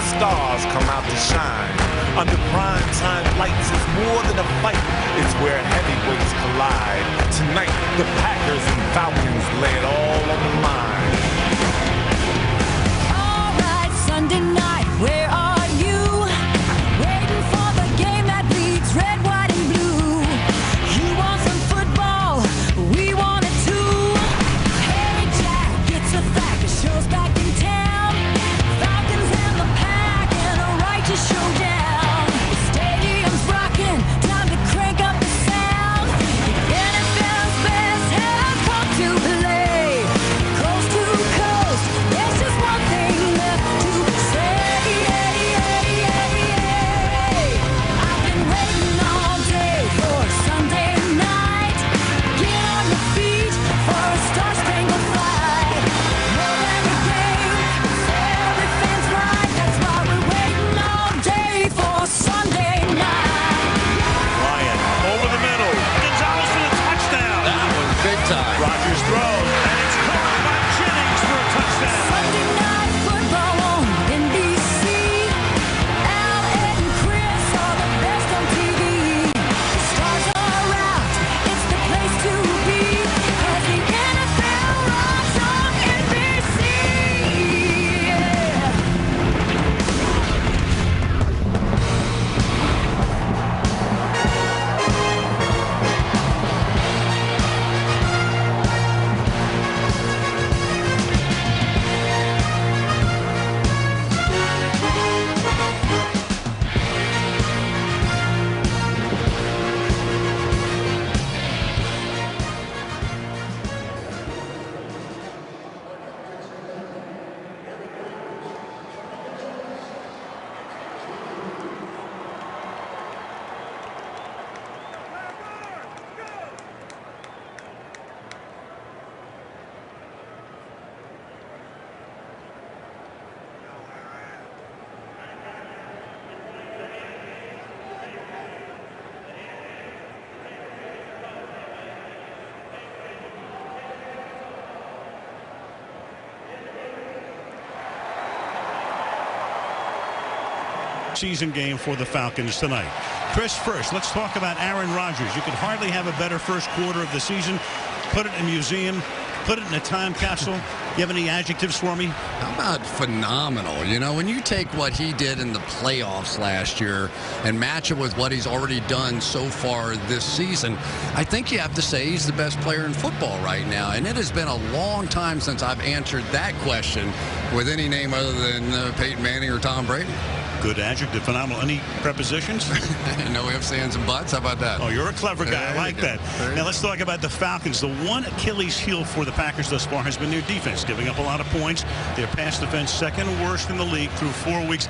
the stars come out to shine. Under prime time lights is more than a fight. It's where heavyweights collide. Tonight, the Packers and Falcons lay it all on the line. All right, Sunday night, where are you? Waiting for the game that bleeds red, white, and blue. You want some football? We want it too. Harry Jack gets a fact, the show's back in town. Falcons and the Pack in a righteous showdown. The stadium's rocking, time to crank up the sound. The NFL's best has come to play. Coast to coast, there's just one thing left to say. I've been waiting all day for Sunday night. Get on your feet for a star-spangled flight. More than a game, it's every fan's right. That's why we're waiting all day for Sunday night. Ryan over the middle. Gonzalez for the touchdown. That was big time. Rodgers throws, and it's caught by Jennings for a touchdown. Sunday night football on NBC. Al, Ed, and Chris are the best on TV. The stars are out, it's the place to be. 'Cause the NFL rocks on NBC. Yeah. Season game for the Falcons tonight. Chris, first, let's talk about Aaron Rodgers. You could hardly have a better first quarter of the season. Put it in a museum, put it in a time capsule. You have any adjectives for me? How about phenomenal? You know, when you take what he did in the playoffs last year and match it with what he's already done so far this season, I think you have to say he's the best player in football right now. And it has been a long time since I've answered that question with any name other than Peyton Manning or Tom Brady. Good adjective, phenomenal. Any prepositions? No ifs, ands, and buts. How about that? Oh, you're a clever guy. I like that. Now let's talk about the Falcons. The one Achilles heel for the Packers thus far has been their defense, giving up a lot of points. Their pass defense second worst in the league through 4 weeks.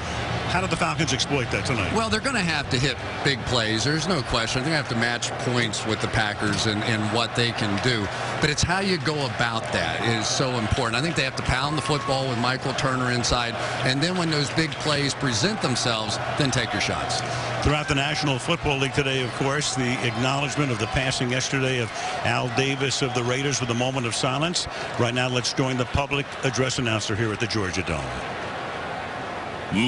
How did the Falcons exploit that tonight? Well, they're going to have to hit big plays. There's no question. They're going to have to match points with the Packers and what they can do. But it's how you go about that is so important. I think they have to pound the football with Michael Turner inside. And then when those big plays present themselves, then take your shots. Throughout the National Football League today, of course, the acknowledgement of the passing yesterday of Al Davis of the Raiders with a moment of silence. Right now, let's join the public address announcer here at the Georgia Dome.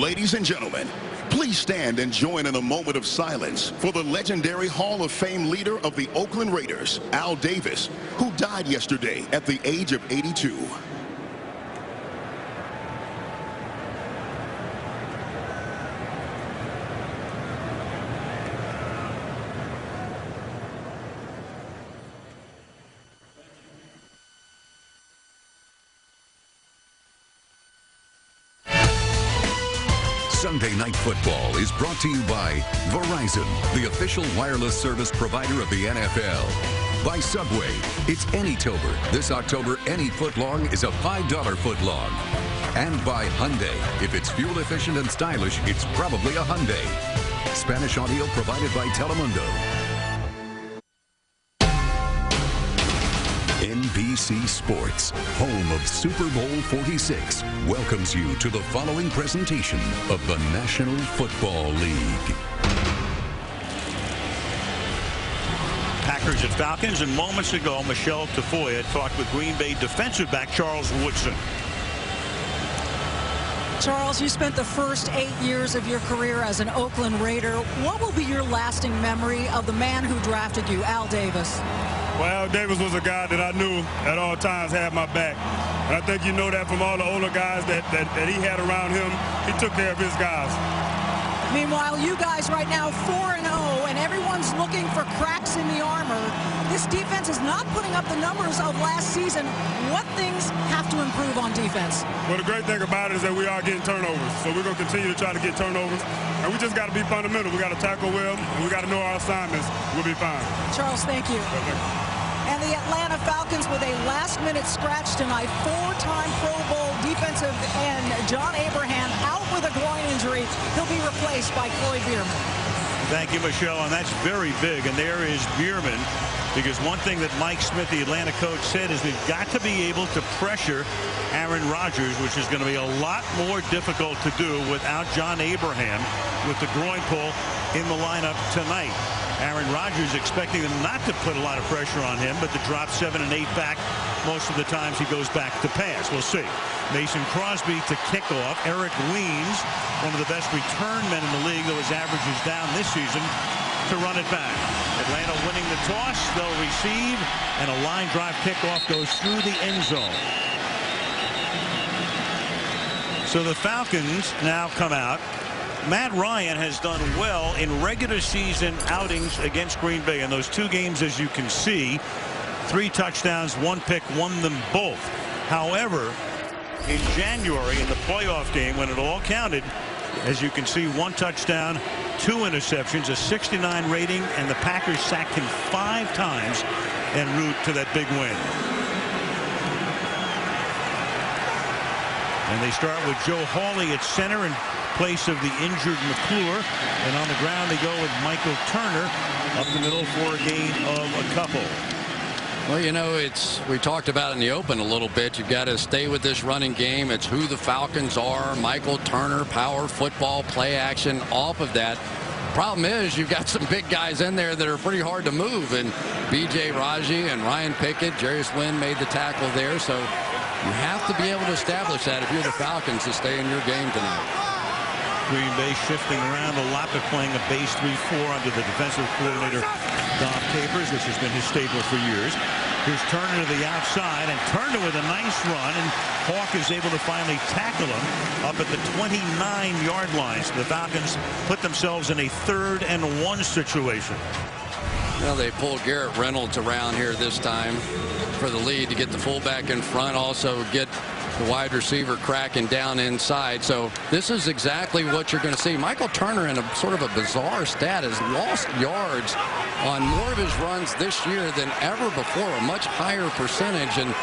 Ladies and gentlemen, please stand and join in a moment of silence for the legendary Hall of Fame leader of the Oakland Raiders, Al Davis, who died yesterday at the age of 82. Sunday Night Football is brought to you by Verizon, the official wireless service provider of the NFL. By Subway, it's Anytober. This October, any footlong is a $5 footlong. And by Hyundai. If it's fuel efficient and stylish, it's probably a Hyundai. Spanish audio provided by Telemundo. NBC Sports, home of Super Bowl 46, welcomes you to the following presentation of the National Football League. Packers and Falcons, and moments ago, Michelle Tafoya talked with Green Bay defensive back Charles Woodson. Charles, you spent the first 8 years of your career as an Oakland Raider. What will be your lasting memory of the man who drafted you, Al Davis? Well, Al Davis was a guy that I knew at all times had my back. And I think you know that from all the older guys that he had around him. He took care of his guys. Meanwhile, you guys right now 4-0, and everyone's looking for cracks in the armor. This defense is not putting up the numbers of last season. What things have to improve on defense? Well, the great thing about it is that we are getting turnovers. So we're going to continue to try to get turnovers. And we just got to be fundamental. We got to tackle well, and we got to know our assignments. We'll be fine. Charles, thank you. And the Atlanta Falcons with a last-minute scratch tonight. 4-time Pro Bowl defensive end John Abraham out with a groin injury. He'll be replaced by Floyd Bierman. Thank you, Michelle, and that's very big. And there is Bierman, because one thing that Mike Smith, the Atlanta coach, said is we've got to be able to pressure Aaron Rodgers, which is going to be a lot more difficult to do without John Abraham with the groin pull in the lineup tonight. Aaron Rodgers expecting them not to put a lot of pressure on him, but to drop 7 and 8 back most of the times he goes back to pass. We'll see. Mason Crosby to kick off. Eric Weems, one of the best return men in the league, though his average is down this season, to run it back. Atlanta winning the toss. They'll receive, and a line drive kickoff goes through the end zone. So the Falcons now come out. Matt Ryan has done well in regular season outings against Green Bay. In those 2 games, as you can see, 3 touchdowns, 1 pick, won them both. However, in January, in the playoff game, when it all counted, as you can see, 1 touchdown, 2 interceptions, a 69 rating, and the Packers sacked him 5 times en route to that big win. And they start with Joe Hawley at center in place of the injured McClure. And on the ground they go with Michael Turner up the middle for a gain of a couple. Well, you know, we talked about it in the open a little bit. You've got to stay with this running game. It's who the Falcons are. Michael Turner, power football, play action off of that. Problem is, you've got some big guys in there that are pretty hard to move. And B.J. Raji and Ryan Pickett, Jarius Wynn made the tackle there. So you have to be able to establish that if you're the Falcons to stay in your game tonight. Green Bay shifting around a lot, but playing a base 3-4 under the defensive coordinator Dom Capers, which has been his staple for years. Here's Turner to the outside, and Turner with a nice run, and Hawk is able to finally tackle him up at the 29-yard line. So the Falcons put themselves in a 3rd and 1 situation. Well, they pull Garrett Reynolds around here this time for the lead to get the fullback in front, also get the wide receiver cracking down inside. So this is exactly what you're going to see. Michael Turner, in a sort of a bizarre stat, has lost yards on more of his runs this year than ever before, a much higher percentage. And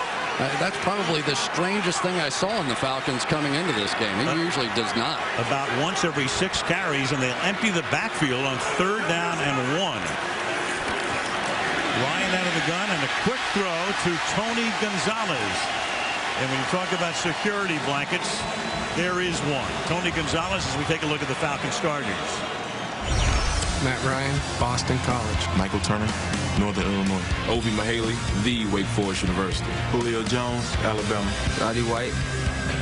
that's probably the strangest thing I saw in the Falcons coming into this game. He usually does not. About once every 6 carries, and they'll empty the backfield on 3rd down and 1. Ryan out of the gun, and a quick throw to Tony Gonzalez. And when you talk about security blankets, there is one. Tony Gonzalez, as we take a look at the Falcons starters. Matt Ryan, Boston College. Michael Turner, Northern Illinois. Obi Mahaley, the Wake Forest University. Julio Jones, Alabama. Roddy White,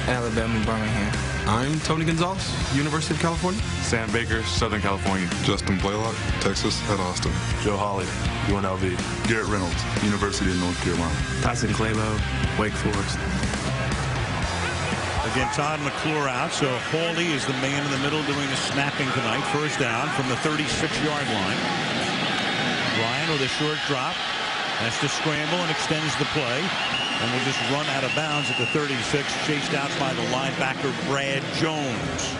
Alabama, Birmingham. I'm Tony Gonzalez, University of California. Sam Baker, Southern California. Justin Blaylock, Texas at Austin. Joe Hawley, UNLV. Garrett Reynolds, University of North Carolina. Tyson Clabo, Wake Forest. Again, Todd McClure out, so Hawley is the man in the middle doing the snapping tonight. 1st down from the 36-yard line. Ryan with a short drop. Has to scramble and extends the play. And will just run out of bounds at the 36, chased out by the linebacker Brad Jones.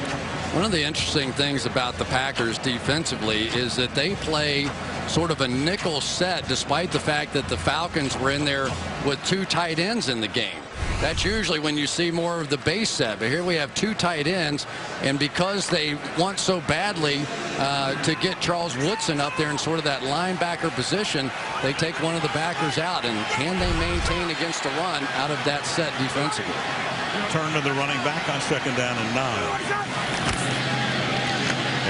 One of the interesting things about the Packers defensively is that they play sort of a nickel set, despite the fact that the Falcons were in there with 2 tight ends in the game. That's usually when you see more of the base set. But here we have 2 tight ends, and because they want so badly to get Charles Woodson up there in sort of that linebacker position, they take one of the backers out. And can they maintain against a run out of that set defensively? Turn to the running back on 2nd down and 9.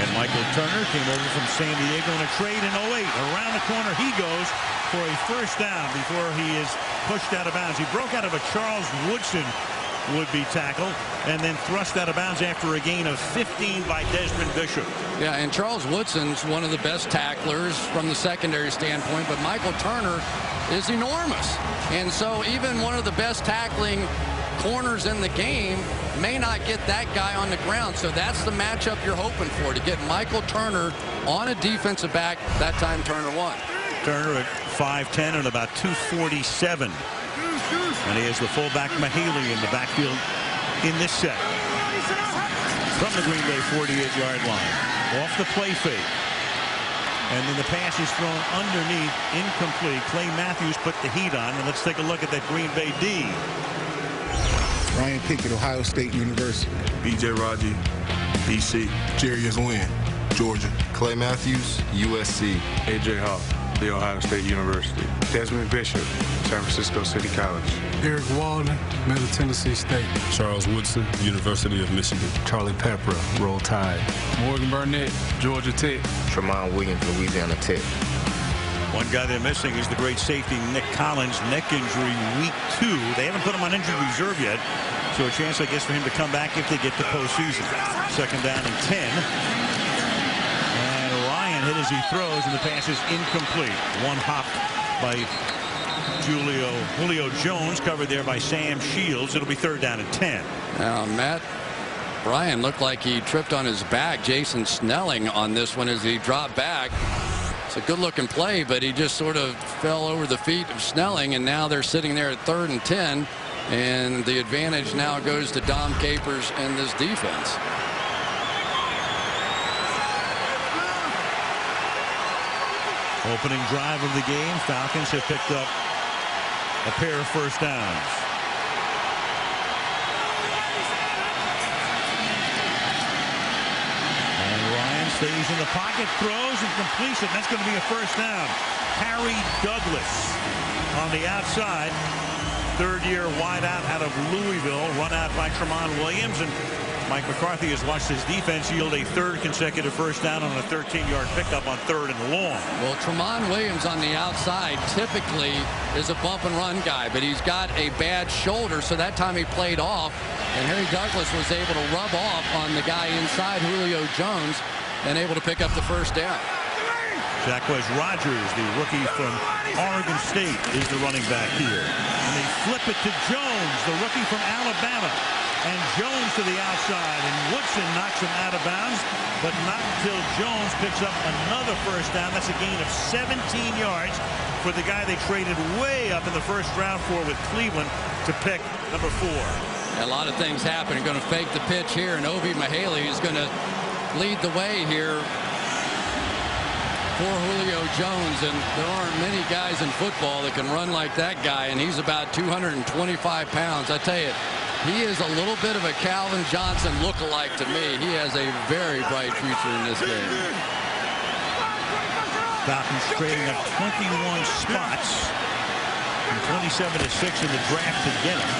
And Michael Turner came over from San Diego in a trade in 08. Around the corner he goes for a 1st down before he is pushed out of bounds. He broke out of a Charles Woodson would-be tackle, and then thrust out of bounds after a gain of 15 by Desmond Bishop. Yeah, and Charles Woodson's one of the best tacklers from the secondary standpoint, but Michael Turner is enormous. And so even one of the best tackling corners in the game may not get that guy on the ground. So that's the matchup you're hoping for, to get Michael Turner on a defensive back. That time Turner won. Turner at 5'10" and about 247. And he has the fullback Mahaley in the backfield in this set. From the Green Bay 48-yard line. Off the play fake. And then the pass is thrown underneath, incomplete. Clay Matthews put the heat on. And let's take a look at that Green Bay D. Ryan Pickett, Ohio State University. B.J. Raji, D.C. Jarius Wynn, Georgia. Clay Matthews, USC. A.J. Hawk, The Ohio State University. Desmond Bishop, San Francisco City College. Eric Walden, Middle Tennessee State. Charles Woodson, University of Michigan. Charlie Pepper, Roll Tide. Morgan Burnett, Georgia Tech. Tremont Williams, Louisiana Tech. One guy they're missing is the great safety Nick Collins, neck injury week 2. They haven't put him on injured reserve yet, so a chance, I guess, for him to come back if they get to postseason. Second down and 10. And Ryan hit as he throws, and the pass is incomplete. One hop by Julio Jones, covered there by Sam Shields. It'll be third down and 10. Now, Matt Ryan looked like he tripped on his back. Jason Snelling on this one as he dropped back. It's a good-looking play, but he just sort of fell over the feet of Snelling, and now they're sitting there at 3rd and 10, and the advantage now goes to Dom Capers and this defense. Opening drive of the game, Falcons have picked up a pair of first downs. Stays in the pocket, throws, and completes it. That's going to be a first down. Harry Douglas on the outside. Third-year wideout out of Louisville. Run out by Tremont Williams. And Mike McCarthy has watched his defense yield a third consecutive first down on a 13-yard pickup on 3rd and long. Well, Tremont Williams on the outside typically is a bump-and-run guy, but he's got a bad shoulder, so that time he played off. And Harry Douglas was able to rub off on the guy inside, Julio Jones, and able to pick up the first down. Jacquez Rogers, the rookie from Oregon State, is the running back here. And they flip it to Jones, the rookie from Alabama. And Jones to the outside, and Woodson knocks him out of bounds, but not until Jones picks up another first down. That's a gain of 17 yards for the guy they traded way up in the first round for with Cleveland to pick number 4. A lot of things happen. You're going to fake the pitch here, and Obi Mahaley is going to lead the way here for Julio Jones, and there aren't many guys in football that can run like that guy, and he's about 225 pounds. I tell you, he is a little bit of a Calvin Johnson look-alike to me. He has a very bright future in this game. Falcons trading up 21 spots from 27 to 6 in the draft to get him.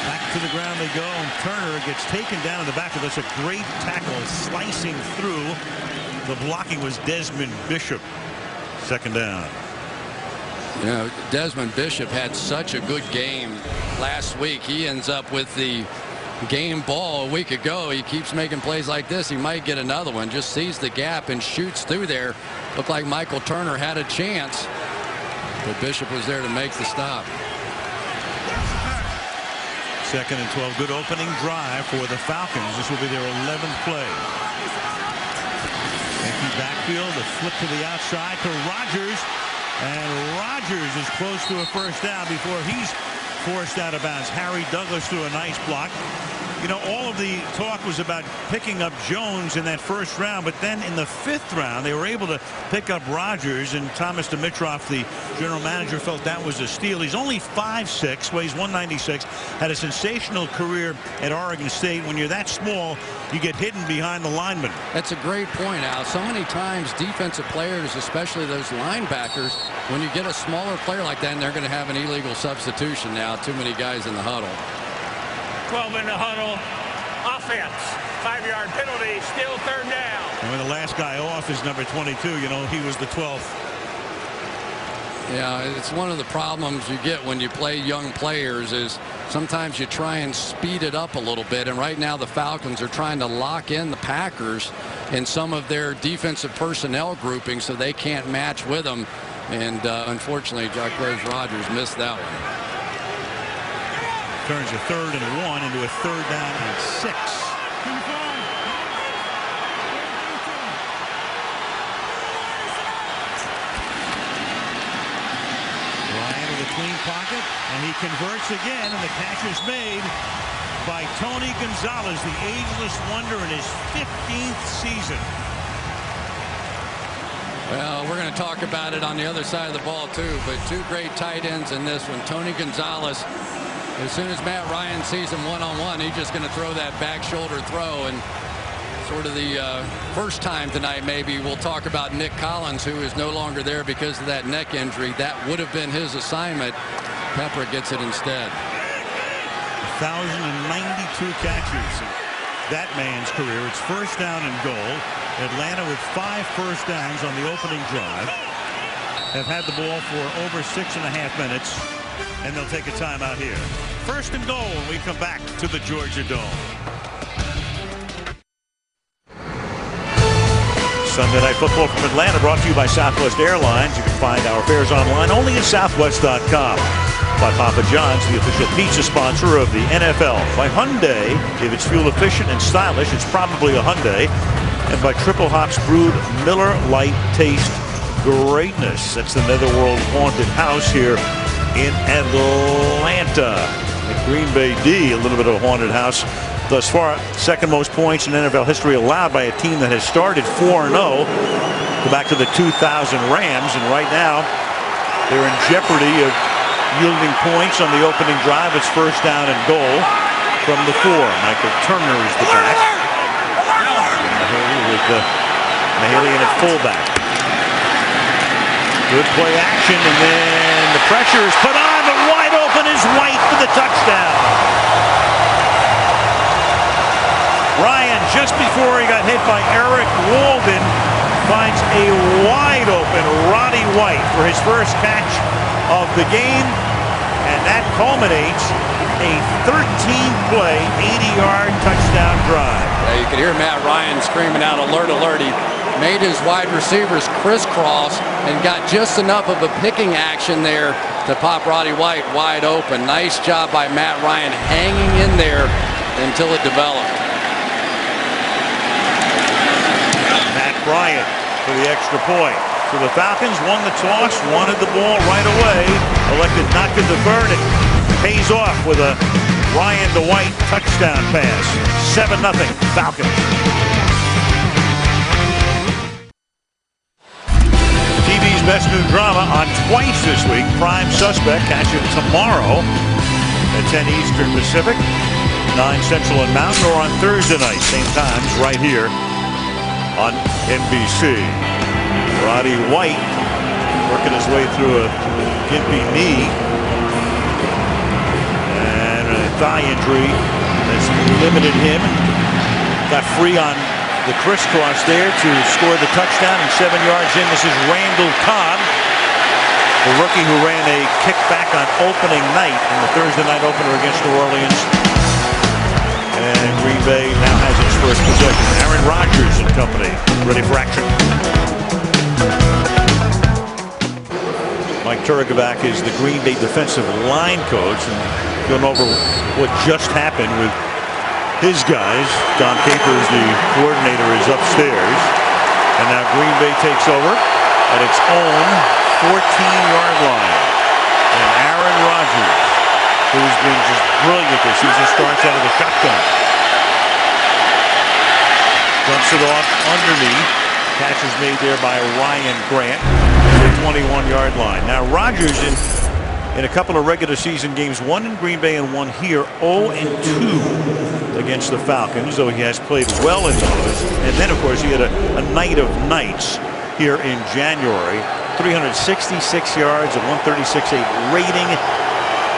Back to the ground they go, and Turner gets taken down in the back of this. A great tackle slicing through. The blocking was Desmond Bishop. Second down. You know, Desmond Bishop had such a good game last week. He ends up with the game ball a week ago. He keeps making plays like this. He might get another one. Just sees the gap and shoots through there. Looked like Michael Turner had a chance, but Bishop was there to make the stop. 2nd and 12. Good opening drive for the Falcons. This will be their 11th play. Empty backfield. A flip to the outside to Rodgers. And Rodgers is close to a first down before he's forced out of bounds. Harry Douglas threw a nice block. You know, all of the talk was about picking up Jones in that first round, but then in the 5th round, they were able to pick up Rodgers, and Thomas Dimitroff, the general manager, felt that was a steal. He's only 5'6", weighs 196, had a sensational career at Oregon State. When you're that small, you get hidden behind the lineman. That's a great point, Al. So many times defensive players, especially those linebackers, when you get a smaller player like that, and they're going to have an illegal substitution now, too many guys in the huddle. 12 in the huddle. Offense. 5-yard penalty. Still third down. And when the last guy off is number 22, you know, he was the 12th. Yeah, it's one of the problems you get when you play young players is sometimes you try and speed it up a little bit. And right now the Falcons are trying to lock in the Packers in some of their defensive personnel grouping so they can't match with them. And unfortunately, Jacquez Rodgers missed that one. Turns a 3rd and 1 into a 3rd down and 6. Clean pocket, and he converts again, and the catch is made by Tony Gonzalez, the ageless wonder in his 15th season. Well, we're going to talk about it on the other side of the ball too, but 2 great tight ends in this one. Tony Gonzalez, as soon as Matt Ryan sees him one-on-one, he's just going to throw that back shoulder throw, and sort of the first time tonight maybe we'll talk about Nick Collins, who is no longer there because of that neck injury. That would have been his assignment. Pepper gets it instead. 1,092 catches in that man's career. It's 1st down and goal. Atlanta with 5 first downs on the opening drive. Have had the ball for over 6.5 minutes, and they'll take a timeout here. 1st and goal when we come back to the Georgia Dome. Sunday Night Football from Atlanta brought to you by Southwest Airlines. You can find our fares online only at Southwest.com. By Papa John's, the official pizza sponsor of the NFL. By Hyundai, if it's fuel efficient and stylish, it's probably a Hyundai. And by Triple Hops Brewed Miller Lite Taste Greatness. That's the Netherworld Haunted House here in Atlanta. At Green Bay D, a little bit of a haunted house. Thus far, 2nd most points in NFL history allowed by a team that has started 4-0. Go back to the 2000 Rams, and right now they're in jeopardy of yielding points on the opening drive. It's 1st down and goal from the 4. Michael Turner is the back. With Mahaley in at fullback. Good play action, and then the pressure is put on, but wide open is White for the touchdown. Ryan, just before he got hit by Eric Walden, finds a wide open Roddy White for his first catch of the game, and that culminates a 13-play, 80-yard touchdown drive. Yeah, you could hear Matt Ryan screaming out, "Alert, alert." He made his wide receivers crisscross and got just enough of a picking action there to pop Roddy White wide open. Nice job by Matt Ryan hanging in there until it developed. Bryant for the extra point. So the Falcons won the toss, wanted the ball right away, elected not to defer, and it pays off with a Ryan to White touchdown pass. 7-0 Falcons. TV's best new drama on twice this week. Prime Suspect, catch it tomorrow at 10 Eastern Pacific, 9 Central and Mountain, or on Thursday night, same times, right here on NBC. Roddy White working his way through a gimpy knee and a thigh injury that's limited him. Got free on the crisscross there to score the touchdown, and 7 yards in, this is Randall Cobb, the rookie who ran a kickback on opening night in the Thursday night opener against New Orleans. And Green Bay now has its first possession. Aaron Rodgers and company ready for action. Mike Turkovac is the Green Bay defensive line coach, and going over what just happened with his guys. Don Capers, the coordinator, is upstairs. And now Green Bay takes over at its own 14-yard line. And Aaron Rodgers, who's been just brilliant this season, starts out of the shotgun. Dumps it off underneath. Catch is made there by Ryan Grant at the 21-yard line. Now Rodgers in a couple of regular season games, one in Green Bay and one here, 0-2 against the Falcons, though he has played well in those. And then, of course, he had a night of nights here in January. 366 yards, a 136.8 rating,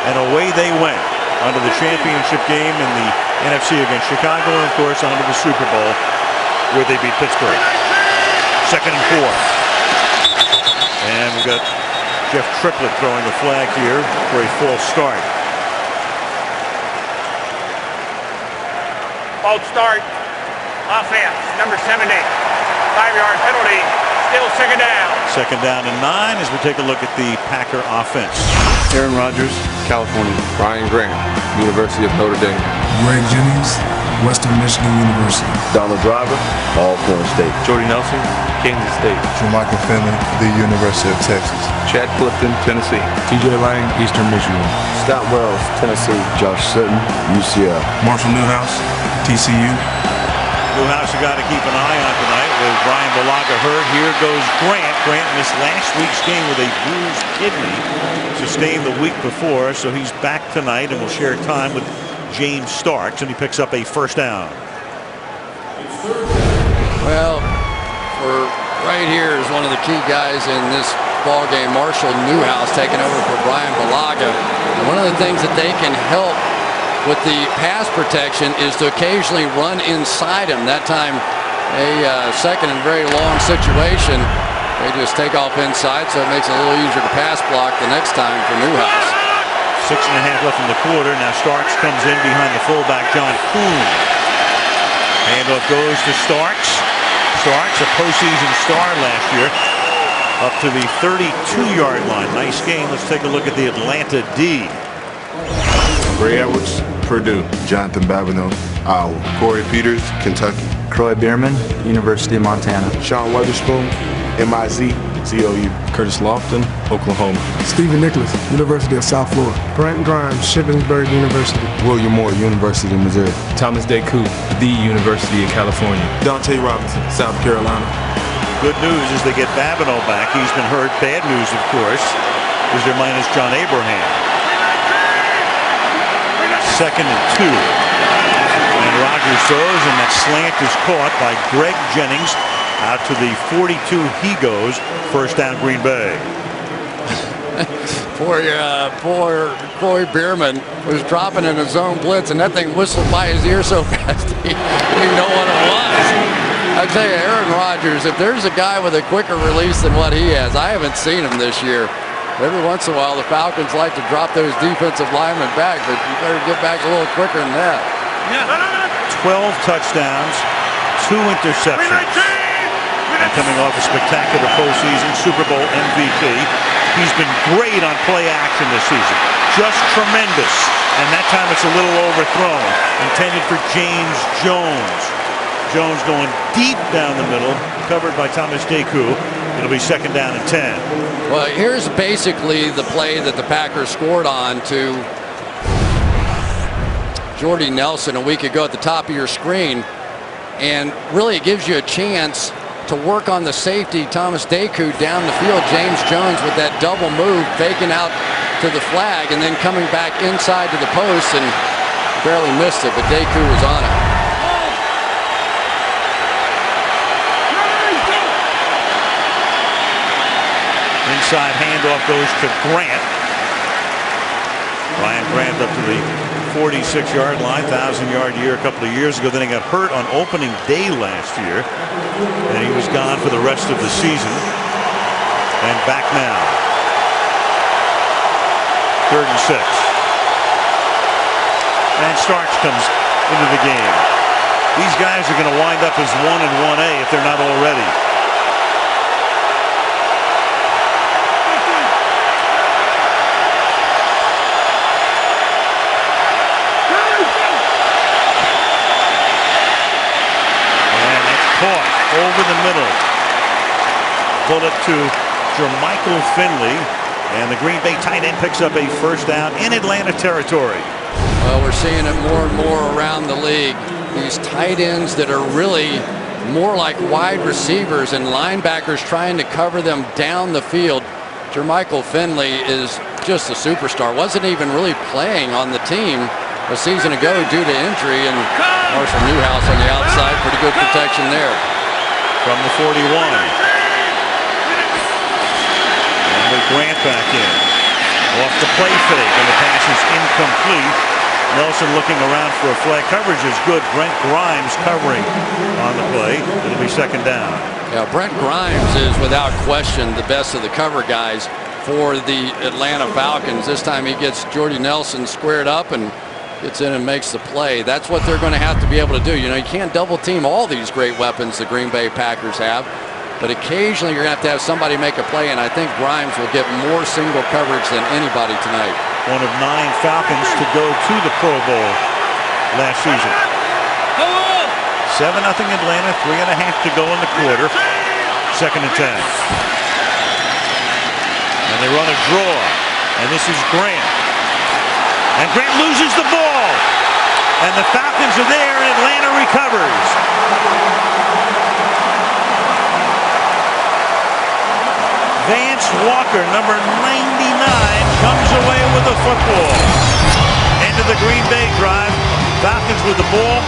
and away they went onto the championship game in the NFC against Chicago, and of course onto the Super Bowl where they beat Pittsburgh. 2nd and 4. And we've got Jeff Triplett throwing the flag here for a false start. False start. Offense, number 70. 5-yard penalty. Still second down. Second down and 9 as we take a look at the Packer offense. Aaron Rodgers, California. Brian Graham, University of Notre Dame. Greg Jennings, Western Michigan University. Donald Driver, Alcorn State. Jordy Nelson, Kansas State. Jermichael Finley, the University of Texas. Chad Clifton, Tennessee. TJ Lang, Eastern Michigan. Scott Wells, Tennessee. Josh Sutton, UCF. Marshall Newhouse, TCU. Newhouse, you got to keep an eye on tonight with Brian Bulaga hurt. Here goes Grant. Grant missed last week's game with a bruised kidney, sustained the week before, so he's back tonight and will share time with James Starks, and he picks up a first down. Well, right here is one of the key guys in this ball game, Marshall Newhouse, taking over for Brian Bulaga. And one of the things that they can help with the pass protection is to occasionally run inside him. That time, a second and very long situation. They just take off inside, so it makes it a little easier to pass block the next time for Newhouse. 6.5 left in the quarter. Now Starks comes in behind the fullback, John Kuhn. Handoff goes to Starks. Starks, a postseason star last year, up to the 32-yard line. Nice game. Let's take a look at the Atlanta D. Ray Edwards, Purdue. Jonathan Babineau, Iowa. Corey Peters, Kentucky. Croy Bierman, University of Montana. Sean Weatherspoon, MIZ, ZOU. Curtis Lofton, Oklahoma. Stephen Nicholas, University of South Florida. Brent Grimes, Shippensburg University. William Moore, University of Missouri. Thomas Deku, the University of California. Dante Robinson, South Carolina. Good news is they get Babineau back. He's been hurt. Bad news, of course, is they're minus John Abraham. Second and 2. And Rodgers throws, and that slant is caught by Greg Jennings. Out to the 42 he goes. First down, Green Bay. Poor Corey Bierman was dropping in a zone blitz, and that thing whistled by his ear so fast he didn't even know what it was. I tell you, Aaron Rodgers, if there's a guy with a quicker release than what he has, I haven't seen him this year. Every once in a while, the Falcons like to drop those defensive linemen back, but you better get back a little quicker than that. 12 touchdowns, 2 interceptions. And coming off a spectacular postseason Super Bowl MVP, he's been great on play action this season. Just tremendous. And that time it's a little overthrown. Intended for James Jones. Jones going deep down the middle, covered by Thomas Deku. It'll be second down and 10. Well, here's basically the play that the Packers scored on to Jordy Nelson a week ago at the top of your screen. And really it gives you a chance to work on the safety, Thomas Deku, down the field. James Jones with that double move, faking out to the flag and then coming back inside to the post and barely missed it, but Deku was on it. Inside handoff goes to Grant. Ryan Grant up to the 46-yard line, 1,000-yard year a couple of years ago. Then he got hurt on opening day last year, and he was gone for the rest of the season. And back now. 3rd and 6. And Starks comes into the game. These guys are going to wind up as 1 and 1A if they're not already. Caught over the middle. Bullet to Jermichael Finley. And the Green Bay tight end picks up a first down in Atlanta territory. Well, we're seeing it more and more around the league. These tight ends that are really more like wide receivers and linebackers trying to cover them down the field. Jermichael Finley is just a superstar. Wasn't even really playing on the team a season ago due to injury, and Marshall Newhouse on the outside, pretty good protection there. From the 41. And with Grant back in. Off the play fake, and the pass is incomplete. Nelson looking around for a flag. Coverage is good. Brent Grimes covering on the play. It'll be second down. Yeah, Brent Grimes is without question the best of the cover guys. for the Atlanta Falcons. This time he gets Jordy Nelson squared up and gets in and makes the play. That's what they're going to have to be able to do. You know, you can't double team all these great weapons the Green Bay Packers have, but occasionally you're going to have somebody make a play, and I think Grimes will get more single coverage than anybody tonight. One of 9 Falcons to go to the Pro Bowl last season. 7-0 Atlanta, 3.5 to go in the quarter. 2nd and 10. And they run a draw. And this is Grant. And Grant loses the ball. And the Falcons are there, and Atlanta recovers. Vance Walker, number 99, comes away with the football. End of the Green Bay drive. Falcons with the ball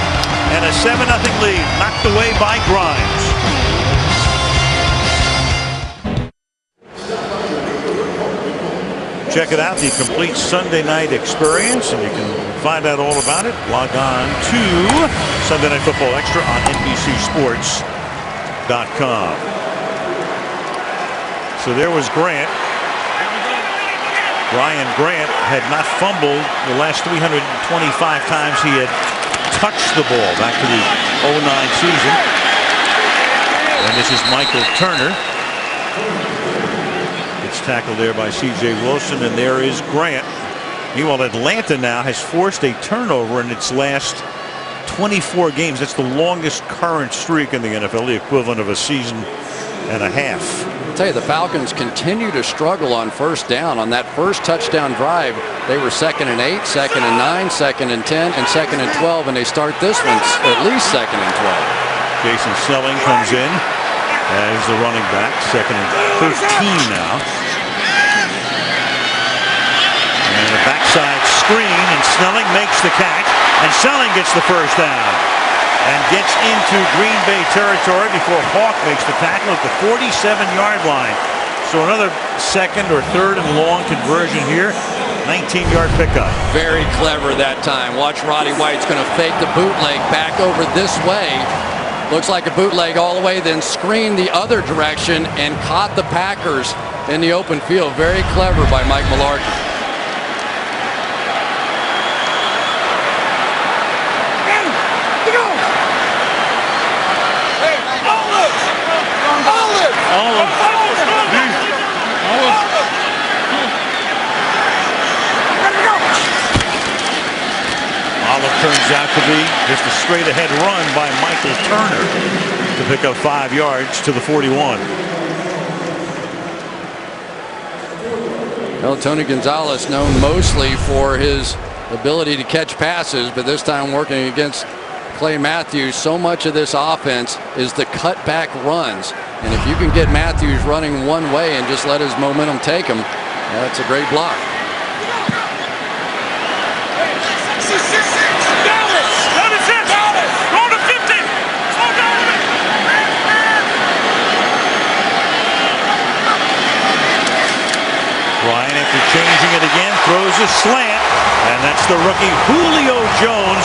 and a 7-0 lead, knocked away by Grimes. Check it out, the complete Sunday night experience, and you can find out all about it. Log on to Sunday Night Football Extra on NBCSports.com. So there was Grant. Ryan Grant had not fumbled the last 325 times he had touched the ball back to the 09 season. And this is Michael Turner. It's tackled there by C.J. Wilson, and there is Grant. Meanwhile, Atlanta now has forced a turnover in its last 24 games. That's the longest current streak in the NFL, the equivalent of a season and a half. I'll tell you, the Falcons continue to struggle on first down. On that first touchdown drive, they were 2nd and 8, 2nd and 9, 2nd and 10, and 2nd and 12, and they start this one at least 2nd and 12. Jason Snelling comes in as the running back, 2nd and 13 now. And a backside screen, and Snelling makes the catch, and Snelling gets the first down and gets into Green Bay territory before Hawk makes the tackle at the 47-yard line. So another 2nd or 3rd and long conversion here. 19-yard pickup. Very clever that time. Watch, Roddy White's going to fake the bootleg back over this way. Looks like a bootleg all the way, then screen the other direction and caught the Packers in the open field. Very clever by Mike Mularkey. Olive turns out to be just a straight ahead run by Michael Turner to pick up 5 yards to the 41. Well, Tony Gonzalez known mostly for his ability to catch passes, but this time working against Clay Matthews. So much of this offense is the cutback runs, and if you can get Matthews running one way and just let his momentum take him, that's a great block. Ryan, after changing it again, throws a slant, and that's the rookie Julio Jones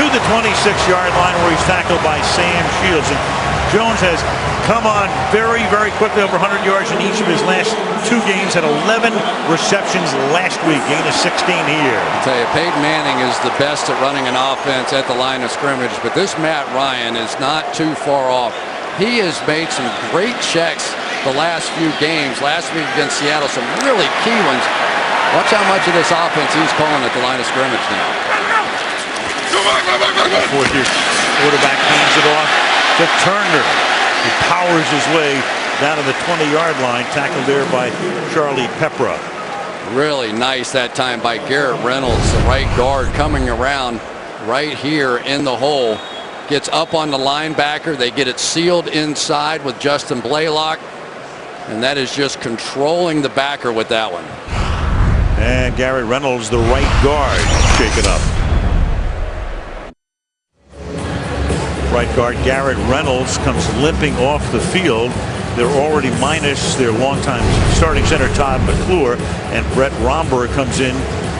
to the 26-yard line, where he's tackled by Sam Shields. And Jones has come on very, very quickly, over 100 yards in each of his last 2 games, had 11 receptions last week, gain of 16 here. I'll tell you, Peyton Manning is the best at running an offense at the line of scrimmage, but this Matt Ryan is not too far off. He has made some great checks the last few games. Last week against Seattle, some really key ones. Watch how much of this offense he's calling at the line of scrimmage now. Fourth-year quarterback hands it off to Turner. He powers his way down to the 20-yard line, tackled there by Charlie Pepra. Really nice that time by Garrett Reynolds, the right guard, coming around right here in the hole. Gets up on the linebacker. They get it sealed inside with Justin Blaylock. And that is just controlling the backer with that one. And Garrett Reynolds, the right guard, shake it up. Right guard Garrett Reynolds comes limping off the field. They're already minus their longtime starting center Todd McClure, and Brett Romberg comes in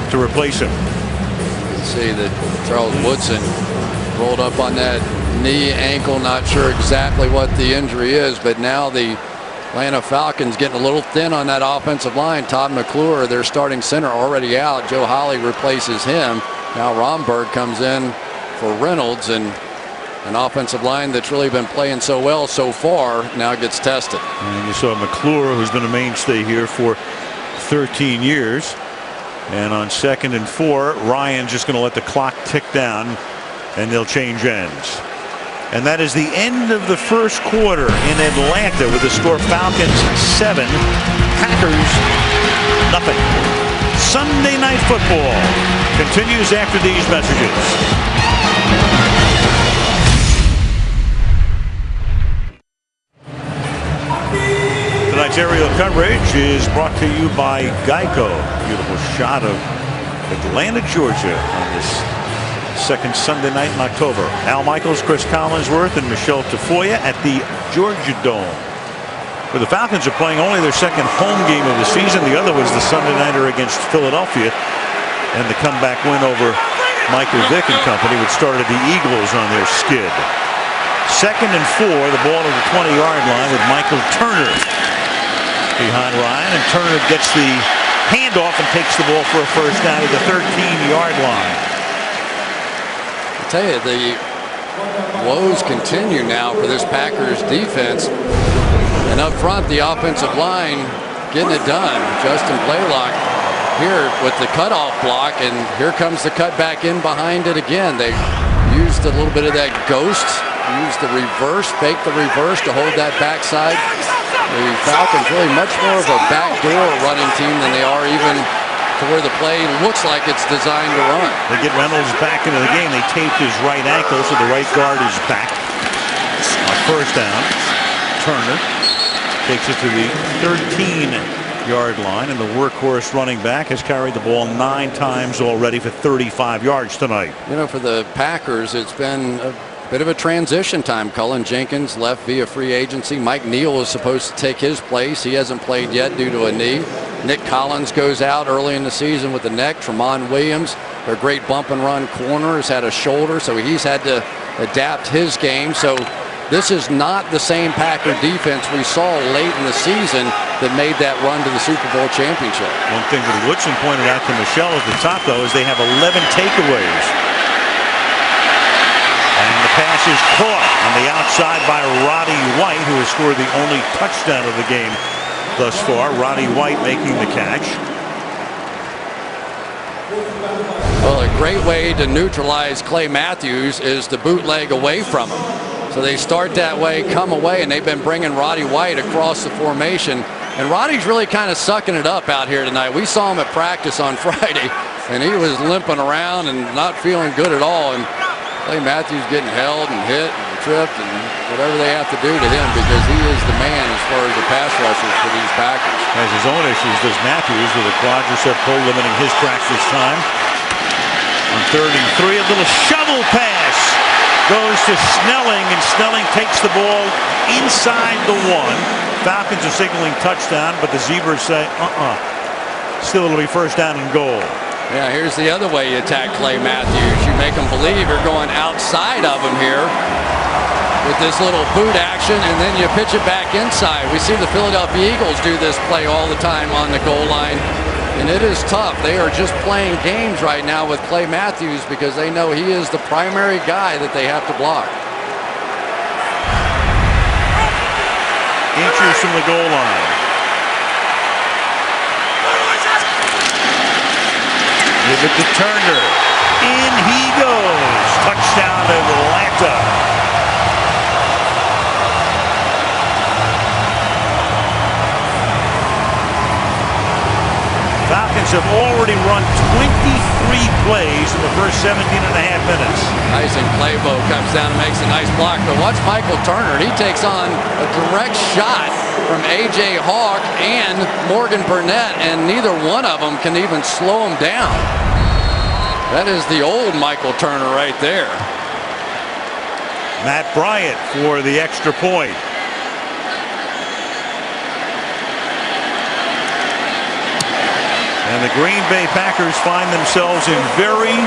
to replace him. You can see that Charles Woodson rolled up on that knee, ankle, not sure exactly what the injury is, but now the Atlanta Falcons getting a little thin on that offensive line. Todd McClure, their starting center, already out. Joe Holly replaces him. Now Romberg comes in for Reynolds, and an offensive line that's really been playing so well so far now gets tested. And you saw McClure, who's been a mainstay here for 13 years. And on 2nd and 4, Ryan's just going to let the clock tick down, and they'll change ends. And that is the end of the first quarter in Atlanta with the score Falcons 7, Packers nothing. Sunday Night Football continues after these messages. Tonight's aerial coverage is brought to you by Geico. Beautiful shot of Atlanta, Georgia on this second Sunday night in October. Al Michaels, Chris Collinsworth, and Michelle Tafoya at the Georgia Dome. Where the Falcons are playing only their second home game of the season. The other was the Sunday nighter against Philadelphia, and the comeback win over Michael Vick and company, which started the Eagles on their skid. 2nd and 4, the ball at the 20-yard line with Michael Turner behind Ryan, and Turner gets the handoff and takes the ball for a first down at the 13-yard line. I tell you, the woes continue now for this Packers defense, and up front the offensive line getting it done. Justin Blaylock here with the cutoff block, and here comes the cut back in behind it again. They used a little bit of that ghost, used the reverse, fake the reverse to hold that backside. The Falcons really much more of a backdoor running team than they are even to where the play looks like it's designed to run. They get Reynolds back into the game. They taped his right ankle, so the right guard is back. On first down, Turner takes it to the 13-yard line, and the workhorse running back has carried the ball 9 times already for 35 yards tonight. You know, for the Packers, it's been a bit of a transition time. Cullen Jenkins left via free agency. Mike Neal is supposed to take his place. He hasn't played yet due to a knee. Nick Collins goes out early in the season with the neck. Tramon Williams, their great bump and run corner, has had a shoulder, so he's had to adapt his game. So this is not the same Packer defense we saw late in the season that made that run to the Super Bowl championship. One thing that Woodson pointed out to Michelle at the top, though, is they have 11 takeaways. And the pass is caught on the outside by Roddy White, who has scored the only touchdown of the game thus far. Roddy White making the catch. Well, a great way to neutralize Clay Matthews is to bootleg away from him. So they start that way, come away, and they've been bringing Roddy White across the formation. And Roddy's really kind of sucking it up out here tonight. We saw him at practice on Friday, and he was limping around and not feeling good at all. And Clay Matthews getting held and hit and tripped and whatever they have to do to him, because he is the man as far as the pass rushers for these Packers. Has his own issues, does Matthews, with a quadricep pull limiting his practice time. On 3rd and 3, a little shovel pass goes to Snelling, and Snelling takes the ball inside the 1. Falcons are signaling touchdown, but the Zebras say, still it'll be first down and goal. Yeah, here's the other way you attack Clay Matthews. You make him believe you're going outside of him here with this little boot action, and then you pitch it back inside. We see the Philadelphia Eagles do this play all the time on the goal line, and it is tough. They are just playing games right now with Clay Matthews because they know he is the primary guy that they have to block. Inches from the goal line. Give it to Turner. In he goes. Touchdown Atlanta. Falcons have already run 23 plays in the first 17 and a half minutes. Tyson Clabo comes down and makes a nice block, but watch Michael Turner. He takes on a direct shot from A.J. Hawk and Morgan Burnett, and neither one of them can even slow him down. That is the old Michael Turner right there. Matt Bryant for the extra point. And the Green Bay Packers find themselves in very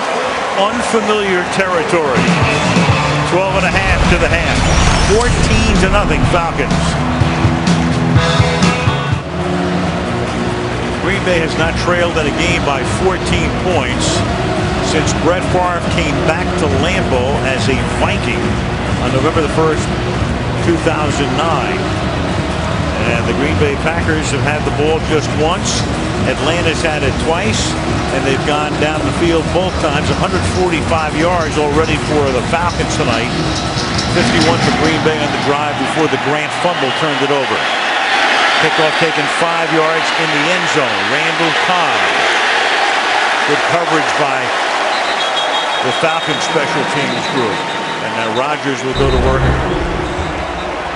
unfamiliar territory. 12 and a half to the half. 14-0 Falcons. Green Bay has not trailed at a game by 14 points since Brett Favre came back to Lambeau as a Viking on November the 1st, 2009. And the Green Bay Packers have had the ball just once. Atlanta's had it twice, and they've gone down the field both times. 145 yards already for the Falcons tonight. 51 for Green Bay on the drive before the Grant fumble turned it over. Kickoff taken 5 yards in the end zone. Randall Cobb. Good coverage by the Falcons special teams group. And now Rodgers will go to work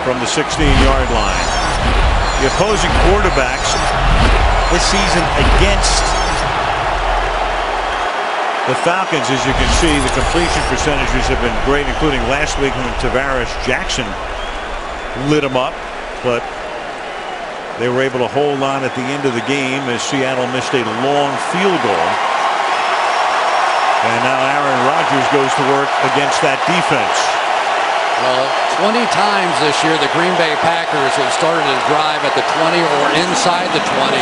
from the 16-yard line. The opposing quarterbacks this season against the Falcons, as you can see, the completion percentages have been great, including last week when Tavares Jackson lit them up. But they were able to hold on at the end of the game as Seattle missed a long field goal. And now Aaron Rodgers goes to work against that defense. Well, 20 times this year the Green Bay Packers have started a drive at the 20 or inside the 20.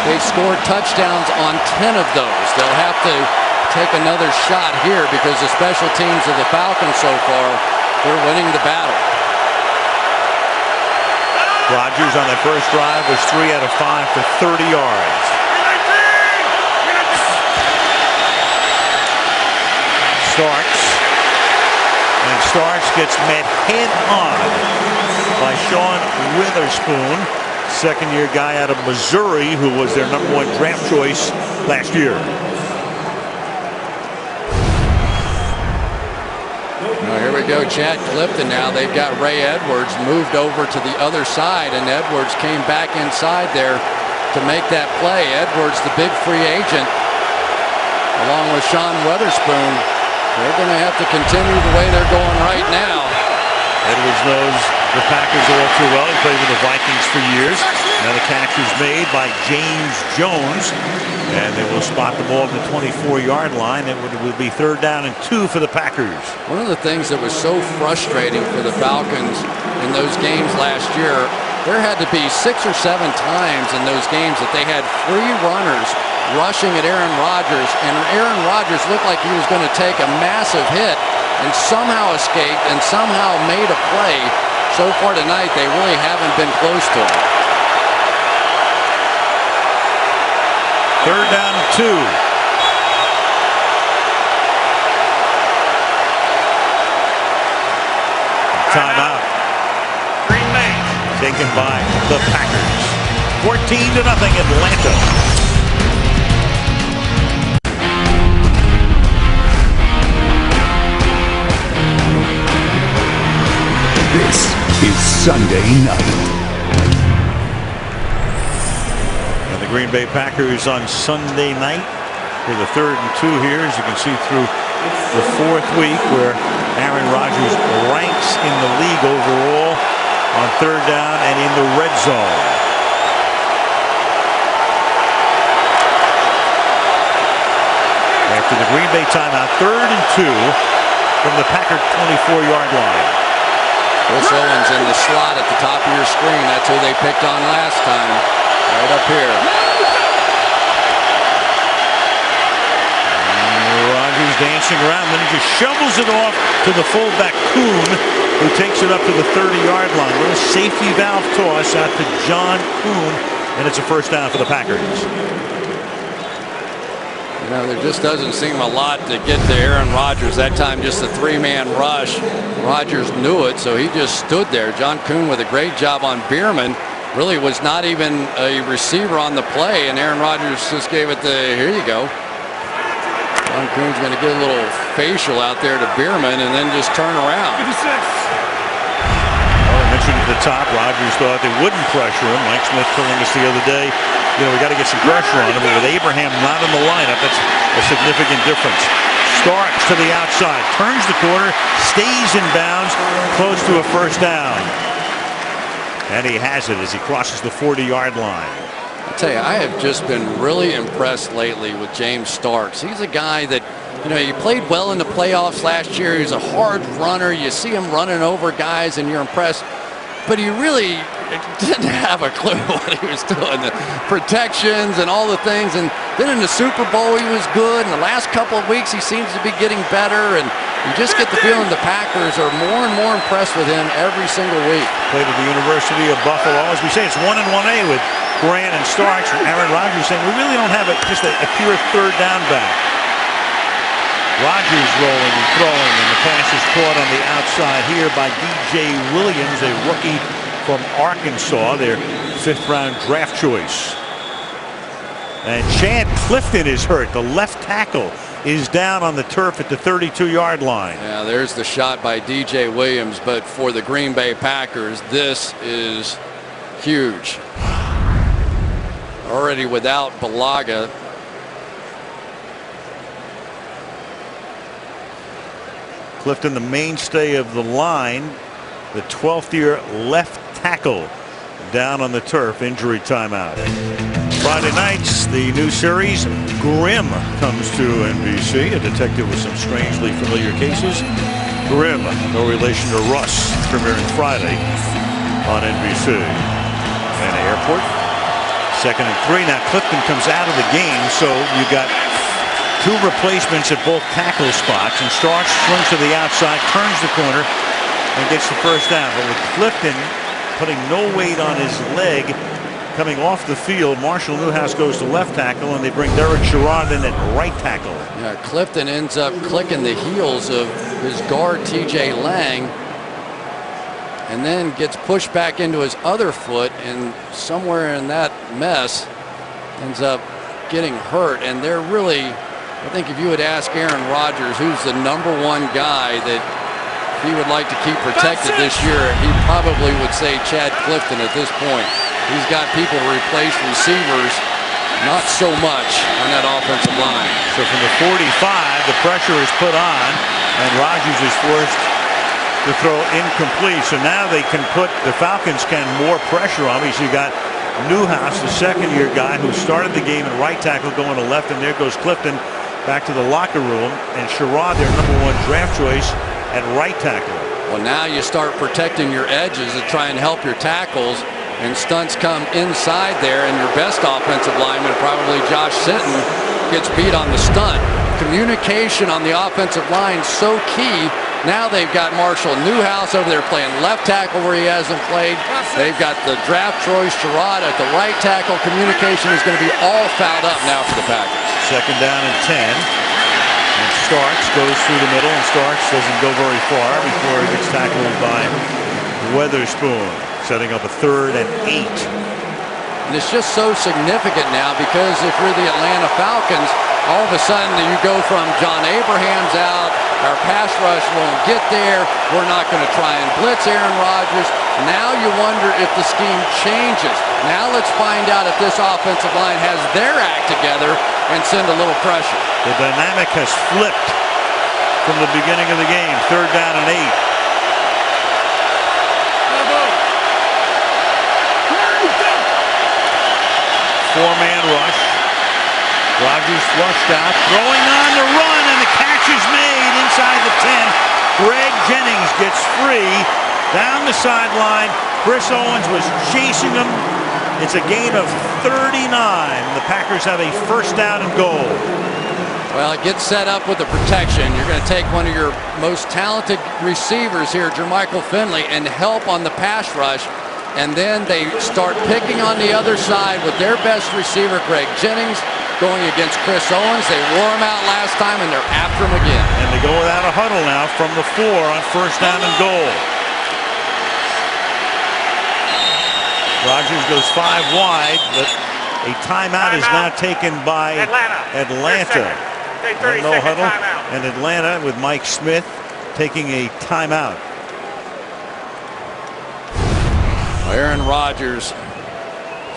They've scored touchdowns on 10 of those. They'll have to take another shot here because the special teams of the Falcons so far, they're winning the battle. Rodgers on that first drive was 3 out of 5 for 30 yards. Starks gets met head on by Sean Witherspoon, second-year guy out of Missouri who was their #1 draft choice last year. Well, here we go, Chad Clifton now. They've got Ray Edwards moved over to the other side, and Edwards came back inside there to make that play. Edwards, the big free agent, along with Sean Witherspoon. They're going to have to continue the way they're going right now. Edwards knows the Packers all too well. He played with the Vikings for years. Now the catch is made by James Jones. And they will spot the ball at the 24-yard line. It would be 3rd down and 2 for the Packers. One of the things that was so frustrating for the Falcons in those games last year, there had to be 6 or 7 times in those games that they had free runners rushing at Aaron Rodgers, and Aaron Rodgers looked like he was going to take a massive hit and somehow escaped and somehow made a play. So far tonight, they really haven't been close to him. 3rd down and 2. Timeout. Green Bay taken by the Packers. 14-0 Atlanta. This is Sunday night. And the Green Bay Packers on Sunday night for the 3rd and 2 here, as you can see through the 4th week, where Aaron Rodgers ranks in the league overall on 3rd down and in the red zone. After the Green Bay timeout, 3rd and 2 from the Packer 24-yard line. Chris Owens in the slot at the top of your screen. That's who they picked on last time. Right up here. Rodgers dancing around, then he just shovels it off to the fullback Kuhn, who takes it up to the 30-yard line. Little safety valve toss out to John Kuhn, and it's a 1st down for the Packers. You know, there just doesn't seem a lot to get to Aaron Rodgers. That time just a 3-man rush. Rodgers knew it, so he just stood there. John Kuhn with a great job on Bierman. Really was not even a receiver on the play, and Aaron Rodgers just gave it the, here you go. John Kuhn's going to get a little facial out there to Bierman and then just turn around. I mentioned at the top, Rodgers thought they wouldn't pressure him. Mike Smith telling us the other day, you know, we got to get some pressure on him. But with Abraham not in the lineup, that's a significant difference. Starks to the outside, turns the corner, stays in bounds, close to a 1st down. And he has it as he crosses the 40-yard line. I tell you, I have just been really impressed lately with James Starks. He's a guy that, you know, he played well in the playoffs last year. He's a hard runner. You see him running over guys and you're impressed. but he really didn't have a clue what he was doing. The protections and all the things. And then in the Super Bowl, he was good. In the last couple of weeks, he seems to be getting better. And you just get the feeling the Packers are more and more impressed with him every single week. Played at the University of Buffalo. As we say, it's 1 and 1A with Grant and Starks. Aaron Rodgers saying we really don't have just a pure third down back. Rodgers rolling and throwing, and the pass is caught on the outside here by D.J. Williams, a rookie from Arkansas, their 5th-round draft choice. And Chad Clifton is hurt. The left tackle is down on the turf at the 32-yard line. Yeah, there's the shot by D.J. Williams, but for the Green Bay Packers, this is huge. Already without Balaga. Clifton, the mainstay of the line, the 12th-year left tackle down on the turf, injury timeout. Friday nights, the new series, Grimm, comes to NBC, a detective with some strangely familiar cases. Grimm, no relation to Russ, premiering Friday on NBC. And airport, 2nd and 3. Now Clifton comes out of the game, so you got 2 replacements at both tackle spots, and Starks swings to the outside, turns the corner, and gets the first down. But with Clifton putting no weight on his leg coming off the field, Marshall Newhouse goes to left tackle, and they bring Derek Sherrod in at right tackle. Yeah, Clifton ends up clicking the heels of his guard, T.J. Lang, and then gets pushed back into his other foot, and somewhere in that mess ends up getting hurt. And they're really, I think if you would ask Aaron Rodgers who's the #1 guy that he would like to keep protected this year, he probably would say Chad Clifton at this point. He's got people to replace receivers, not so much on that offensive line. So from the 45, the pressure is put on, and Rodgers is forced to throw incomplete. So now the Falcons can more pressure on him. You got Newhouse, the 2nd-year guy who started the game at right tackle, going to left, and there goes Clifton back to the locker room, and Sherrod, their #1 draft choice, at right tackle. Well, now you start protecting your edges to try and help your tackles, and stunts come inside there, and your best offensive lineman, probably Josh Sinton, gets beat on the stunt. Communication on the offensive line so key. Now they've got Marshall Newhouse over there playing left tackle where he hasn't played. They've got the draft choice Sherrod at the right tackle. Communication is going to be all fouled up now for the Packers. 2nd down and 10. And Starks goes through the middle, and Starks doesn't go very far before he gets tackled by Weatherspoon, setting up a 3rd and 8. And it's just so significant now because if you're the Atlanta Falcons, all of a sudden you go from John Abraham's out, our pass rush won't get there, we're not going to try and blitz Aaron Rodgers. Now you wonder if the scheme changes. Now let's find out if this offensive line has their act together and send a little pressure. The dynamic has flipped from the beginning of the game. 3rd down and 8. Four-man rush. Rodgers flushed out, throwing on the run, and the catch is made inside the 10. Greg Jennings gets free down the sideline. Chris Owens was chasing him. It's a gain of 39. The Packers have a 1st down and goal. Well, it gets set up with the protection. You're going to take one of your most talented receivers here, Jermichael Finley, and help on the pass rush. And then they start picking on the other side with their best receiver, Greg Jennings, going against Chris Owens. They wore him out last time, and they're after him again. And they go without a huddle now from the 4 on 1st down and goal. Rodgers goes 5 wide, but a timeout is now taken by Atlanta. No huddle, and Atlanta with Mike Smith taking a timeout. Aaron Rodgers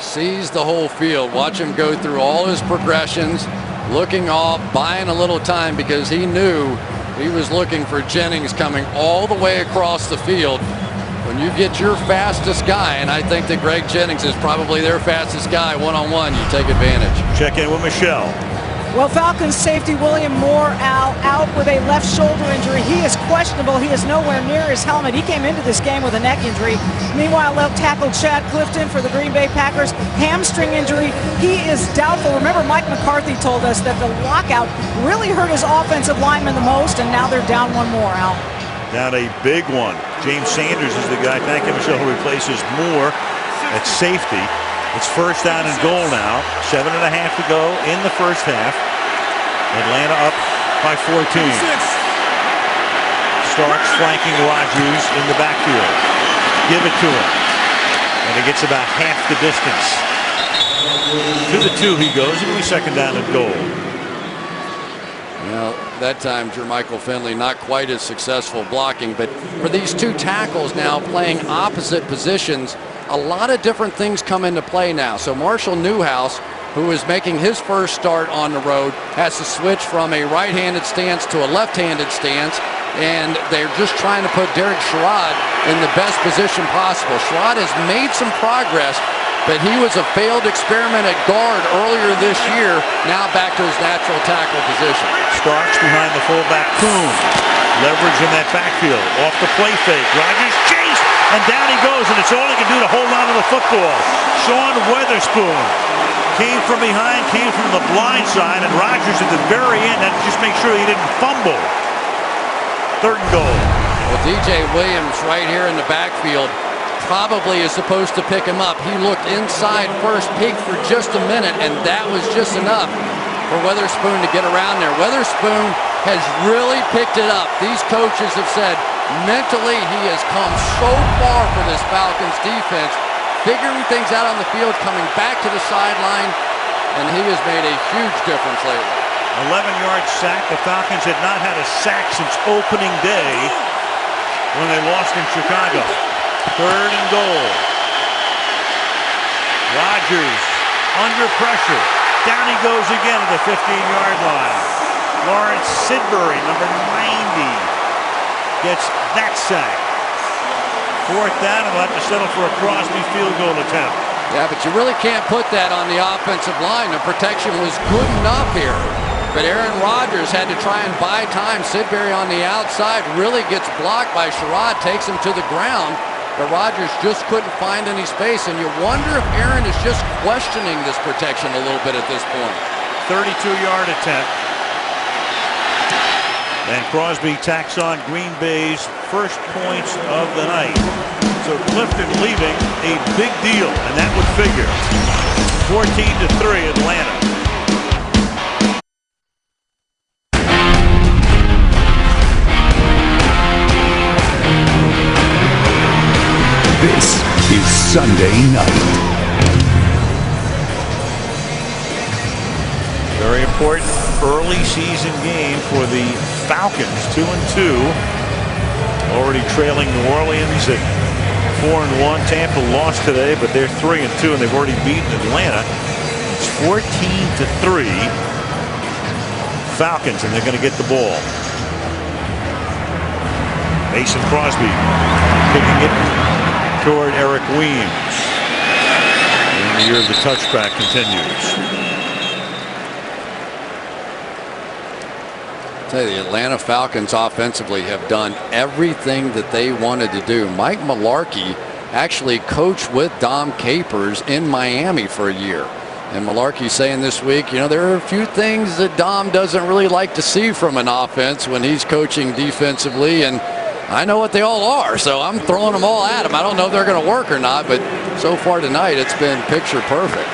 sees the whole field. Watch him go through all his progressions, looking off, buying a little time because he knew he was looking for Jennings coming all the way across the field. When you get your fastest guy, and I think that Greg Jennings is probably their fastest guy one-on-one, you take advantage. Check in with Michelle. Well, Falcons safety William Moore out with a left shoulder injury. He is questionable. He is nowhere near his helmet. He came into this game with a neck injury. Meanwhile, left tackle Chad Clifton for the Green Bay Packers, hamstring injury. He is doubtful. Remember, Mike McCarthy told us that the lockout really hurt his offensive lineman the most, and now they're down one more, Al. Down a big one. James Sanders is the guy, thank you, Michelle, who replaces Moore at safety. It's first down and goal now. 7.5 to go in the first half. Atlanta up by 14. Starks flanking Rodgers in the backfield. Give it to him. And he gets about half the distance. To the 2 he goes. It'll be second down and goal. Well, that time Jermichael Finley not quite as successful blocking, but for these 2 tackles now playing opposite positions, a lot of different things come into play now. So Marshall Newhouse, who is making his first start on the road, has to switch from a right-handed stance to a left-handed stance, and they're just trying to put Derek Sherrod in the best position possible. Sherrod has made some progress, but he was a failed experiment at guard earlier this year, now back to his natural tackle position. Starks behind the fullback Kuhn. Leverage in that backfield. Off the play fake. Rodgers chase, and down he goes, and it's all he can do to hold on to the football. Sean Weatherspoon came from behind, came from the blind side, and Rodgers at the very end had to just make sure he didn't fumble. Third and goal. Well, DJ Williams right here in the backfield probably is supposed to pick him up. He looked inside first, peeked for just a minute, and that was just enough for Weatherspoon to get around there. Weatherspoon has really picked it up. These coaches have said mentally he has come so far for this Falcons defense, figuring things out on the field, coming back to the sideline, and he has made a huge difference lately. 11-yard sack. The Falcons had not had a sack since opening day when they lost in Chicago. Third and goal. Rodgers under pressure. Down he goes again at the 15-yard line. Lawrence Sidbury, number 90, gets that sack. Fourth down, and we'll have to settle for a Crosby field goal attempt. Yeah, but you really can't put that on the offensive line. The protection was good enough here. But Aaron Rodgers had to try and buy time. Sidbury on the outside really gets blocked by Sherrod, takes him to the ground. But Rodgers just couldn't find any space. And you wonder if Aaron is just questioning this protection a little bit at this point. 32-yard attempt. And Crosby tacks on Green Bay's first points of the night. So Clifton leaving, a big deal, and that would figure. 14-3 Atlanta. This is Sunday night. Very important early season game for the Falcons, 2-2. Already trailing New Orleans at 4-1. Tampa lost today, but they're 3-2, and they've already beaten Atlanta. It's 14-3 Falcons, and they're going to get the ball. Mason Crosby kicking it toward Eric Weems. And the year of the touchback continues. I tell you, the Atlanta Falcons offensively have done everything that they wanted to do. Mike Mularkey actually coached with Dom Capers in Miami for a year. And Mularkey's saying this week, you know, there are a few things that Dom doesn't really like to see from an offense when he's coaching defensively, and I know what they all are, so I'm throwing them all at him. I don't know if they're going to work or not, but so far tonight it's been picture perfect.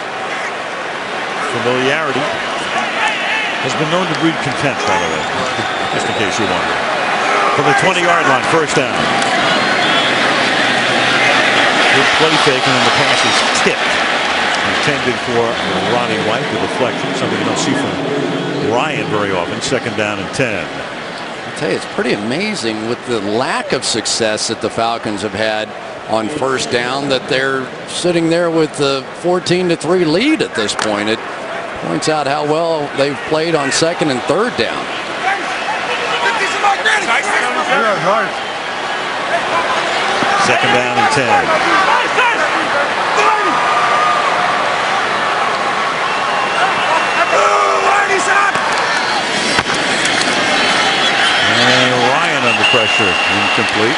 Familiarity has been known to breed contempt, by the way, just in case you wonder. From the 20-yard line, first down. Good play fake, and then the pass is tipped. Intended for Ronnie White, the deflection, something you don't see from Ryan very often. Second down and 10. I tell you, it's pretty amazing with the lack of success that the Falcons have had on first down that they're sitting there with the 14-3 lead at this point. It points out how well they've played on second and third down. Second down and 10. pressure. Incomplete.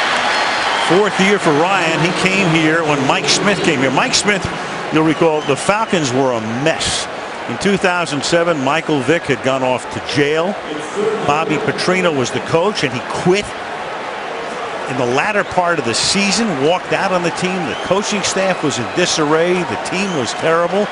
Fourth year for Ryan. He came here when Mike Smith came here. Mike Smith, you'll recall, the Falcons were a mess. In 2007, Michael Vick had gone off to jail. Bobby Petrino was the coach, and he quit in the latter part of the season, walked out on the team. The coaching staff was in disarray. The team was terrible.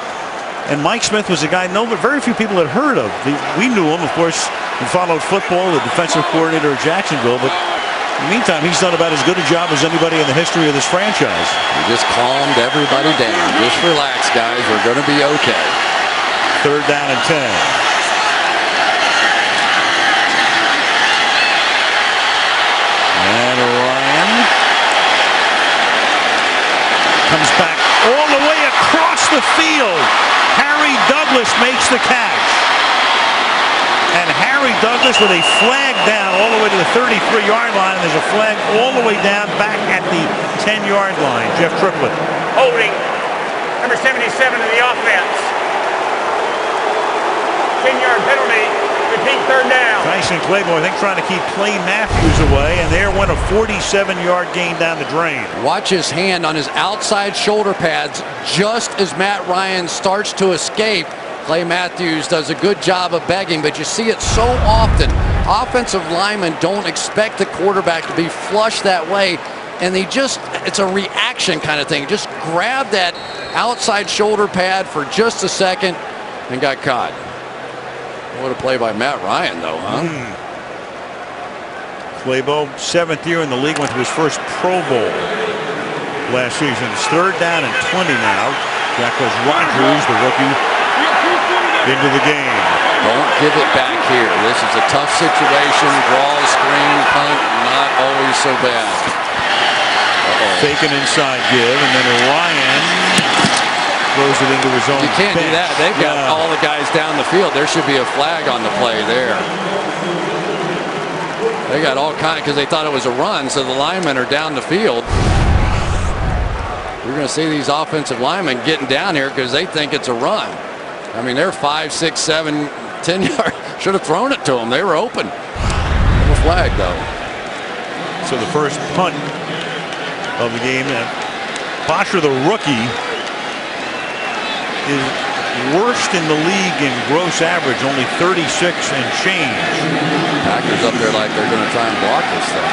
And Mike Smith was a guy but very few people had heard of. We knew him, of course, and followed football, the defensive coordinator at Jacksonville. But in the meantime, he's done about as good a job as anybody in the history of this franchise. He just calmed everybody down. Just relax, guys. We're going to be okay. Third down and 10. And Ryan comes back all the way across the field. Harry Douglas makes the catch. And Harry Douglas with a flag down all the way to the 33-yard line. There's a flag all the way down back at the 10-yard line. Jeff Triplett. Holding number 77 of the offense. 10-yard penalty. Repeat third down. Tyson Claiborne, I think, trying to keep Clay Matthews away, and there went a 47-yard gain down the drain. Watch his hand on his outside shoulder pads just as Matt Ryan starts to escape. Clay Matthews does a good job of begging, but you see it so often. Offensive linemen don't expect the quarterback to be flush that way, and it's a reaction kind of thing. Just grab that outside shoulder pad for just a second and got caught. What a play by Matt Ryan, though, huh? Claybo, 7th year in the league, went to his first Pro Bowl last season. It's third down and 20 now. Back goes Rodgers, the rookie, into the game. Don't give it back here. This is a tough situation. Draw, screen, punt, not always so bad. Fake an inside give, and then Ryan throws it into his own You can't bench. do that. They've got all the guys down the field. There should be a flag on the play there. They got all kinds because they thought it was a run, so the linemen are down the field. You're going to see these offensive linemen getting down here because they think it's a run. I mean, they're 5, 6, 7, 10 yards. Should have thrown it to them. They were open. No flag, though. So the first punt of the game. Bosher, the rookie, is worst in the league in gross average, only 36 and change. Packers up there like they're going to try and block this thing.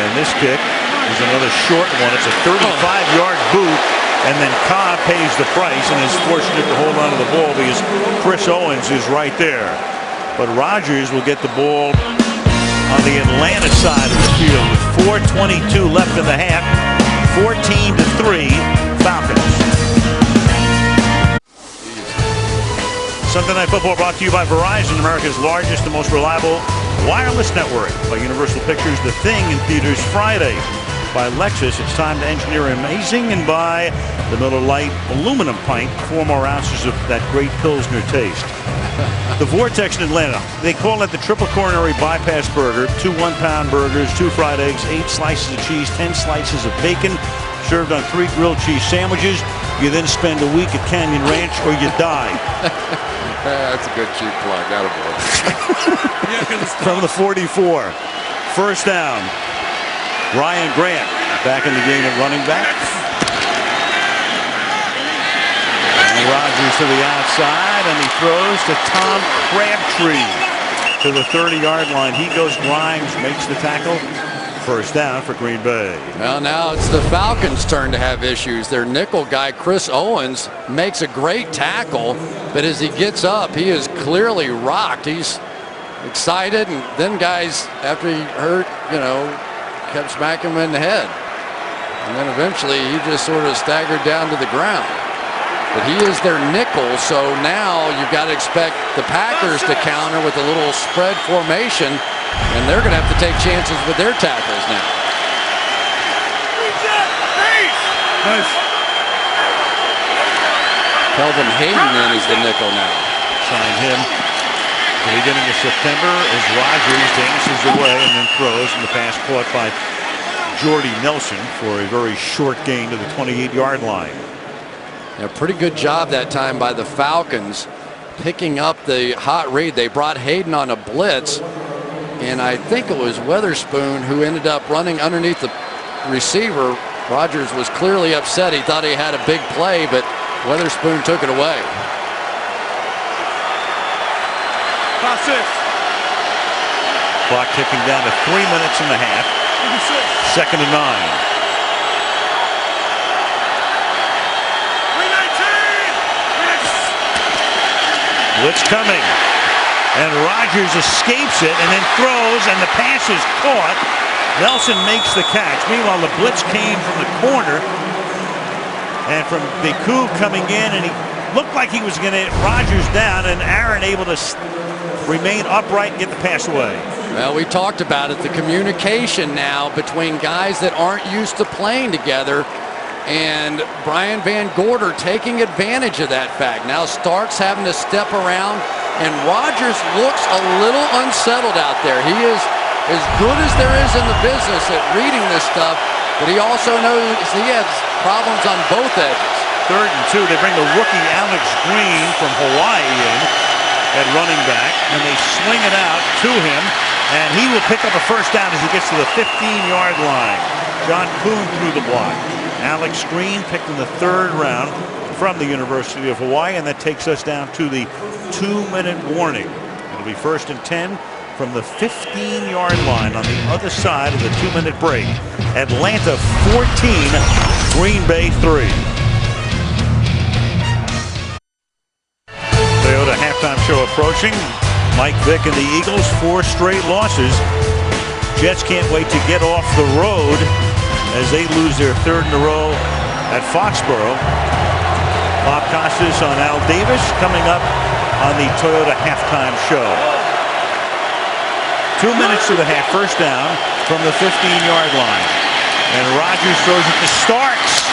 And this kick is another short one. It's a 35-yard boot, and then Cobb pays the price and is fortunate to hold on to the ball because Chris Owens is right there. But Rodgers will get the ball on the Atlanta side of the field with 4:22 left in the half. 14-3 Falcons. Sunday Night Football brought to you by Verizon, America's largest and most reliable wireless network. By Universal Pictures, The Thing in theaters Friday. By Lexus, it's time to engineer amazing, and by the Miller Lite aluminum pint, 4 more ounces of that great Pilsner taste. The Vortex in Atlanta, they call it the triple coronary bypass burger. 2 one-pound burgers, 2 fried eggs, 8 slices of cheese, 10 slices of bacon, served on 3 grilled cheese sandwiches. You then spend a week at Canyon Ranch or you die. That's a good cheap plug. Attaboy. From the 44. First down. Ryan Grant back in the game at running back. And Rodgers to the outside, and he throws to Tom Crabtree to the 30-yard line. He goes, Grimes makes the tackle. First down for Green Bay. Well, now it's the Falcons' turn to have issues. Their nickel guy, Chris Owens, makes a great tackle, but as he gets up, he is clearly rocked. He's excited, and then guys, after he hurt, kept smacking him in the head. And then eventually he just sort of staggered down to the ground. But he is their nickel, so now you've got to expect the Packers to counter with a little spread formation, and they're going to have to take chances with their tackles now. Nice. Kelvin Hayden then is the nickel now. Signed him at the beginning of September as Rodgers dances away and then throws, and the pass caught by Jordy Nelson for a very short gain to the 28-yard line. Yeah, pretty good job that time by the Falcons picking up the hot read. They brought Hayden on a blitz, and I think it was Weatherspoon who ended up running underneath the receiver. Rogers was clearly upset. He thought he had a big play, but Weatherspoon took it away. 5-6. Clock ticking down to 3 minutes and a half. 2nd and 9. Blitz coming, and Rogers escapes it and then throws, and the pass is caught. Nelson makes the catch. Meanwhile, the blitz came from the corner, and from Deku coming in, and he looked like he was going to hit Rogers down, and Aaron able to remain upright and get the pass away. Well, we talked about it, the communication now between guys that aren't used to playing together, and Brian Van Gorder taking advantage of that fact. Now Starks having to step around, and Rogers looks a little unsettled out there. He is as good as there is in the business at reading this stuff, but he also knows he has problems on both edges. 3rd and 2. They bring the rookie Alex Green from Hawaii in at running back, and they swing it out to him, and he will pick up a first down as he gets to the 15-yard line. John Kuhn threw the block. Alex Green picked in the 3rd round from the University of Hawaii, and that takes us down to the 2-minute warning. It'll be 1st and 10 from the 15-yard line on the other side of the 2-minute break. Atlanta 14, Green Bay 3. Toyota halftime show approaching. Mike Vick and the Eagles, 4 straight losses. Jets can't wait to get off the road as they lose their 3rd in a row at Foxborough. Bob Costas on Al Davis coming up on the Toyota halftime show. 2 minutes to the half, first down from the 15-yard line. And Rogers throws it to Starks.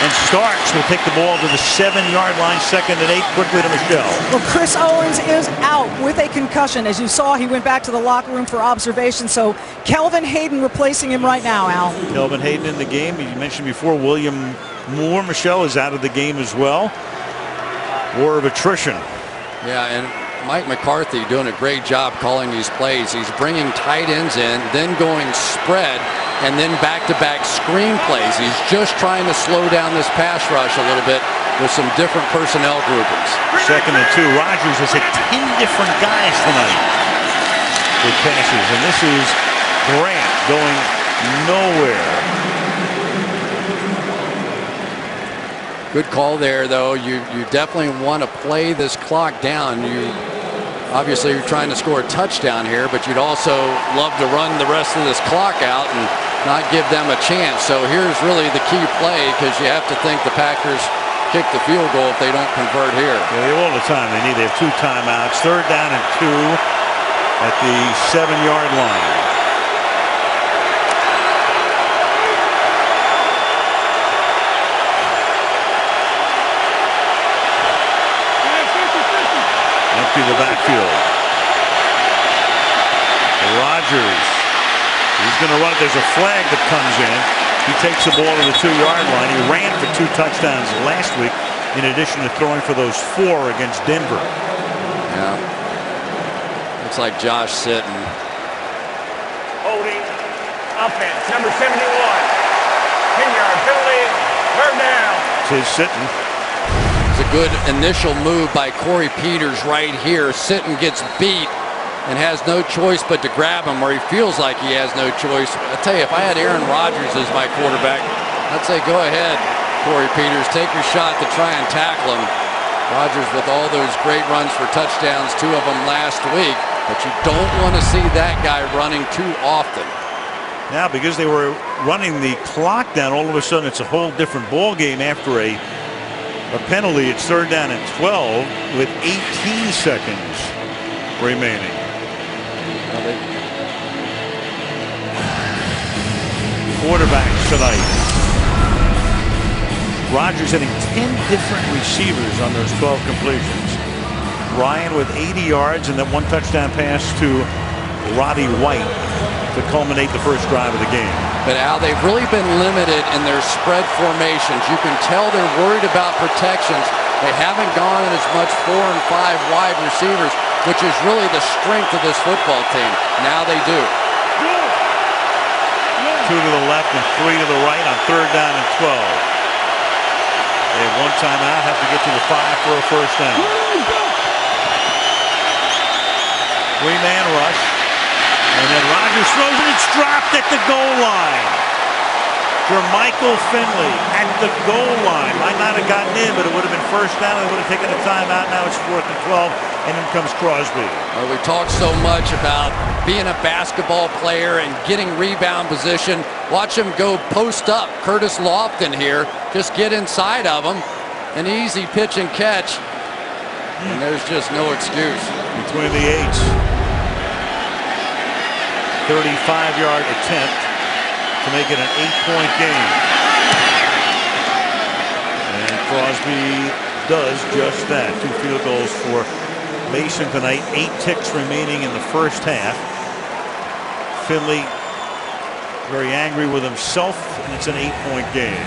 And Starks will take the ball to the 7-yard line, 2nd and 8, quickly to Michelle. Well, Chris Owens is out with a concussion. As you saw, he went back to the locker room for observation. So Kelvin Hayden replacing him right now, Al. Kelvin Hayden in the game. You mentioned before, William Moore, Michelle, is out of the game as well. War of attrition. Yeah, and Mike McCarthy doing a great job calling these plays. He's bringing tight ends in, then going spread, and then back-to-back screen plays. He's just trying to slow down this pass rush a little bit with some different personnel groupings. 2nd and 2. Rogers has hit 10 different guys tonight with passes, and this is Grant going nowhere. Good call there, though. You definitely want to play this clock down. Obviously, you're trying to score a touchdown here, but you'd also love to run the rest of this clock out and not give them a chance. So here's really the key play, because you have to think the Packers kick the field goal if they don't convert here. Yeah, they all the time. They have 2 timeouts. 3rd down and 2 at the 7-yard line. To the backfield. Rogers. He's going to run. There's a flag that comes in. He takes the ball to the 2-yard line. He ran for 2 touchdowns last week, in addition to throwing for those 4 against Denver. Yeah. Looks like Josh Sitton. Holding offense, number 71. 10-yard penalty. Third down. It's Sitton. It's a good initial move by Corey Peters right here. Sitton gets beat and has no choice but to grab him, or he feels like he has no choice. I tell you, if I had Aaron Rodgers as my quarterback, I'd say go ahead, Corey Peters. Take your shot to try and tackle him. Rodgers with all those great runs for touchdowns, 2 of them last week, but you don't want to see that guy running too often. Now, because they were running the clock down, all of a sudden it's a whole different ball game after a penalty. It's 3rd down and 12 with 18 seconds remaining. Quarterbacks tonight. Rodgers hitting 10 different receivers on those 12 completions. Ryan with 80 yards and then 1 touchdown pass to Roddy White. to culminate the first drive of the game. But Al, they've really been limited in their spread formations. You can tell they're worried about protections. They haven't gone in as much 4 and 5 wide receivers, which is really the strength of this football team. Now they do. 2 to the left and 3 to the right on 3rd down and 12. They have 1 timeout, have to get to the 5 for a first down. 3-man rush. And then Rodgers throws it. It's dropped at the goal line. Jermichael Finley at the goal line. Might not have gotten in, but it would have been first down. They would have taken a timeout. Now it's 4th and 12. And in comes Crosby. Well, we talked so much about being a basketball player and getting rebound position. Watch him go post up. Curtis Lofton here. Just get inside of him. An easy pitch and catch. And there's just no excuse. Between the 8s. 35-yard attempt to make it an 8-point game. And Crosby does just that. 2 field goals for Mason tonight. 8 ticks remaining in the first half. Finley very angry with himself, and it's an 8-point game.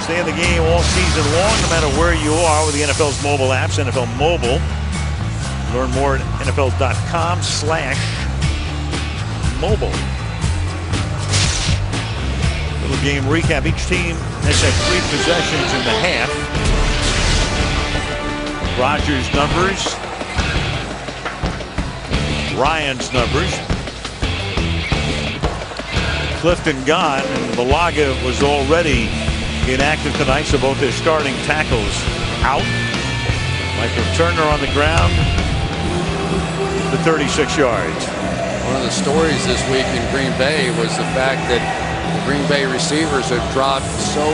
Stay in the game all season long, no matter where you are, with the NFL's mobile apps, NFL Mobile. Learn more at NFL.com/mobile. Little game recap. Each team has had 3 possessions in the half. Rodgers' numbers. Ryan's numbers. Clifton gone, and Balaga was already inactive tonight, so both their starting tackles out. Michael Turner on the ground. The 36 yards. One of the stories this week in Green Bay was the fact that the Green Bay receivers have dropped so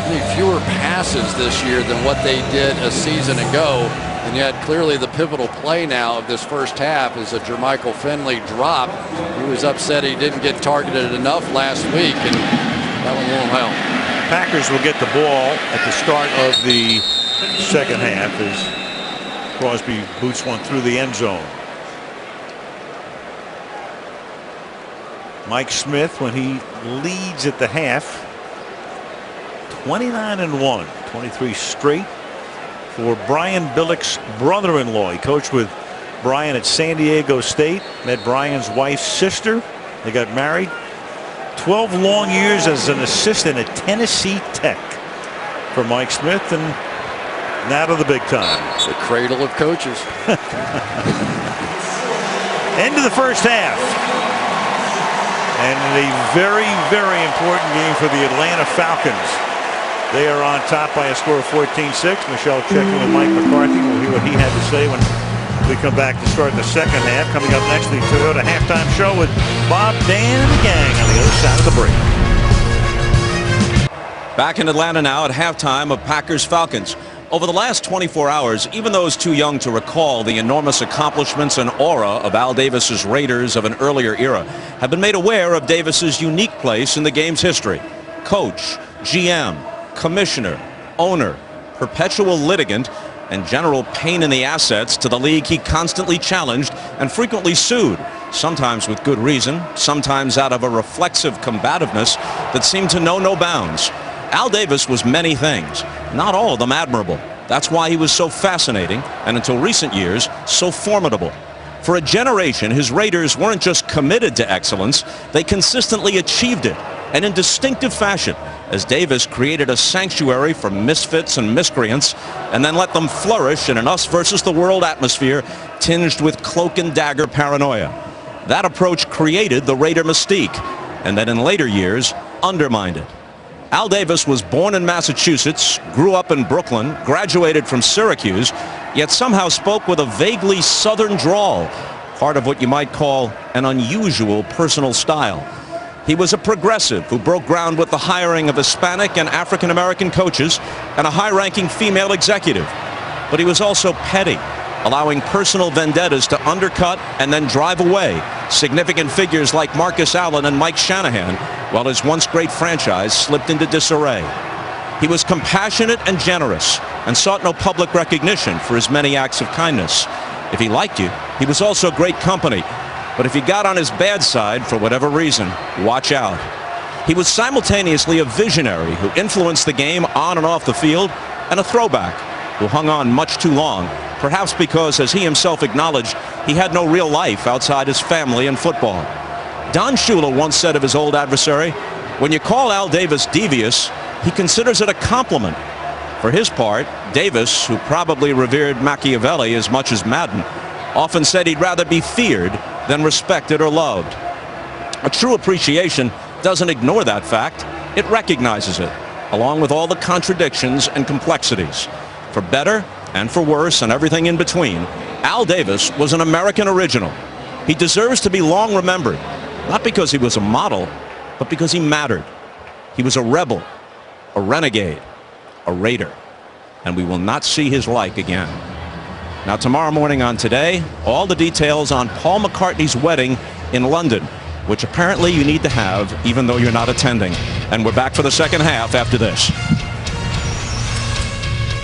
many fewer passes this year than what they did a season ago. And yet clearly the pivotal play now of this first half is a Jermichael Finley drop. He was upset he didn't get targeted enough last week, and that one won't help. Packers will get the ball at the start of the second half as Crosby boots one through the end zone. Mike Smith, when he leads at the half, 29-1, 23 straight for Brian Billick's brother-in-law. He coached with Brian at San Diego State, met Brian's wife's sister. They got married. 12 long years as an assistant at Tennessee Tech for Mike Smith, and now to the big time. The cradle of coaches. End of the first half. And a very, very important game for the Atlanta Falcons. They are on top by a score of 14-6. Michelle checking with Mike McCarthy. We'll hear what he had to say when we come back to start the second half. Coming up next, the Toyota Halftime Show with Bob, Dan, and the gang on the other side of the break. Back in Atlanta now at halftime of Packers-Falcons. Over the last 24 hours, even those too young to recall the enormous accomplishments and aura of Al Davis's Raiders of an earlier era have been made aware of Davis's unique place in the game's history. Coach, GM, commissioner, owner, perpetual litigant, and general pain in the assets to the league he constantly challenged and frequently sued, sometimes with good reason, sometimes out of a reflexive combativeness that seemed to know no bounds. Al Davis was many things, not all of them admirable. That's why he was so fascinating, and until recent years, so formidable. For a generation, his Raiders weren't just committed to excellence, they consistently achieved it, and in distinctive fashion, as Davis created a sanctuary for misfits and miscreants, and then let them flourish in an us-versus-the-world atmosphere tinged with cloak and dagger paranoia. That approach created the Raider mystique, and then in later years, undermined it. Al Davis was born in Massachusetts, grew up in Brooklyn, graduated from Syracuse, yet somehow spoke with a vaguely southern drawl, part of what you might call an unusual personal style. He was a progressive who broke ground with the hiring of Hispanic and African-American coaches and a high-ranking female executive. But he was also petty, allowing personal vendettas to undercut and then drive away significant figures like Marcus Allen and Mike Shanahan, while his once great franchise slipped into disarray. He was compassionate and generous and sought no public recognition for his many acts of kindness. If he liked you, he was also great company. But if you got on his bad side for whatever reason, watch out. He was simultaneously a visionary who influenced the game on and off the field, and a throwback who hung on much too long, perhaps because, as he himself acknowledged, he had no real life outside his family and football. Don Shula once said of his old adversary, "When you call Al Davis devious, he considers it a compliment." For his part, Davis, who probably revered Machiavelli as much as Madden, often said he'd rather be feared than respected or loved. A true appreciation doesn't ignore that fact. It recognizes it, along with all the contradictions and complexities. For better and for worse and everything in between, Al Davis was an American original. He deserves to be long remembered, not because he was a model, but because he mattered. He was a rebel, a renegade, a Raider, and we will not see his like again. Now, tomorrow morning on Today, all the details on Paul McCartney's wedding in London, which apparently you need to have even though you're not attending. And we're back for the second half after this.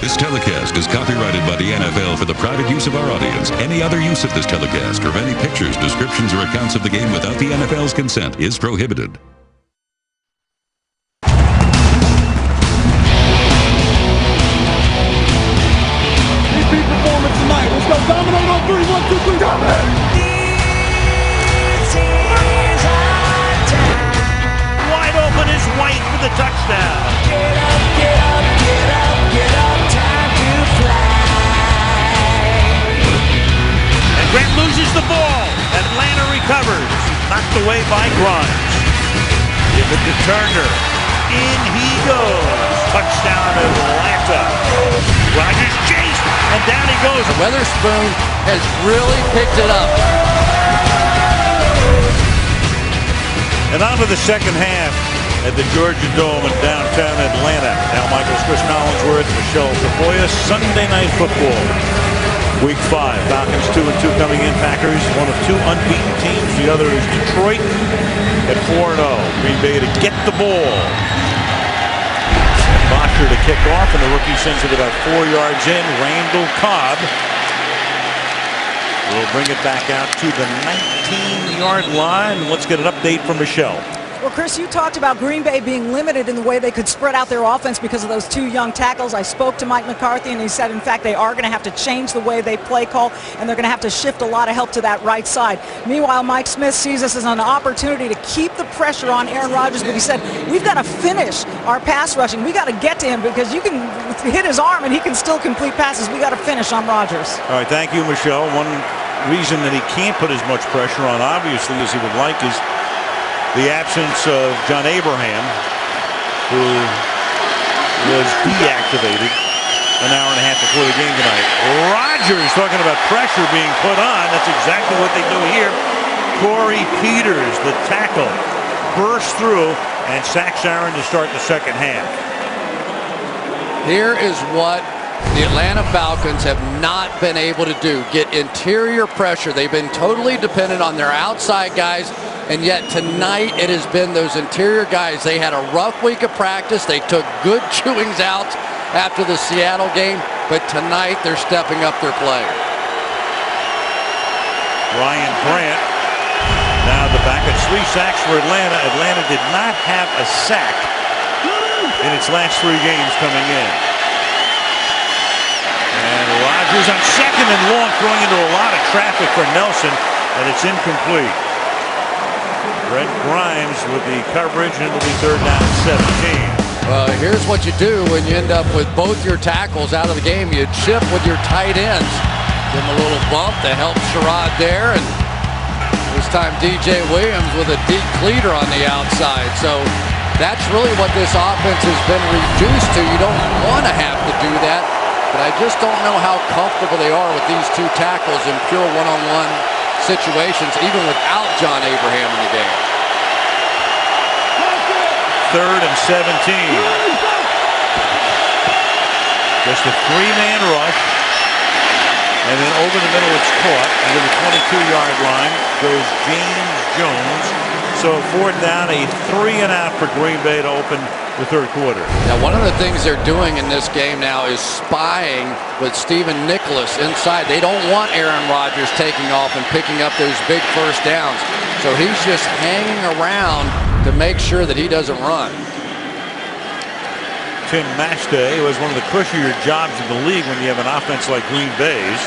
This telecast is copyrighted by the NFL for the private use of our audience. Any other use of this telecast or of any pictures, descriptions, or accounts of the game without the NFL's consent is prohibited. Big performance tonight. Let's go. Dominate on 3. 1, 2, 3. Dominate. Wide open is White for the touchdown. Get up, get up, get up, get up, time to fly. And Grant loses the ball. Atlanta recovers. Knocked away by Grimes. Give it to Turner. In he goes. Touchdown Atlanta. Rodgers chased, and down he goes. Weatherspoon has really picked it up. And on to the second half at the Georgia Dome in downtown Atlanta. Al Michaels, Chris Collinsworth, Michelle Tafoya. Sunday Night Football. Week 5. Falcons 2-2 coming in. Packers, one of 2 unbeaten teams. The other is Detroit at 4-0. Green Bay to get the ball. Bosher to kick off, and the rookie sends it about 4 yards in. Randall Cobb will bring it back out to the 19-yard line. Let's get an update from Michelle. Well, Chris, you talked about Green Bay being limited in the way they could spread out their offense because of those 2 young tackles. I spoke to Mike McCarthy, and he said, in fact, they are going to have to change the way they play call, and they're going to have to shift a lot of help to that right side. Meanwhile, Mike Smith sees this as an opportunity to keep the pressure on Aaron Rodgers, but he said, we've got to finish our pass rushing. We got to get to him because you can hit his arm, and he can still complete passes. We got to finish on Rodgers. All right, thank you, Michelle. One reason that he can't put as much pressure on, obviously, as he would like is the absence of John Abraham, who was deactivated an hour and a half before the game tonight. Rodgers talking about pressure being put on. That's exactly what they do here. Corey Peters, the tackle, bursts through and sacks Aaron to start the second half. Here is what the Atlanta Falcons have not been able to do. Get interior pressure. They've been totally dependent on their outside guys. And yet tonight it has been those interior guys. They had a rough week of practice. They took good chewings out after the Seattle game. But tonight they're stepping up their play. Ryan Grant now the back at 3 sacks for Atlanta. Atlanta did not have a sack in its last 3 games coming in. And Rodgers on second and long, throwing into a lot of traffic for Nelson, and it's incomplete. Brett Grimes with the coverage, and it'll be 3rd down and 17. Well, here's what you do when you end up with both your tackles out of the game. You shift with your tight ends. Give him a little bump to help Sherrod there, and this time DJ Williams with a deep cleater on the outside. So that's really what this offense has been reduced to. You don't want to have to do that, but I just don't know how comfortable they are with these 2 tackles in pure one-on-one situations, even without John Abraham in the game. 3rd and 17. Just a 3-man rush. And then over the middle it's caught. And to the 22-yard line goes James Jones. So 4th down, a 3-and-out for Green Bay to open the third quarter. Now, one of the things they're doing in this game now is spying with Stephen Nicholas inside. They don't want Aaron Rodgers taking off and picking up those big first downs. So he's just hanging around to make sure that he doesn't run. Tim Mashday was one of the cushier jobs in the league when you have an offense like Green Bay's.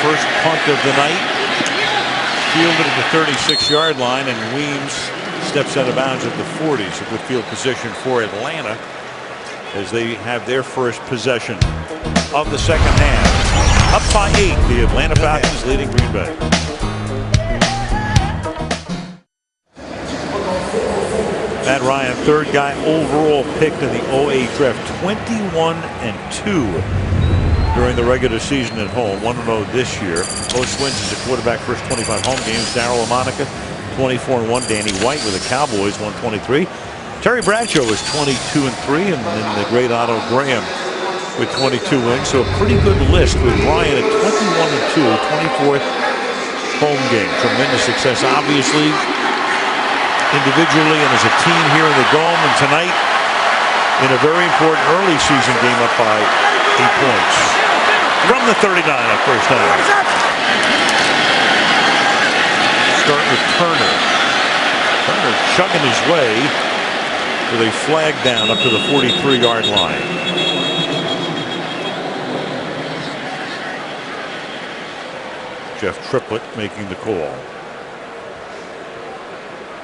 First punt of the night, fielded at the 36-yard line, and Weems steps out of bounds at the 40. So good field position for Atlanta as they have their first possession of the second half. Up by 8, the Atlanta Falcons leading Green Bay. Matt Ryan, third guy overall picked in the 08 draft, 21-2. During the regular season at home, 1-0 this year. Most wins as a quarterback first 25 home games. Darryl Lamonica, 24-1. Danny White with the Cowboys, 123. Terry Bradshaw was 22-3, and then the great Otto Graham with 22 wins. So a pretty good list with Ryan at 21-2, 24th home game. Tremendous success, obviously, individually and as a team here in the Dome. And tonight, in a very important early season game, up by 8 points. From the 39 on first down. Start with Turner. Turner chugging his way with a flag down up to the 43-yard line. Jeff Triplett making the call.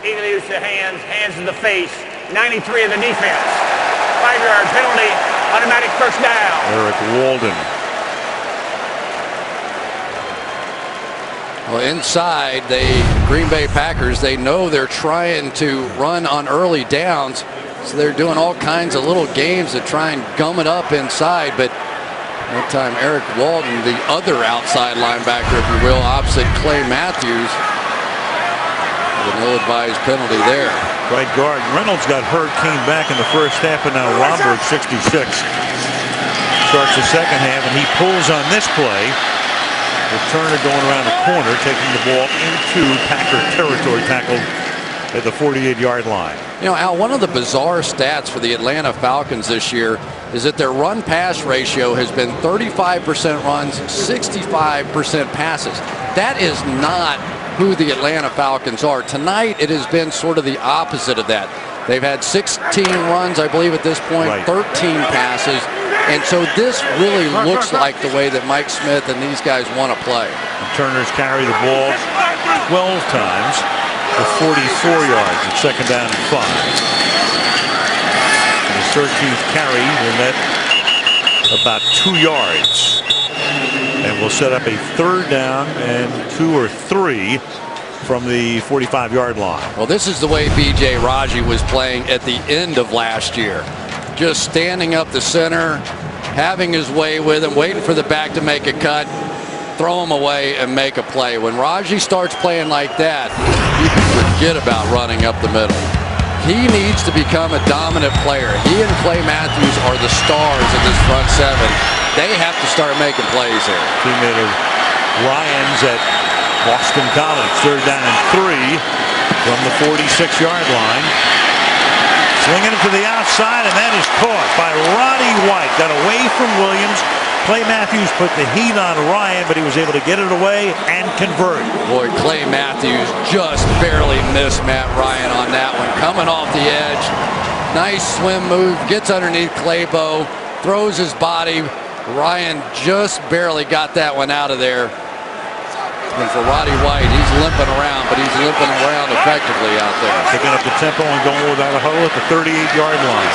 Eagle use the hands in the face. 93 of the defense. 5-yard penalty, automatic first down. Eric Walden. Well, inside, Green Bay Packers, they know they're trying to run on early downs, so they're doing all kinds of little games to try and gum it up inside. But that time, Eric Walden, the other outside linebacker, if you will, opposite Clay Matthews, with an ill-advised penalty there. Right guard Reynolds got hurt, came back in the first half, and now Romberg, 66, starts the second half, and he pulls on this play. With Turner going around the corner, taking the ball into Packer territory, tackled at the 48-yard line. You know, Al, one of the bizarre stats for the Atlanta Falcons this year is that their run-pass ratio has been 35% runs, 65% passes. That is not who the Atlanta Falcons are. Tonight, it has been sort of the opposite of that. They've had 16 runs, I believe, at this point, right. 13 passes. And so this really looks like the way that Mike Smith and these guys want to play. And Turner's carried the ball 12 times for 44 yards at second down and 5. And his 13th carry will net about 2 yards. And we'll set up a third down and 2 or 3 from the 45-yard line. Well, this is the way B.J. Raji was playing at the end of last year. Just standing up the center, having his way with him, waiting for the back to make a cut, throw him away, and make a play. When Raji starts playing like that, you can forget about running up the middle. He needs to become a dominant player. He and Clay Matthews are the stars of this front seven. They have to start making plays here. Teammate of Ryan's at Boston College. Third down and 3 from the 46-yard line. Swinging it to the outside, and that is caught by Roddy White. Got away from Williams. Clay Matthews put the heat on Ryan, but he was able to get it away and convert. Boy, Clay Matthews just barely missed Matt Ryan on that one. Coming off the edge. Nice swim move. Gets underneath Claybo. Throws his body. Ryan just barely got that one out of there. And for Roddy White, he's limping around, but he's limping around effectively out there. Picking up the tempo and going without a huddle at the 38-yard line.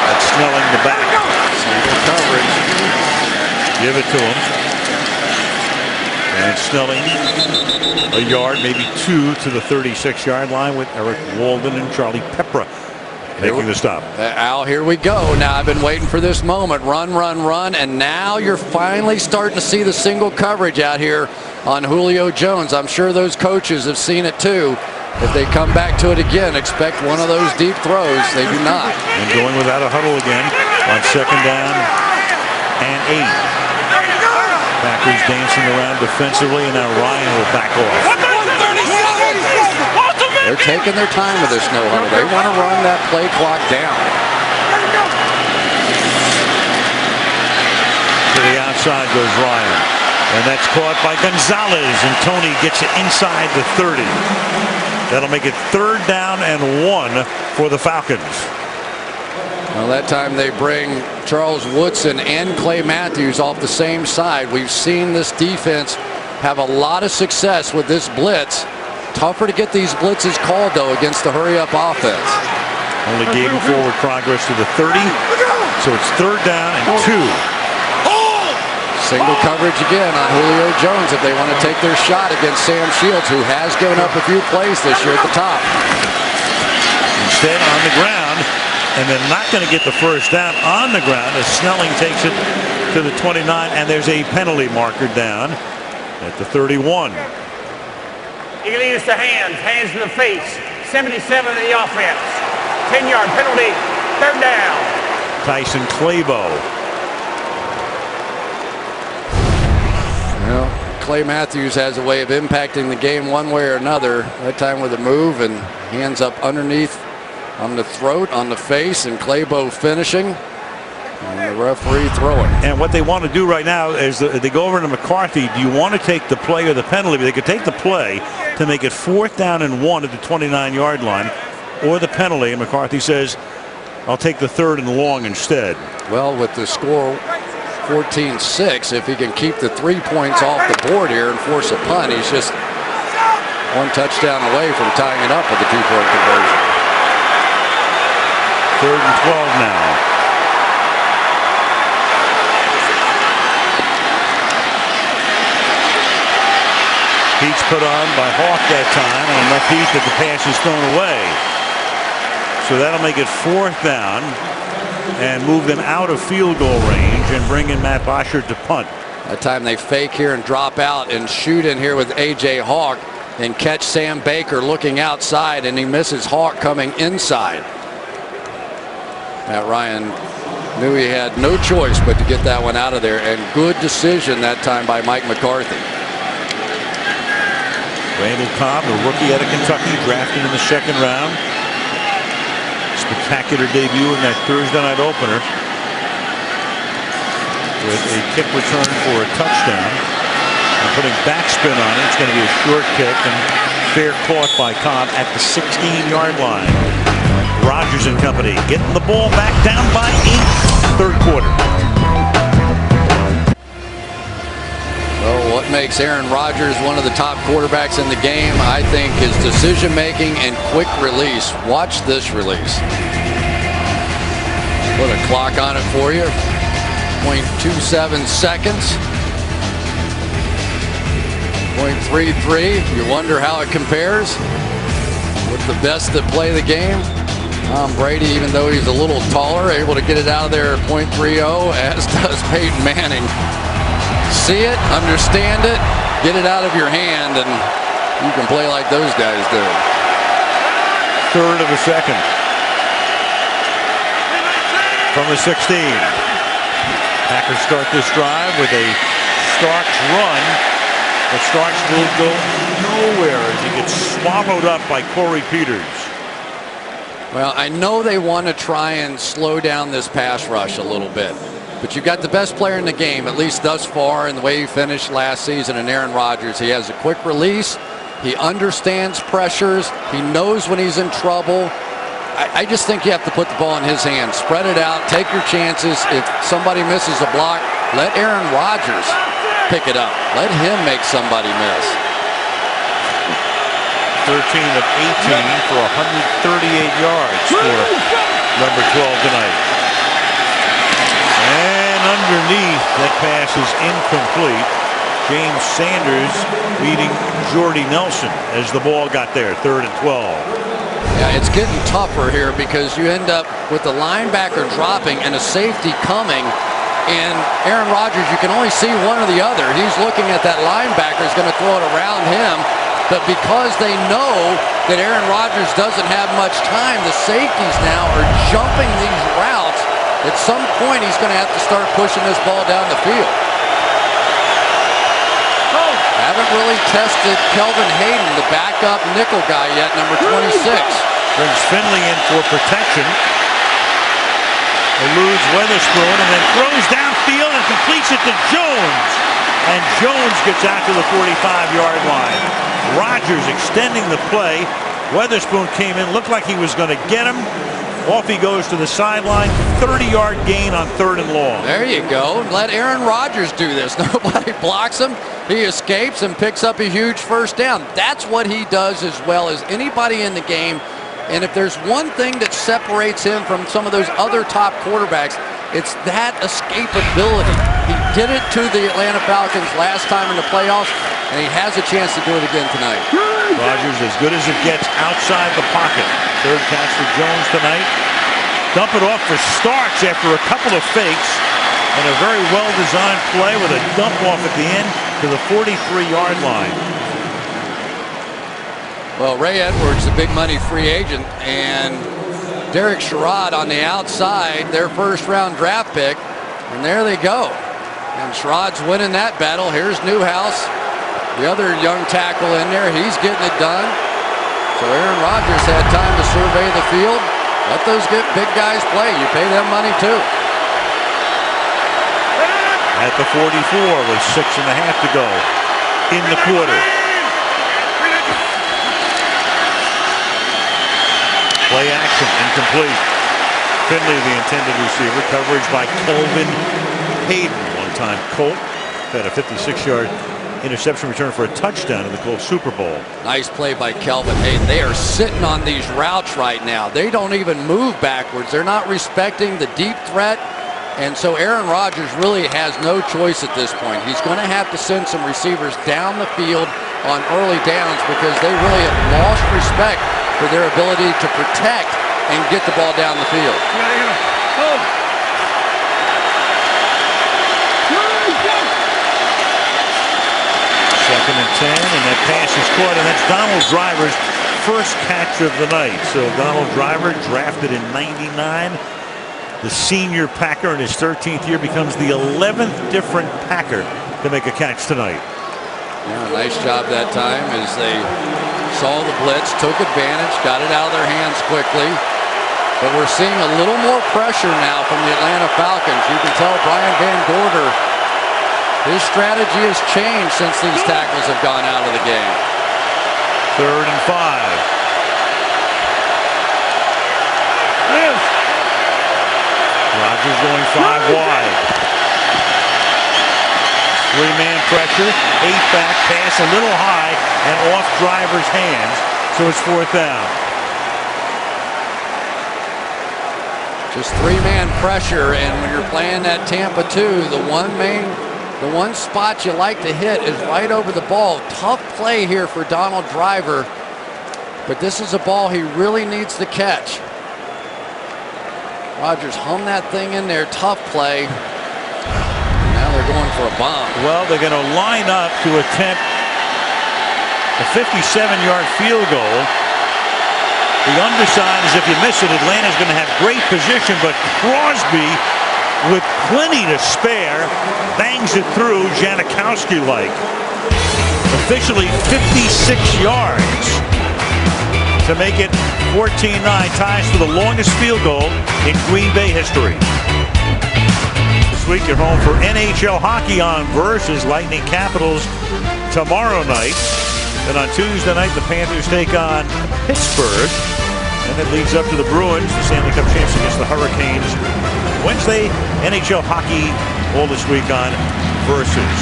That's Snelling the back. Single coverage. Give it to him. And Snelling a yard, maybe 2 to the 36-yard line with Eric Walden and Charlie Pepra making the stop. Al, here we go. Now, I've been waiting for this moment. Run, run, run. And now you're finally starting to see the single coverage out here on Julio Jones. I'm sure those coaches have seen it too. If they come back to it again, expect one of those deep throws. They do not. And going without a huddle again on 2nd down and 8. Packers dancing around defensively, and now Ryan will back off. They're taking their time with this no huddle. They want to run that play clock down. To the outside goes Ryan. And that's caught by Gonzalez, and Tony gets it inside the 30. That'll make it 3rd down and 1 for the Falcons. Well, that time they bring Charles Woodson and Clay Matthews off the same side. We've seen this defense have a lot of success with this blitz. Tougher to get these blitzes called, though, against the hurry-up offense. Only gave forward progress to the 30, so it's 3rd down and 2. Single coverage again on Julio Jones if they want to take their shot against Sam Shields, who has given up a few plays this year at the top. Instead on the ground, and they're not going to get the 1st down on the ground as Snelling takes it to the 29, and there's a penalty marker down at the 31. You can use the hands in the face. 77 of the offense. 10-yard penalty, 3rd down. Tyson Clabo. Well, Clay Matthews has a way of impacting the game one way or another. That time with a move and hands up underneath on the throat, on the face, and Clabo finishing. And the referee throwing. And what they want to do right now is they go over to McCarthy. Do you want to take the play or the penalty? They could take the play to make it 4th down and 1 at the 29-yard line, or the penalty. And McCarthy says, I'll take the 3rd and long instead. Well, with the score 14-6, if he can keep the 3 points off the board here and force a punt, he's just 1 touchdown away from tying it up with the 2-point conversion. 3rd and 12 now. Heat's put on by Hawk that time, and enough heat that the pass is thrown away. So that'll make it 4th down and move them out of field goal range and bring in Matt Boschert to punt. That time they fake here and drop out and shoot in here with A.J. Hawk and catch Sam Baker looking outside, and he misses Hawk coming inside. Matt Ryan knew he had no choice but to get that one out of there, and good decision that time by Mike McCarthy. Randall Cobb, a rookie out of Kentucky, drafted in the 2nd round. Spectacular debut in that Thursday night opener with a kick return for a touchdown. And putting backspin on it, it's going to be a short kick and fair caught by Cobb at the 16-yard line. Rodgers and company getting the ball back down by 8, 3rd quarter. Well, what makes Aaron Rodgers one of the top quarterbacks in the game, I think, is decision making and quick release. Watch this release. Put a clock on it for you. 0.27 seconds. 0.33. You wonder how it compares with the best that play the game. Tom Brady, even though he's a little taller, able to get it out of there at 0.30, as does Peyton Manning. See it, understand it, get it out of your hand, and you can play like those guys do. 3rd of a second. From the 16. Packers start this drive with a Starks run, but Starks will go nowhere as he gets swallowed up by Corey Peters. Well, I know they want to try and slow down this pass rush a little bit. But you've got the best player in the game, at least thus far, in the way he finished last season, in Aaron Rodgers. He has a quick release. He understands pressures. He knows when he's in trouble. I just think you have to put the ball in his hands. Spread it out. Take your chances. If somebody misses a block, let Aaron Rodgers pick it up. Let him make somebody miss. 13 of 18 for 138 yards for number 12 tonight. And underneath, that pass is incomplete. James Sanders beating Jordy Nelson as the ball got there, 3rd and 12. Yeah, it's getting tougher here because you end up with the linebacker dropping and a safety coming, And Aaron Rodgers, you can only see one or the other. He's looking at that linebacker, is going to throw it around him. But because they know that Aaron Rodgers doesn't have much time, the safeties now are jumping these routes. At some point, he's going to have to start pushing this ball down the field. Haven't really tested Kelvin Hayden, the backup nickel guy yet, number 26. Brings Finley in for protection. Eludes Weatherspoon and then throws downfield and completes it to Jones. And Jones gets out to the 45-yard line. Rodgers extending the play. Weatherspoon came in, looked like he was going to get him. Off he goes to the sideline. 30-yard gain on 3rd and long. There you go. Let Aaron Rodgers do this. Nobody blocks him. He escapes and picks up a huge first down. That's what he does as well as anybody in the game. And if there's one thing that separates him from some of those other top quarterbacks, it's that escapability. He did it to the Atlanta Falcons last time in the playoffs, and he has a chance to do it again tonight. Rodgers as good as it gets outside the pocket. 3rd catch for Jones tonight. Dump it off for Starks after a couple of fakes. And a very well-designed play with a dump off at the end to the 43-yard line. Well, Ray Edwards, the big money free agent, and Derek Sherrod on the outside, their 1st-round draft pick. And there they go. And Sherrod's winning that battle. Here's Newhouse, the other young tackle in there. He's getting it done. So Aaron Rodgers had time to survey the field. Let those big guys play. You pay them money too. At the 44 with 6.5 to go in the quarter. Play action, incomplete. Finley, the intended receiver. Coverage by Kelvin Hayden. One-time Colt. Had a 56-yard interception return for a touchdown in the Colts Super Bowl. Nice play by Kelvin Hayden. They are sitting on these routes right now. They don't even move backwards. They're not respecting the deep threat. And so Aaron Rodgers really has no choice at this point. He's going to have to send some receivers down the field on early downs because they really have lost respect for their ability to protect and get the ball down the field. 2nd and 10, and that pass is caught, and that's Donald Driver's first catch of the night. So Donald Driver, drafted in '99, the senior Packer in his 13th year, becomes the 11th different Packer to make a catch tonight. Yeah, nice job that time as they saw the blitz, took advantage, got it out of their hands quickly. But we're seeing a little more pressure now from the Atlanta Falcons. You can tell Brian Van Gorder, his strategy has changed since these tackles have gone out of the game. 3rd and 5. Rodgers going 5 wide. 3-man pressure, 8-back pass, a little high and off Driver's hands, so it's 4th down. Just 3-man pressure, and when you're playing that Tampa 2, the one spot you like to hit is right over the ball. Tough play here for Donald Driver, but this is a ball he really needs to catch. Rodgers hummed that thing in there, tough play. Now they're going for a bomb. Well, they're going to line up to attempt a 57-yard field goal. The underside is if you miss it, Atlanta's going to have great position, but Crosby, with plenty to spare, bangs it through Janikowski-like. Officially 56 yards to make it 14-9, ties for the longest field goal in Green Bay history. This week you're home for NHL hockey on versus Lightning Capitals tomorrow night. Then on Tuesday night, the Panthers take on Pittsburgh. And it leads up to the Bruins, the Stanley Cup champs, against the Hurricanes. Wednesday, NHL hockey all this week on versus.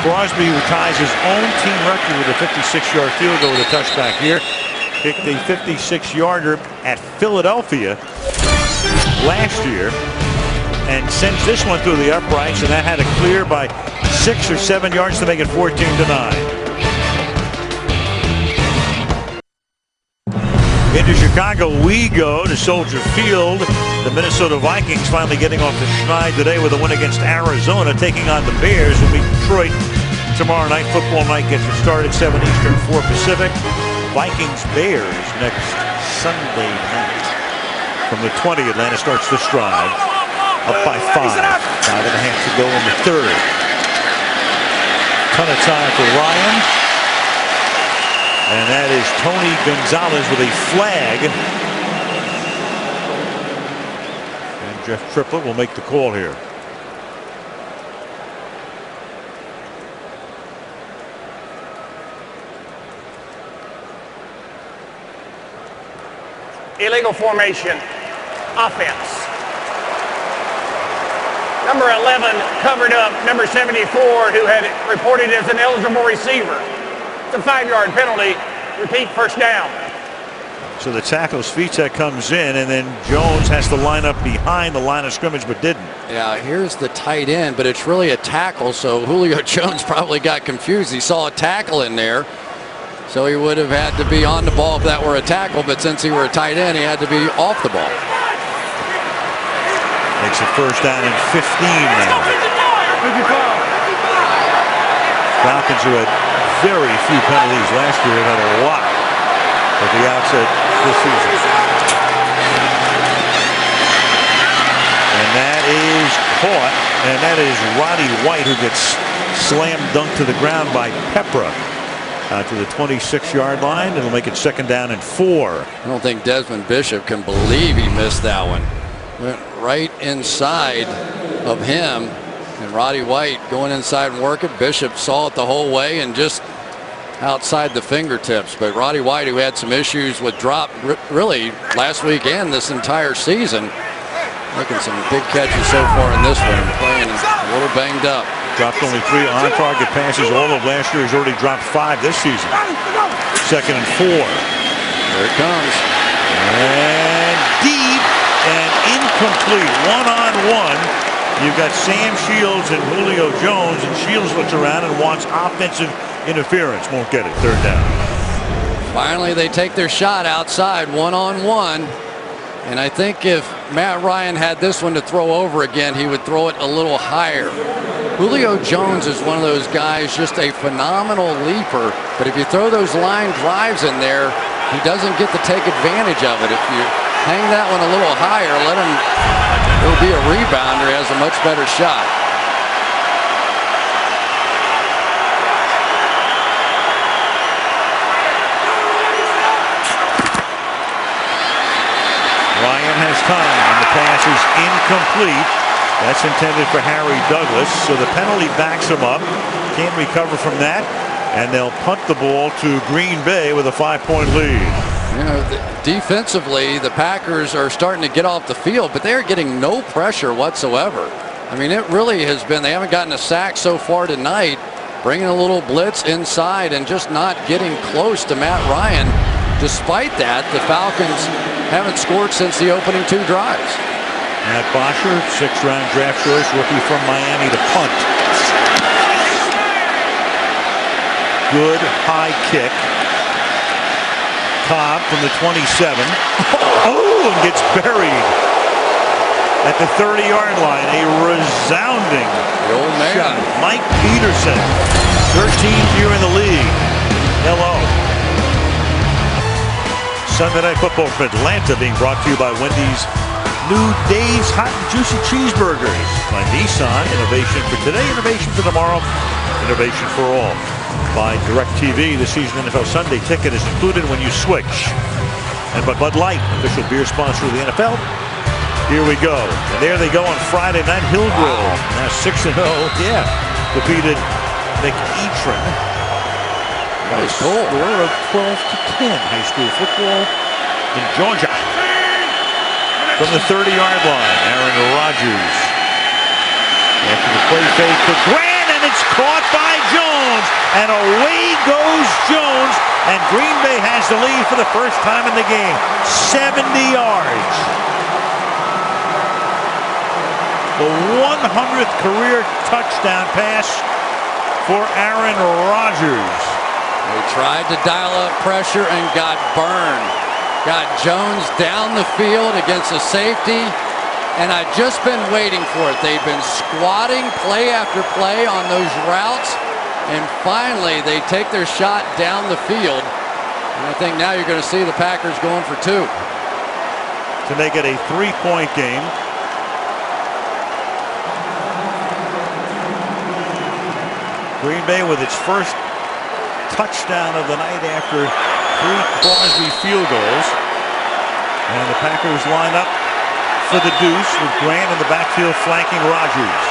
Crosby, who ties his own team record with a 56-yard field goal with a touchback here, kicked a 56-yarder at Philadelphia last year and sends this one through the uprights, and that had to clear by 6 or 7 yards to make it 14-9. Into Chicago we go, to Soldier Field. The Minnesota Vikings finally getting off the schneid today with a win against Arizona, taking on the Bears, who meet Detroit tomorrow night. Football night gets started 7 Eastern, 4 Pacific. Vikings-Bears next Sunday night. From the 20, Atlanta starts the stride. Up by 5. 5.5 to go in the third. Ton of time for Ryan. And that is Tony Gonzalez with a flag. And Jeff Triplett will make the call here. Illegal formation. Offense. Number 11 covered up number 74, who had reported as an eligible receiver. It's a 5-yard penalty. Repeat, first down. So the tackle, Svitek, comes in, and then Jones has to line up behind the line of scrimmage, but didn't. Yeah, here's the tight end, but it's really a tackle, so Julio Jones probably got confused. He saw a tackle in there, so he would have had to be on the ball if that were a tackle, but since he were a tight end, he had to be off the ball. Makes it first down and 15 now. Falcons, who had very few penalties last year, had a lot at the outset this season. And that is caught, and that is Roddy White, who gets slam dunked to the ground by Pepra. Out to the 26-yard line. It'll make it second down and 4. I don't think Desmond Bishop can believe he missed that one. Went right inside of him, and Roddy White going inside and working. Bishop saw it the whole way and just outside the fingertips. But Roddy White, who had some issues with drop really last week and this entire season, making some big catches so far in this one and playing a little banged up. Dropped only 3 on-target passes all of last year. He's already dropped 5 this season. Second and 4. There it comes. And deep and incomplete. One-on-one. You've got Sam Shields and Julio Jones, and Shields looks around and wants offensive interference. Won't get it. Third down. Finally, they take their shot outside, one-on-one. And I think if Matt Ryan had this one to throw over again, he would throw it a little higher. Julio Jones is one of those guys, just a phenomenal leaper. But if you throw those line drives in there, he doesn't get to take advantage of it. If you hang that one a little higher, let him, it'll be a rebounder. He has a much better shot. Ryan has time, and the pass is incomplete. That's intended for Harry Douglas, so the penalty backs him up. Can't recover from that, and they'll punt the ball to Green Bay with a 5-point lead. You know, defensively, the Packers are starting to get off the field, but they're getting no pressure whatsoever. I mean, it really has been, they haven't gotten a sack so far tonight, bringing a little blitz inside and just not getting close to Matt Ryan. Despite that, the Falcons haven't scored since the opening 2 drives. Matt Bosher, 6th-round draft choice, rookie from Miami, to punt. Good high kick. Cobb from the 27. Oh, and gets buried at the 30-yard line. A resounding shot. Mike Peterson, 13th year in the league. Hello. Sunday Night Football from Atlanta being brought to you by Wendy's new Dave's Hot and Juicy Cheeseburgers. By Nissan, innovation for today, innovation for tomorrow, innovation for all. By DirecTV, the season NFL Sunday ticket is included when you switch. And by Bud Light, official beer sponsor of the NFL. Here we go. And there they go on Friday night. Hillgrove, now 6-0. Yeah, defeated McEachern. Nice goal. Score of 12-10. High school football in Georgia. From the 30-yard line, Aaron Rodgers. After the play fake to Grant, and it's caught by Jones. And away goes Jones. And Green Bay has the lead for the first time in the game. 70 yards. The 100th career touchdown pass for Aaron Rodgers. They tried to dial up pressure and got burned. Got Jones down the field against a safety, and I've just been waiting for it. They've been squatting play after play on those routes, and finally they take their shot down the field. And I think now you're going to see the Packers going for 2. To make it a 3-point game. Green Bay with its first touchdown of the night after 3 Crosby field goals. And the Packers line up for the deuce with Grant in the backfield flanking Rodgers.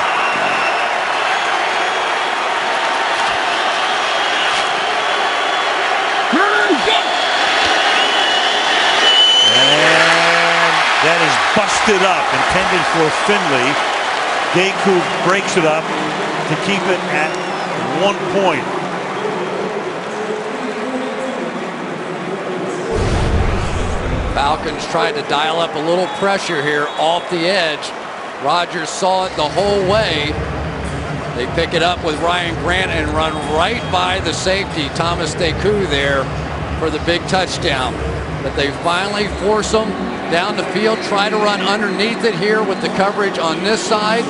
And that is busted up, intended for Finley. Deku breaks it up to keep it at 1 point. Falcons tried to dial up a little pressure here off the edge. Rodgers saw it the whole way. They pick it up with Ryan Grant and run right by the safety, Thomas Deku, there for the big touchdown. But they finally force them down the field, try to run underneath it here with the coverage on this side.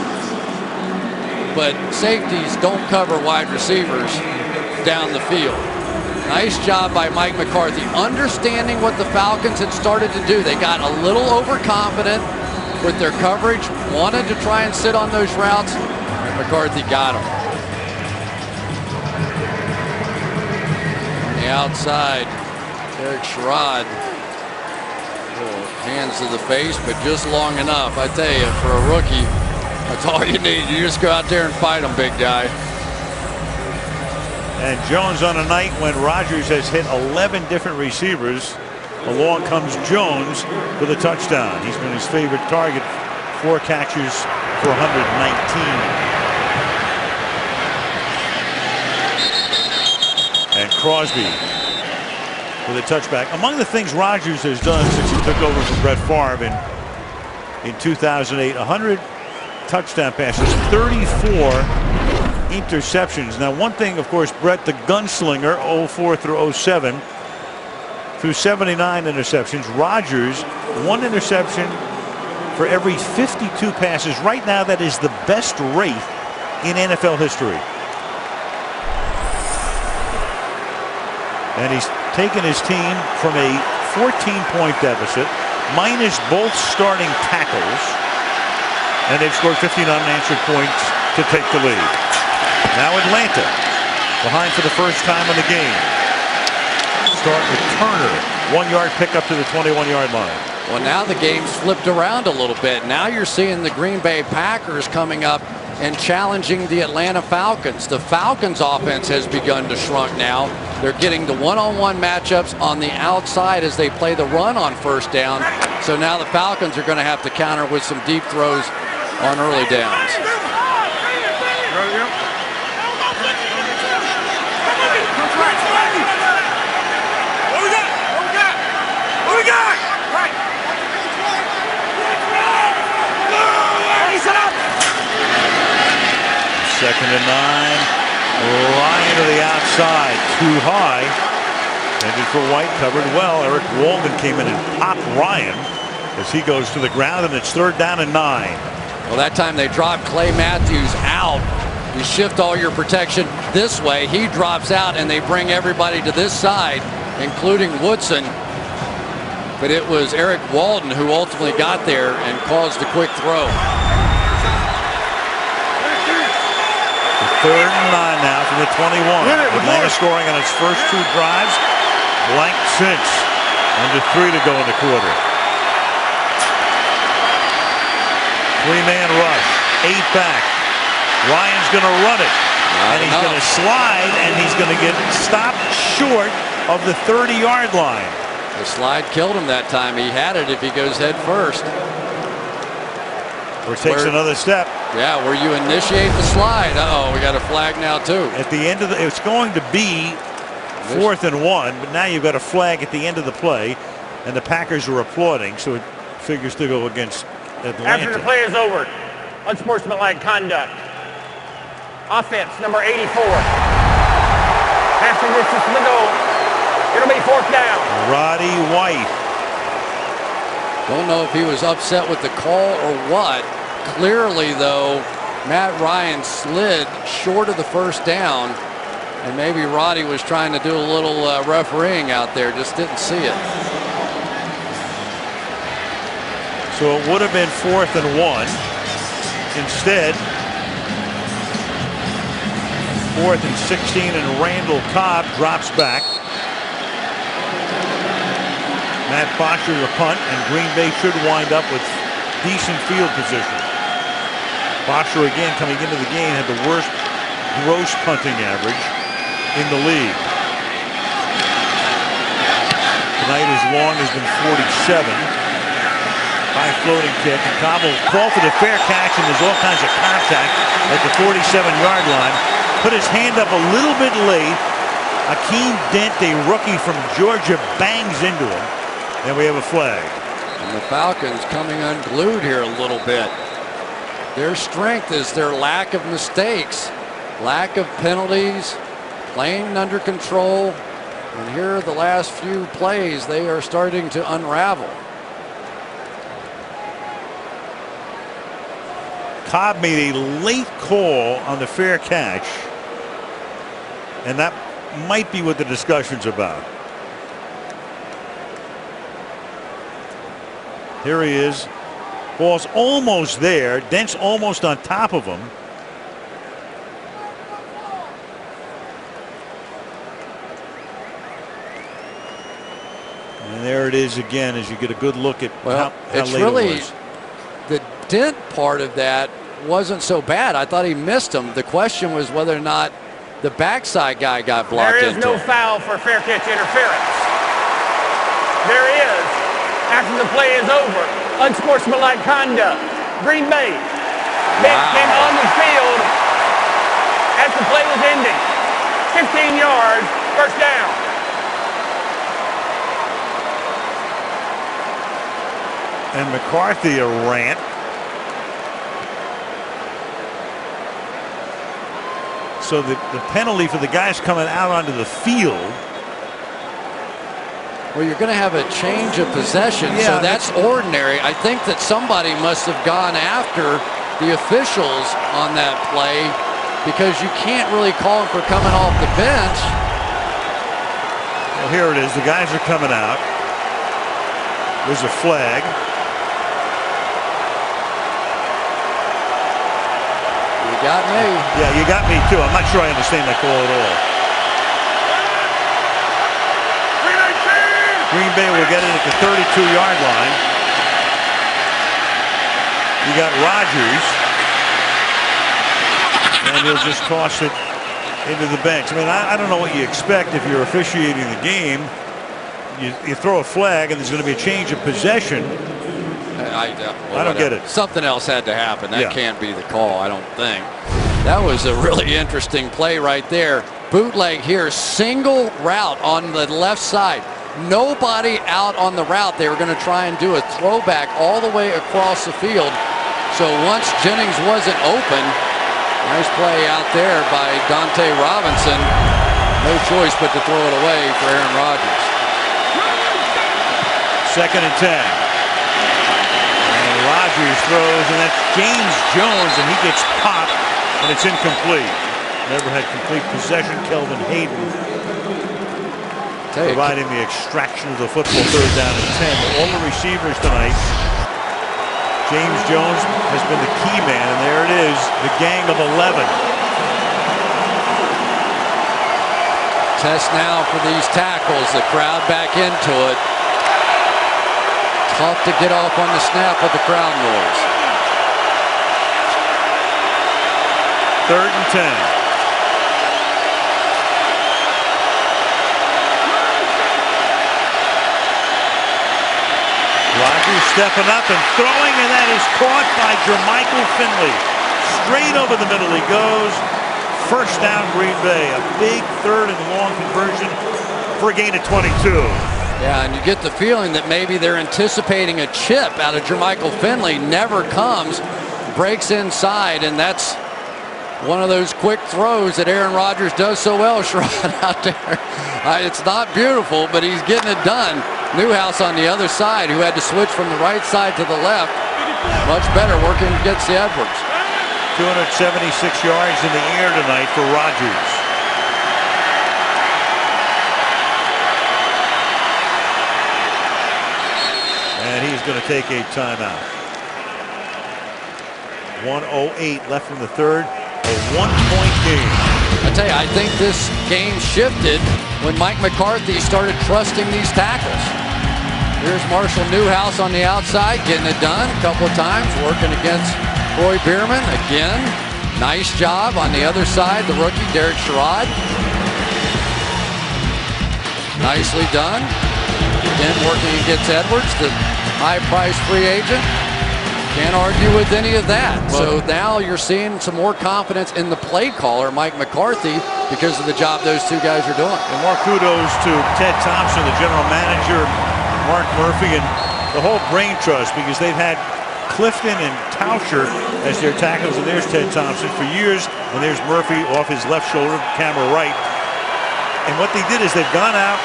But safeties don't cover wide receivers down the field. Nice job by Mike McCarthy, understanding what the Falcons had started to do. They got a little overconfident with their coverage, wanted to try and sit on those routes. McCarthy got them. On the outside, Eric Sherrod. Hands to the face, but just long enough. I tell you, for a rookie, that's all you need. You just go out there and fight them, big guy. And Jones on a night when Rodgers has hit 11 different receivers. Along comes Jones for the touchdown. He's been his favorite target. 4 catches for 119. And Crosby with a touchback. Among the things Rodgers has done since he took over from Brett Favre in 2008, 100 touchdown passes, 34 interceptions. Now, one thing, of course, Brett the gunslinger, 04 through 07, through 79 interceptions. Rodgers, 1 interception for every 52 passes. Right now, that is the best rate in NFL history. And he's taken his team from a 14-point deficit, minus both starting tackles, and they've scored 15 unanswered points to take the lead. Now Atlanta behind for the first time in the game. Start with Turner, 1-yard pickup to the 21-yard line. Well, now the game's flipped around a little bit. Now you're seeing the Green Bay Packers coming up and challenging the Atlanta Falcons. The Falcons offense has begun to shrunk now. They're getting the one-on-one matchups on the outside as they play the run on first down. So now the Falcons are going to have to counter with some deep throws on early downs. Second and 9. Ryan to the outside, too high. Ended for White, covered well. Eric Walden came in and popped Ryan as he goes to the ground, and it's 3rd down and 9. Well, that time they dropped Clay Matthews out. You shift all your protection this way. He drops out, and they bring everybody to this side, including Woodson. But it was Eric Walden who ultimately got there and caused the quick throw. 3rd and 9 now from the 21. Atlanta scoring on its first 2 drives. Blank since. Under 3 to go in the quarter. 3-man rush. 8 back. Ryan's going to run it. And he's going to slide, and he's going to get stopped short of the 30-yard line. The slide killed him that time. He had it if he goes head first. Or takes another step. Yeah, where you initiate the slide. Uh-oh, we got a flag now too. At the end of the, it's going to be 4th and 1, but now you've got a flag at the end of the play, and the Packers are applauding, so it figures to go against Atlanta. After the play is over, unsportsmanlike conduct. Offense, number 84. Passing distance to the goal. It'll be 4th down. Roddy White Don't know if he was upset with the call or what. Clearly, though, Matt Ryan slid short of the first down, and maybe Roddy was trying to do a little refereeing out there, just didn't see it. So it would have been 4th and 1. Instead, 4th and 16, and Randall Cobb drops back. Matt Foster the punt, and Green Bay should wind up with decent field position. Foster again coming into the game had the worst gross punting average in the league. Tonight his long has been 47. High floating kick, and Cobb will call for the fair catch, and there's all kinds of contact at the 47-yard line. Put his hand up a little bit late. Akeem Dent, a rookie from Georgia, bangs into him. And we have a flag. And the Falcons coming unglued here a little bit. Their strength is their lack of mistakes, lack of penalties, playing under control. And here the last few plays, they are starting to unravel. Cobb made a late call on the fair catch, and that might be what the discussion's about. Here he is. Ball's almost there. Dent's almost on top of him. And there it is again as you get a good look at how it's late really it was. The Dent part of that wasn't so bad. I thought he missed him. The question was whether or not the backside guy got blocked into. There is no foul for fair catch interference. There is. After the play is over, unsportsmanlike conduct. Green Bay. Dent came on the field as the play was ending. 15 yards, first down. And McCarthy a rant. So the penalty for the guys coming out onto the field. Well, you're going to have a change of possession, so that's ordinary. I think that somebody must have gone after the officials on that play, because you can't really call them for coming off the bench. Well, here it is. The guys are coming out. There's a flag. You got me. Yeah, you got me too. I'm not sure I understand that call at all. Green Bay will get it at the 32-yard line. You got Rodgers, and he'll just toss it into the bench. I mean, I don't know what you expect if you're officiating the game. You throw a flag, and there's going to be a change of possession. I don't get it. Something else had to happen. That can't be the call, I don't think. That was a really interesting play right there. Bootleg here, single route on the left side. Nobody out on the route. They were going to try and do a throwback all the way across the field. So once Jennings wasn't open, nice play out there by Dante Robinson. No choice but to throw it away for Aaron Rodgers. 2nd and 10. And Rodgers throws, and that's James Jones, and he gets popped, and it's incomplete. Never had complete possession. Kelvin Hayden providing the extraction of the football. 3rd down and 10. All the receivers tonight. James Jones has been the key man, and there it is, the gang of 11. Test now for these tackles. The crowd back into it. Tough to get off on the snap with the crowd noise. 3rd and 10. Rodgers stepping up and throwing, and that is caught by Jermichael Finley. Straight over the middle he goes. First down, Green Bay. A big 3rd and long conversion for a gain of 22. Yeah, and you get the feeling that maybe they're anticipating a chip out of Jermichael Finley. Never comes, breaks inside, and that's one of those quick throws that Aaron Rodgers does so well, Sherrod, out there. It's not beautiful, but he's getting it done. Newhouse on the other side, who had to switch from the right side to the left. Much better working against the Edwards. 276 yards in the air tonight for Rodgers. And he's going to take a timeout. 1:08 left in the third. A 1-point game. I tell you, I think this game shifted when Mike McCarthy started trusting these tackles. Here's Marshall Newhouse on the outside, getting it done a couple of times, working against Roy Bierman. Again, nice job on the other side, the rookie, Derek Sherrod. Nicely done. Again, working against Edwards, the high-priced free agent. Can't argue with any of that. So now you're seeing some more confidence in the play caller, Mike McCarthy, because of the job those two guys are doing. And more kudos to Ted Thompson, the general manager, Mark Murphy, and the whole brain trust, because they've had Clifton and Tauscher as their tackles, and there's Ted Thompson for years, and there's Murphy off his left shoulder, camera right. And what they did is they've gone out,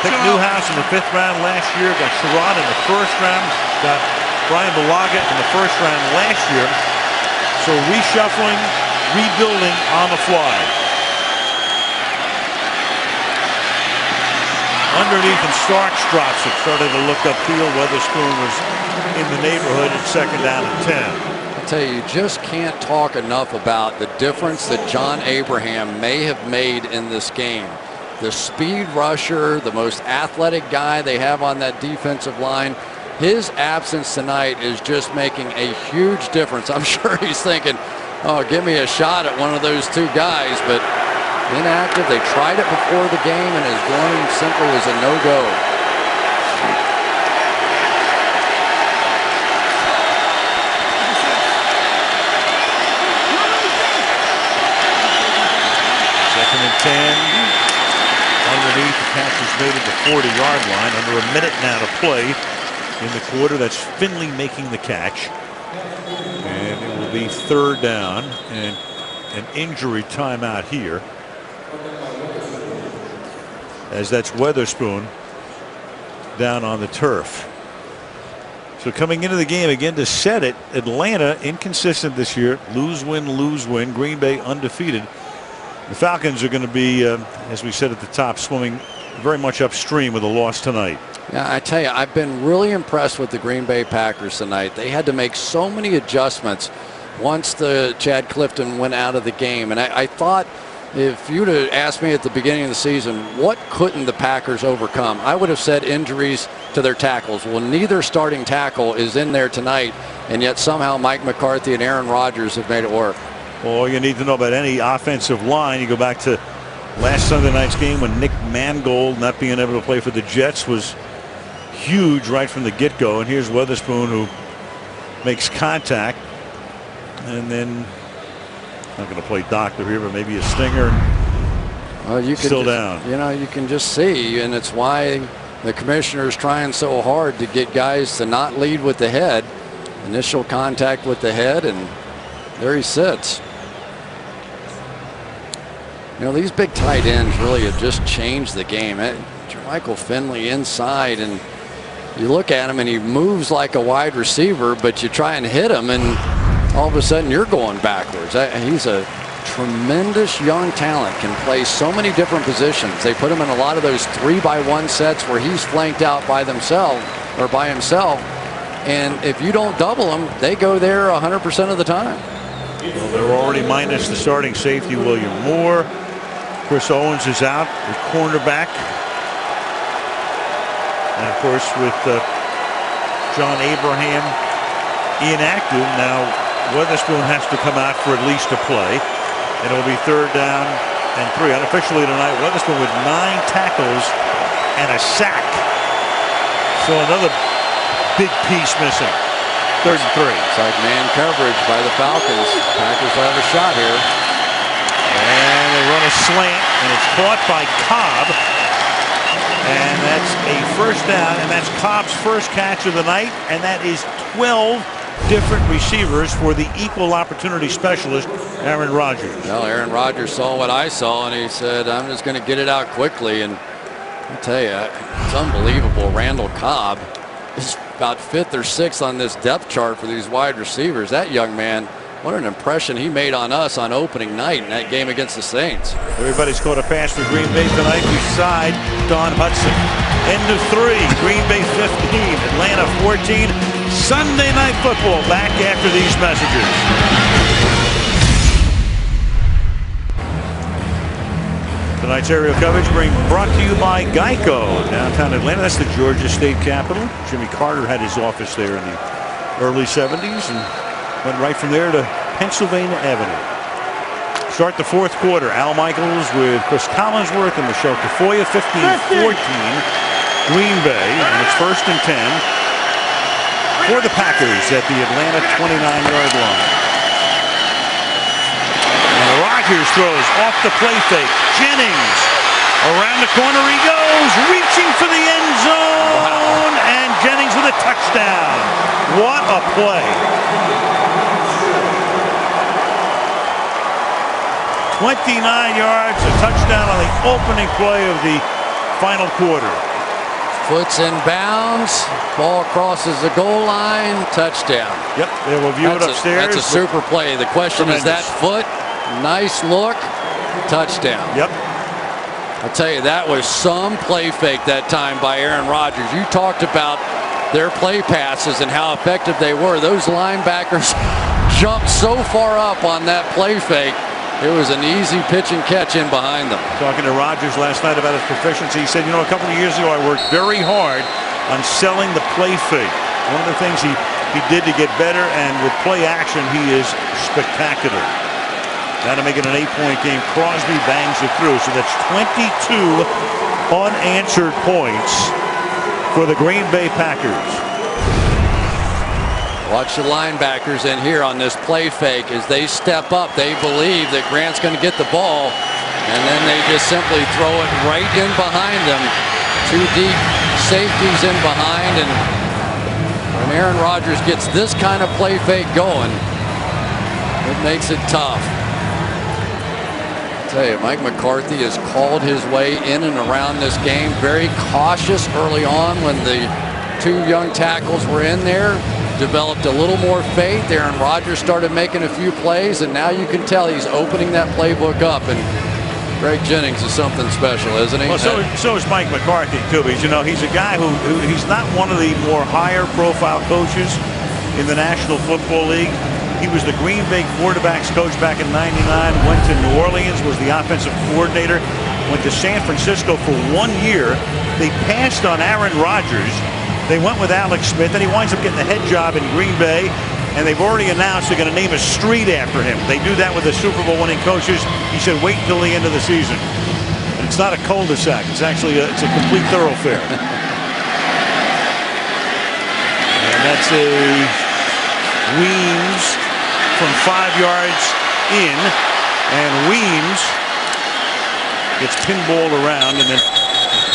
picked Newhouse in the 5th round last year, got Sherrod in the 1st round, got Brian Balaga in the 1st round last year. So reshuffling, rebuilding on the fly. Underneath and Starks drops it. Started to look upfield. Weatherspoon was in the neighborhood at 2nd down and 10. I tell you, you just can't talk enough about the difference that John Abraham may have made in this game. The speed rusher, the most athletic guy they have on that defensive line. His absence tonight is just making a huge difference. I'm sure he's thinking, oh, give me a shot at one of those two guys, but inactive. They tried it before the game, and his groin simply was a no-go. Second and 10. Underneath, the catch is made at the 40-yard line. Under a minute now to play in the quarter. That's Finley making the catch. And it will be 3rd down and an injury timeout here, as that's Weatherspoon down on the turf. So coming into the game again to set it, Atlanta inconsistent this year. Lose, win, lose, win. Green Bay undefeated. The Falcons are going to be, as we said at the top, swimming very much upstream with a loss tonight. Yeah, I tell you, I've been really impressed with the Green Bay Packers tonight. They had to make so many adjustments once the Chad Clifton went out of the game. And I thought, if you'd have asked me at the beginning of the season, what couldn't the Packers overcome? I would have said injuries to their tackles. Well, neither starting tackle is in there tonight, and yet somehow Mike McCarthy and Aaron Rodgers have made it work. Well, all you need to know about any offensive line, you go back to last Sunday night's game when Nick Mangold not being able to play for the Jets was huge right from the get-go. And here's Weatherspoon, who makes contact, and then not going to play doctor here, but maybe a stinger. Well, you can still down. You know, you can just see, and it's why the commissioner is trying so hard to get guys to not lead with the head. Initial contact with the head, and there he sits. You know, these big tight ends really have just changed the game. Michael Finley inside, and you look at him and he moves like a wide receiver, but you try and hit him and all of a sudden you're going backwards. He's a tremendous young talent, can play so many different positions. They put him in a lot of those 3-by-1 sets where he's flanked out by themselves or by himself, and if you don't double him, they go there 100% of the time. Well, they're already minus the starting safety, William Moore. Chris Owens is out, the cornerback. And of course, with John Abraham inactive, now Weatherspoon has to come out for at least a play. And it'll be 3rd down and 3. Unofficially tonight, Weatherspoon with 9 tackles and a sack. So another big piece missing. 3rd and 3. It's like man coverage by the Falcons. Packers will have a shot here. And they run a slant, and it's caught by Cobb. And that's a 1st down, and that's Cobb's first catch of the night, and that is 12 different receivers for the equal opportunity specialist, Aaron Rodgers. Well, Aaron Rodgers saw what I saw, and he said, I'm just going to get it out quickly. And I tell you, it's unbelievable. Randall Cobb is about 5th or 6th on this depth chart for these wide receivers. That young man, what an impression he made on us on opening night in that game against the Saints. Everybody's caught a pass for Green Bay tonight beside Don Hudson. End of 3, Green Bay 15, Atlanta 14. Sunday Night Football back after these messages. Tonight's aerial coverage brought to you by Geico, downtown Atlanta. That's the Georgia State Capitol. Jimmy Carter had his office there in the early 70s and went right from there to Pennsylvania Avenue. Start the fourth quarter. Al Michaels with Chris Collinsworth and Michelle Tafoya. 15-14 Green Bay, and it's 1st and 10 for the Packers at the Atlanta 29-yard line. Rodgers throws off the play fake. Jennings around the corner he goes, reaching for the end zone, and Jennings with a touchdown. What a play. 29 yards, a touchdown on the opening play of the final quarter. Foot's in bounds, ball crosses the goal line, touchdown. Yep, they will view it upstairs. That's a super play. The question is that foot. Nice look, touchdown. Yep. I tell you, that was some play fake that time by Aaron Rodgers. You talked about their play passes and how effective they were. Those linebackers jumped so far up on that play fake. It was an easy pitch and catch in behind them. Talking to Rodgers last night about his proficiency, he said, you know, a couple of years ago I worked very hard on selling the play fake. One of the things he did to get better, and with play action, he is spectacular. Now to make it an 8-point game, Crosby bangs it through. So that's 22 unanswered points for the Green Bay Packers. Watch the linebackers in here on this play fake as they step up. They believe that Grant's going to get the ball, and then they just simply throw it right in behind them. 2 deep safeties in behind, and when Aaron Rodgers gets this kind of play fake going, it makes it tough. Mike McCarthy has called his way in and around this game. Very cautious early on when the 2 young tackles were in there. Developed a little more faith. Aaron Rodgers started making a few plays, and now you can tell he's opening that playbook up. And Greg Jennings is something special, isn't he? Well, so is Mike McCarthy, too. Because, you know, he's a guy who he's not one of the more higher profile coaches in the National Football League. He was the Green Bay quarterbacks coach back in '99, went to New Orleans, was the offensive coordinator, went to San Francisco for 1 year. They passed on Aaron Rodgers. They went with Alex Smith, and he winds up getting the head job in Green Bay, and they've already announced they're going to name a street after him. They do that with the Super Bowl winning coaches. He said wait until the end of the season. And it's not a cul-de-sac. It's actually it's a complete thoroughfare. And that's a Weems from 5 yards in, and Weems gets pinballed around and then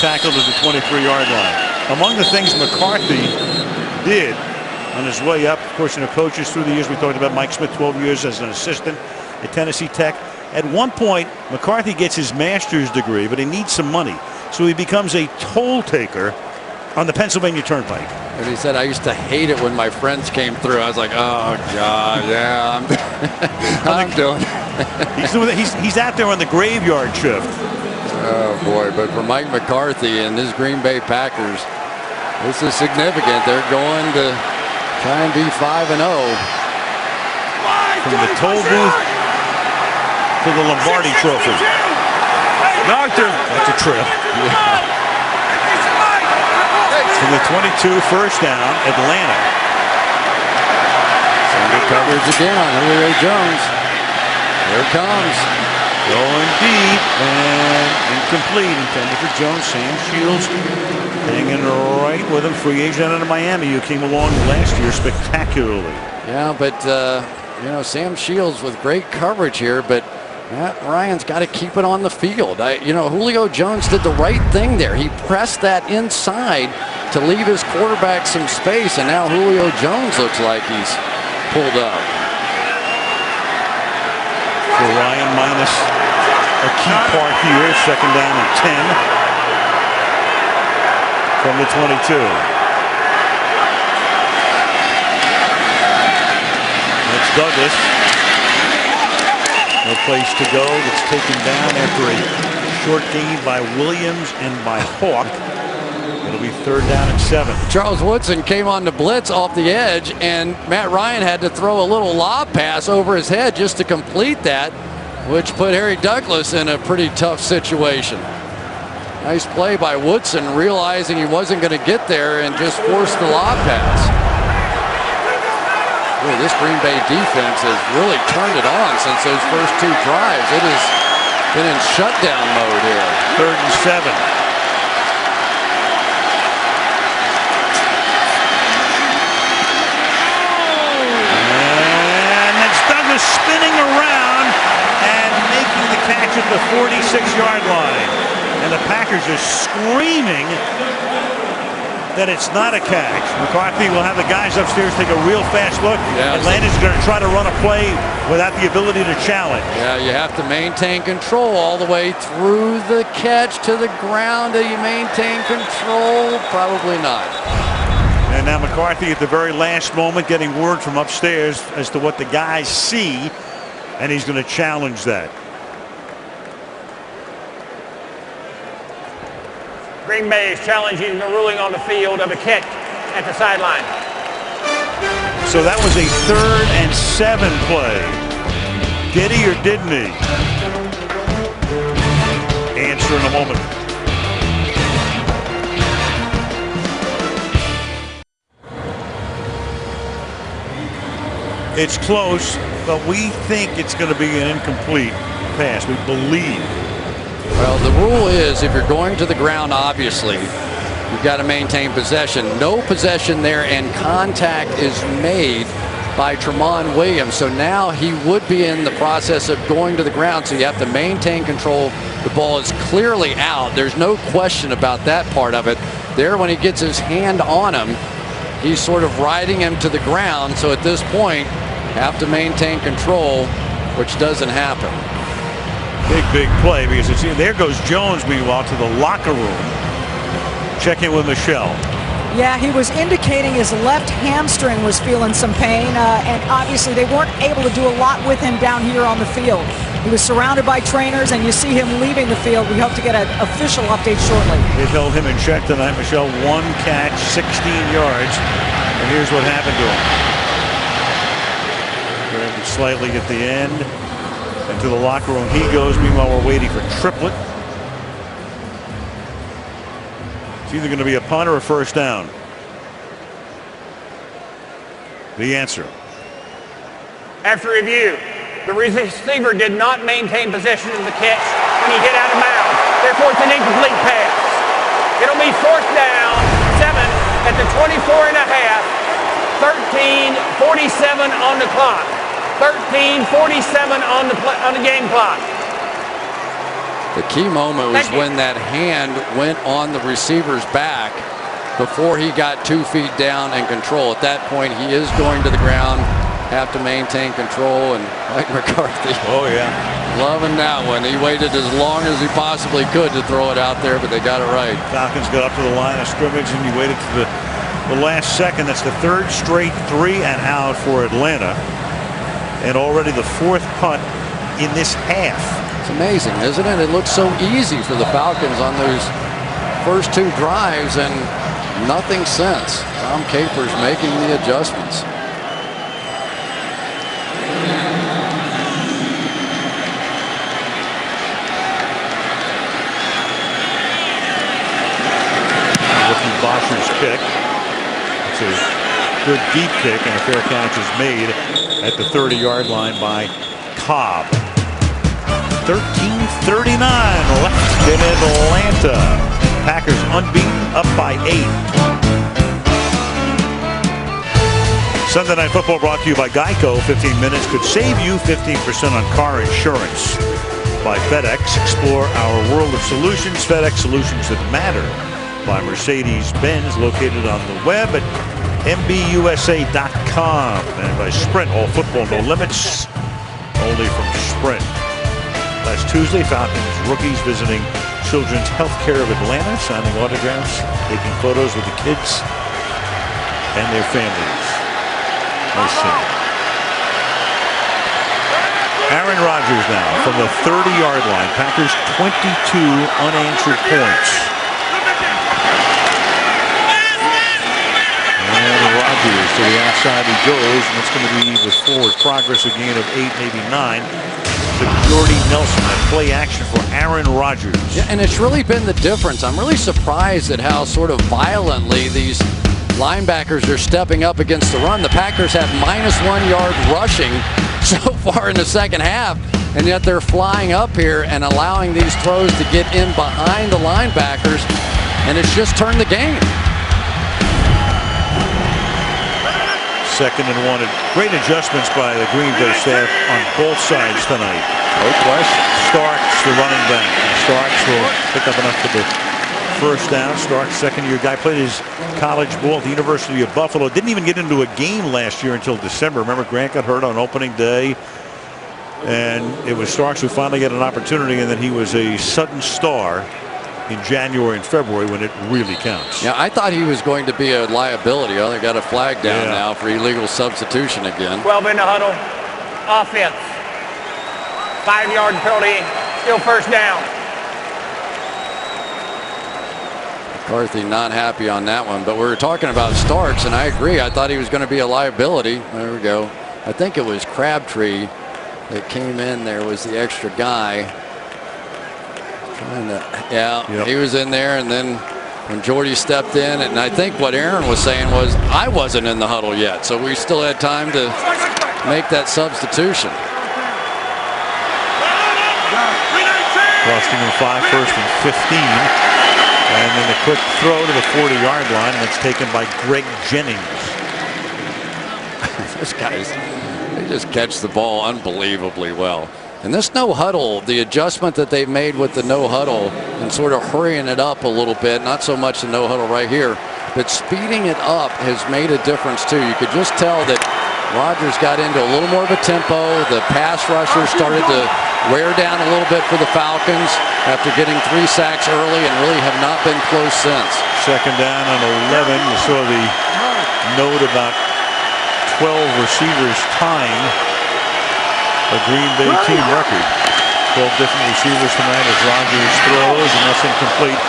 tackled at the 23-yard line. Among the things McCarthy did on his way up, of course, coaches through the years, we talked about Mike Smith, 12 years as an assistant at Tennessee Tech. At one point, McCarthy gets his master's degree, but he needs some money. So he becomes a toll taker on the Pennsylvania Turnpike. And he said, I used to hate it when my friends came through. I was like, oh, God, yeah, I'm doing it. He's out there on the graveyard shift. Oh, boy. But for Mike McCarthy and his Green Bay Packers, this is significant. They're going to try and be 5-0. From the toll booth to the Lombardi Trophy. Doctor. That's a trip. Yeah. From the 22, first down, Atlanta. Good coverage again on Julio Jones. Here it comes. Going deep and incomplete. Intended for Jones. Sam Shields hanging right with him. Free agent out of Miami, who came along last year spectacularly. Yeah, but you know, Sam Shields with great coverage here, but Matt Ryan's got to keep it on the field. You know, Julio Jones did the right thing there. He pressed that inside to leave his quarterback some space, and now Julio Jones looks like he's pulled up. For Ryan minus a key part here, second down and 10. from the 22. That's Douglas. No place to go. Gets taken down after a short gain by Williams and by Hawk. It'll be 3rd down and 7. Charles Woodson came on the blitz off the edge, and Matt Ryan had to throw a little lob pass over his head just to complete that, which put Harry Douglas in a pretty tough situation. Nice play by Woodson, realizing he wasn't going to get there and just forced the lob pass. Boy, this Green Bay defense has really turned it on since those first 2 drives. It has been in shutdown mode here. 3rd and 7. Spinning around and making the catch at the 46-yard line. And the Packers are screaming that it's not a catch. McCarthy will have the guys upstairs take a real fast look. Yeah, Atlanta's going to try to run a play without the ability to challenge. Yeah, you have to maintain control all the way through the catch to the ground. Do you maintain control? Probably not. And now McCarthy at the very last moment getting word from upstairs as to what the guys see, and he's going to challenge that. Green Bay is challenging the ruling on the field of a catch at the sideline. So that was a 3rd and 7 play. Did he or didn't he? Answer in a moment. It's close, but we think it's going to be an incomplete pass. We believe. Well, the rule is if you're going to the ground, obviously, you've got to maintain possession. No possession there, and contact is made by Tramon Williams. So now he would be in the process of going to the ground, so you have to maintain control. The ball is clearly out. There's no question about that part of it. There, when he gets his hand on him, he's sort of riding him to the ground. So at this point, have to maintain control, which doesn't happen. Big play, because it's, there goes Jones, meanwhile, to the locker room. Checking with Michelle. Yeah, he was indicating his left hamstring was feeling some pain, and obviously they weren't able to do a lot with him down here on the field. He was surrounded by trainers, and you see him leaving the field. We hope to get an official update shortly. They held him in check tonight, Michelle. 1 catch, 16 yards, and here's what happened to him. Grabbed him slightly at the end, and to the locker room he goes. Meanwhile, we're waiting for Triplett. It's either going to be a punt or a 1st down. The answer. After review, the receiver did not maintain possession of the catch when he hit out of bounds. Therefore, it's an incomplete pass. It'll be 4th down, 7 at the 24 and a half. 13:47 on the clock. 13:47 on the game clock. The key moment was when that hand went on the receiver's back before he got 2 feet down and control. At that point, he is going to the ground. Have to maintain control, and Mike McCarthy. Oh yeah, loving that one. He waited as long as he possibly could to throw it out there, but they got it right. Falcons got up to the line of scrimmage, and he waited to the last second. That's the 3rd straight 3 and out for Atlanta, and already the 4th punt in this half. It's amazing, isn't it? It looks so easy for the Falcons on those first 2 drives, and nothing since. Tom Capers making the adjustments. Bosher's kick. It's a good deep kick, and a fair catch is made at the 30-yard line by Cobb. 13:39 left in Atlanta. Packers unbeaten, up by 8. Sunday Night Football brought to you by Geico. 15 minutes could save you 15% on car insurance. By FedEx, explore our world of solutions. FedEx, solutions that matter. By Mercedes-Benz, located on the web at MBUSA.com. And by Sprint, all football, no limits, only from Sprint. Last Tuesday, Falcons rookies visiting Children's Healthcare of Atlanta, signing autographs, taking photos with the kids and their families. Nice scene. Aaron Rodgers now from the 30-yard line. Packers 22 unanswered points. And Rodgers to the outside he goes, and it's going to be with forward progress a gain of 8, maybe 9. To Jordy Nelson, that play action for Aaron Rodgers. Yeah, and it's really been the difference. I'm really surprised at how sort of violently these linebackers are stepping up against the run. The Packers have -1 yard rushing so far in the second half, and yet they're flying up here and allowing these throws to get in behind the linebackers, and it's just turned the game. Second and 1. Great adjustments by the Green Bay staff on both sides tonight. No question. Starks, the running back. Starks will pick up enough for the first down. Starks, second-year guy, played his college ball at the University of Buffalo. Didn't even get into a game last year until December. Remember, Grant got hurt on opening day. And it was Starks who finally got an opportunity, and then he was a sudden star in January and February when it really counts. Yeah, I thought he was going to be a liability. Oh, they got a flag down now for illegal substitution again. 12 in the huddle. Offense. 5-yard penalty. Still first down. McCarthy not happy on that one, but we were talking about Starks, and I agree. I thought he was going to be a liability. There we go. I think it was Crabtree that came in there, was the extra guy. He was in there, and then when Jordy stepped in, and I think what Aaron was saying was, I wasn't in the huddle yet, so we still had time to make that substitution. Costing him 5, first and 15. And then a quick throw to the 40-yard line, and it's taken by Greg Jennings. Those guys, they just catch the ball unbelievably well. And this no huddle, the adjustment that they've made with the no huddle and sort of hurrying it up a little bit, not so much the no huddle right here, but speeding it up has made a difference too. You could just tell that Rodgers got into a little more of a tempo. The pass rushers started to wear down a little bit for the Falcons after getting 3 sacks early and really have not been close since. Second down on 11. You saw the note about 12 receivers tying a Green Bay team record. 12 different receivers tonight as Rodgers throws, and that's incomplete.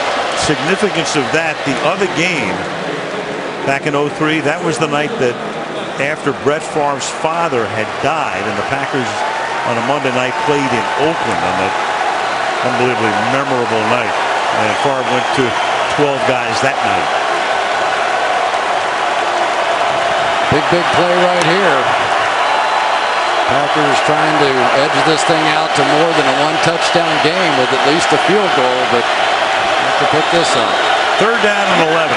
Significance of that, the other game back in 03, that was the night that after Brett Favre's father had died, and the Packers on a Monday night played in Oakland on that unbelievably memorable night. And Favre went to 12 guys that night. Big play right here. Packers trying to edge this thing out to more than a 1-touchdown game with at least a field goal, but have to pick this up. Third down and 11.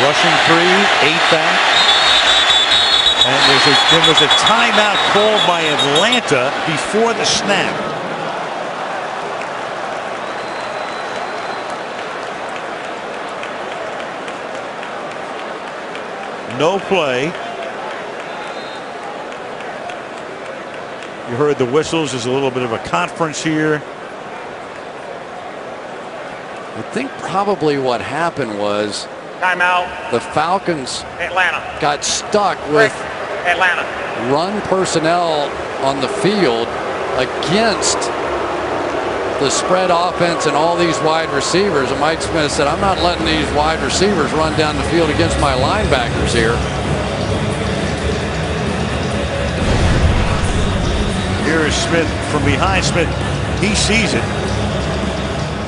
Rushing 3, 8 back. And there was a timeout called by Atlanta before the snap. No play. You heard the whistles. There's a little bit of a conference here. I think probably what happened was timeout. The Falcons Atlanta got stuck with Atlanta run personnel on the field against the spread offense and all these wide receivers. And Mike Smith said, I'm not letting these wide receivers run down the field against my linebackers here. Here is Smith from behind. Smith, he sees it,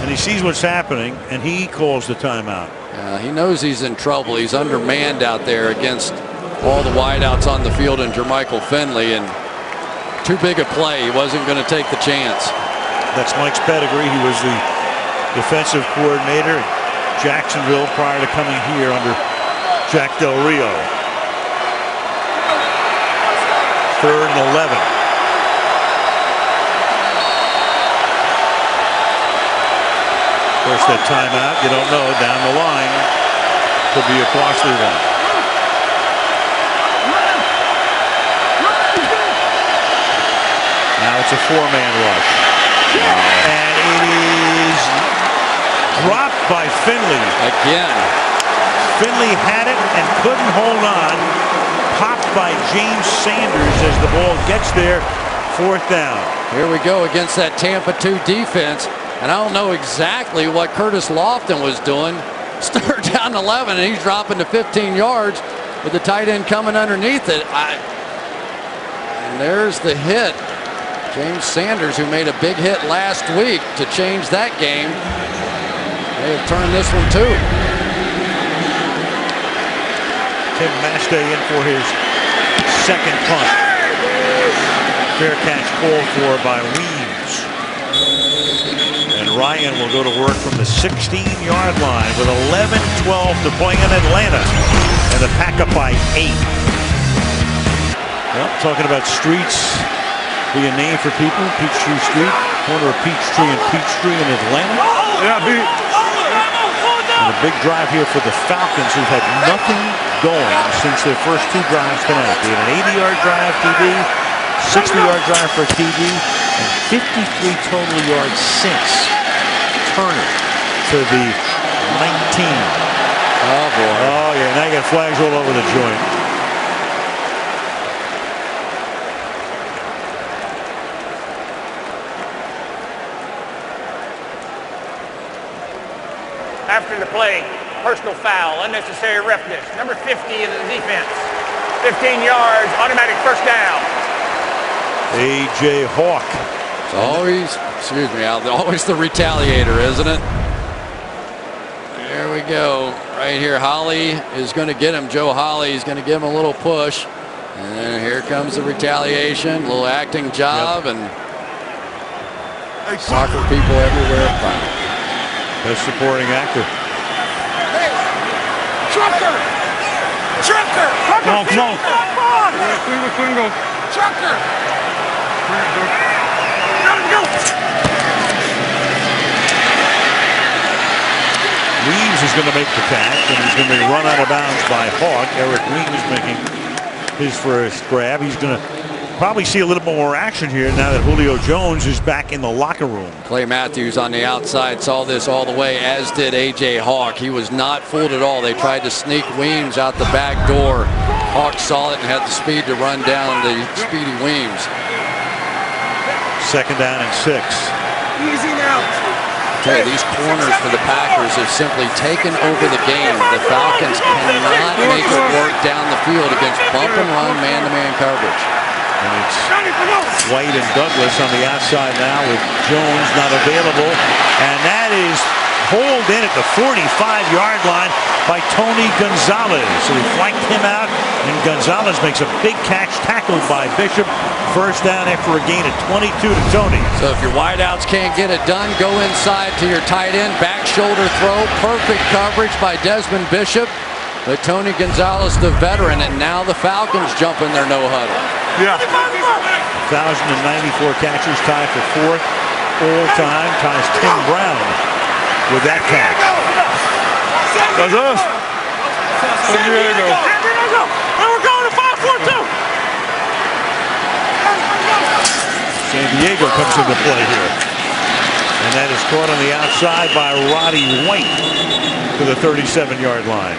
and he sees what's happening, and he calls the timeout. He knows he's in trouble. He's undermanned out there against all the wideouts on the field and Jermichael Finley, and too big a play. He wasn't going to take the chance. That's Mike's pedigree. He was the defensive coordinator at Jacksonville prior to coming here under Jack Del Rio. Third and 11. First that timeout, you don't know, down the line could be a costly one. Now it's a 4-man rush. And it is dropped by Finley. Again. Finley had it and couldn't hold on. Popped by James Sanders as the ball gets there. 4th down. Here we go against that Tampa 2 defense. And I don't know exactly what Curtis Lofton was doing. Start down 11 and he's dropping to 15 yards with the tight end coming underneath it. And there's the hit. James Sanders, who made a big hit last week to change that game, may have turned this one too. Tim Mastay in for his second punt. Fair catch called for by Weems. And Ryan will go to work from the 16-yard line with 11-12 to play in Atlanta. And the Pack up by 8. Well, talking about streets be a name for people. Peachtree Street, corner of Peachtree and Peachtree in Atlanta. Yeah, and a big drive here for the Falcons, who've had nothing going since their first 2 drives tonight. They had an 80-yard drive TD, 60-yard drive for TD, and 53 total yards since Turner to the 19. Oh, boy. Oh, yeah, now you got flags all over the joint. After the play, personal foul, unnecessary roughness. Number 50 in the defense. 15 yards, automatic first down. A.J. Hawk. It's always, excuse me, Al, always the retaliator, isn't it? There we go. Right here, Holly is going to get him. Joe Holly is going to give him a little push. And then here comes the retaliation, a little acting job, and soccer people everywhere. Fine. Best supporting actor. Hey, Trucker! Trucker! Come on, come on. Single. Trucker! Go! Weems is going to make the catch, and he's going to be run out of bounds by Hawk. Eric Weems making his first grab. He's going to probably see a little bit more action here now that Julio Jones is back in the locker room. Clay Matthews on the outside saw this all the way, as did A.J. Hawk. He was not fooled at all. They tried to sneak Weems out the back door. Hawk saw it and had the speed to run down the speedy Weems. 2nd down and 6. Easy now. I tell you, these corners for the Packers have simply taken over the game. The Falcons cannot make it work down the field against bump and run man-to-man coverage. And it's White and Douglas on the outside now with Jones not available. And that is pulled in at the 45-yard line by Tony Gonzalez. So he flanked him out, and Gonzalez makes a big catch, tackled by Bishop. First down after a gain of 22 to Tony. So if your wideouts can't get it done, go inside to your tight end, back shoulder throw, perfect coverage by Desmond Bishop. But Tony Gonzalez, the veteran, and now the Falcons jump in their no huddle. Yeah. 1,094 catches, tied for 4th all-time, ties Tim Brown with that catch. That's us. San Diego. And we're going to 5-4-2. San Diego comes into play here. And that is caught on the outside by Roddy White to the 37-yard line.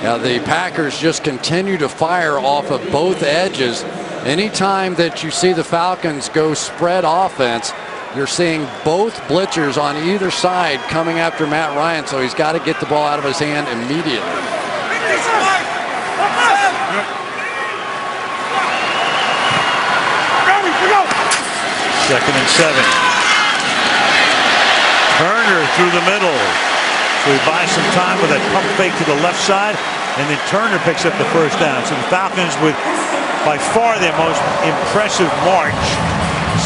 Now the Packers just continue to fire off of both edges. Anytime that you see the Falcons go spread offense, you're seeing both blitzers on either side coming after Matt Ryan, so he's got to get the ball out of his hand immediately. 2nd and 7. Turner through the middle. So he buys some time with that pump fake to the left side, and then Turner picks up the first down. So the Falcons with by far their most impressive march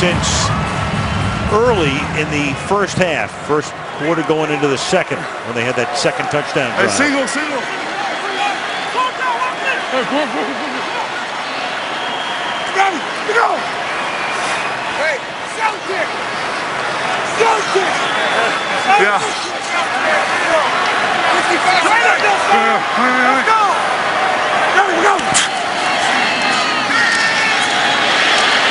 since early in the first half. First quarter going into the second when they had that second touchdown drive. Hey, single. Go! Hey, Celtic! Yeah.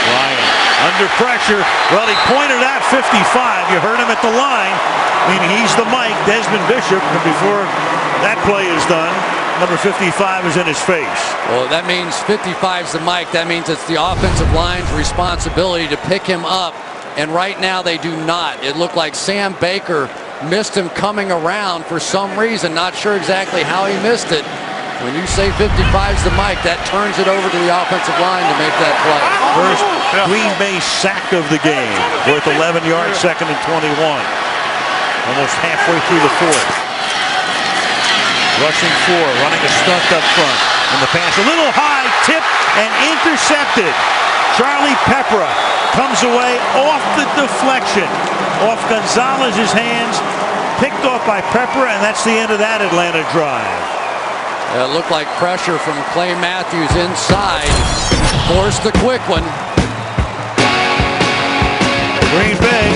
Ryan under under pressure. Well, he pointed out 55. You heard him at the line. I mean, he's the Mike, Desmond Bishop. And before that play is done, number 55 is in his face. Well, that means 55's the Mike. That means it's the offensive line's responsibility to pick him up. And right now they do not. It looked like Sam Baker missed him coming around for some reason. Not sure exactly how he missed it. When you say 55's the Mike, that turns it over to the offensive line to make that play. First Green Bay sack of the game. Worth 11 yards, 2nd and 21. Almost halfway through the 4th. Rushing 4, running a stunt up front. And the pass a little high, tipped and intercepted. Charlie Peppra comes away off the deflection. Off Gonzalez's hands. Picked off by Peppra, and that's the end of that Atlanta drive. It looked like pressure from Clay Matthews inside. Forced the quick one. Green Bay,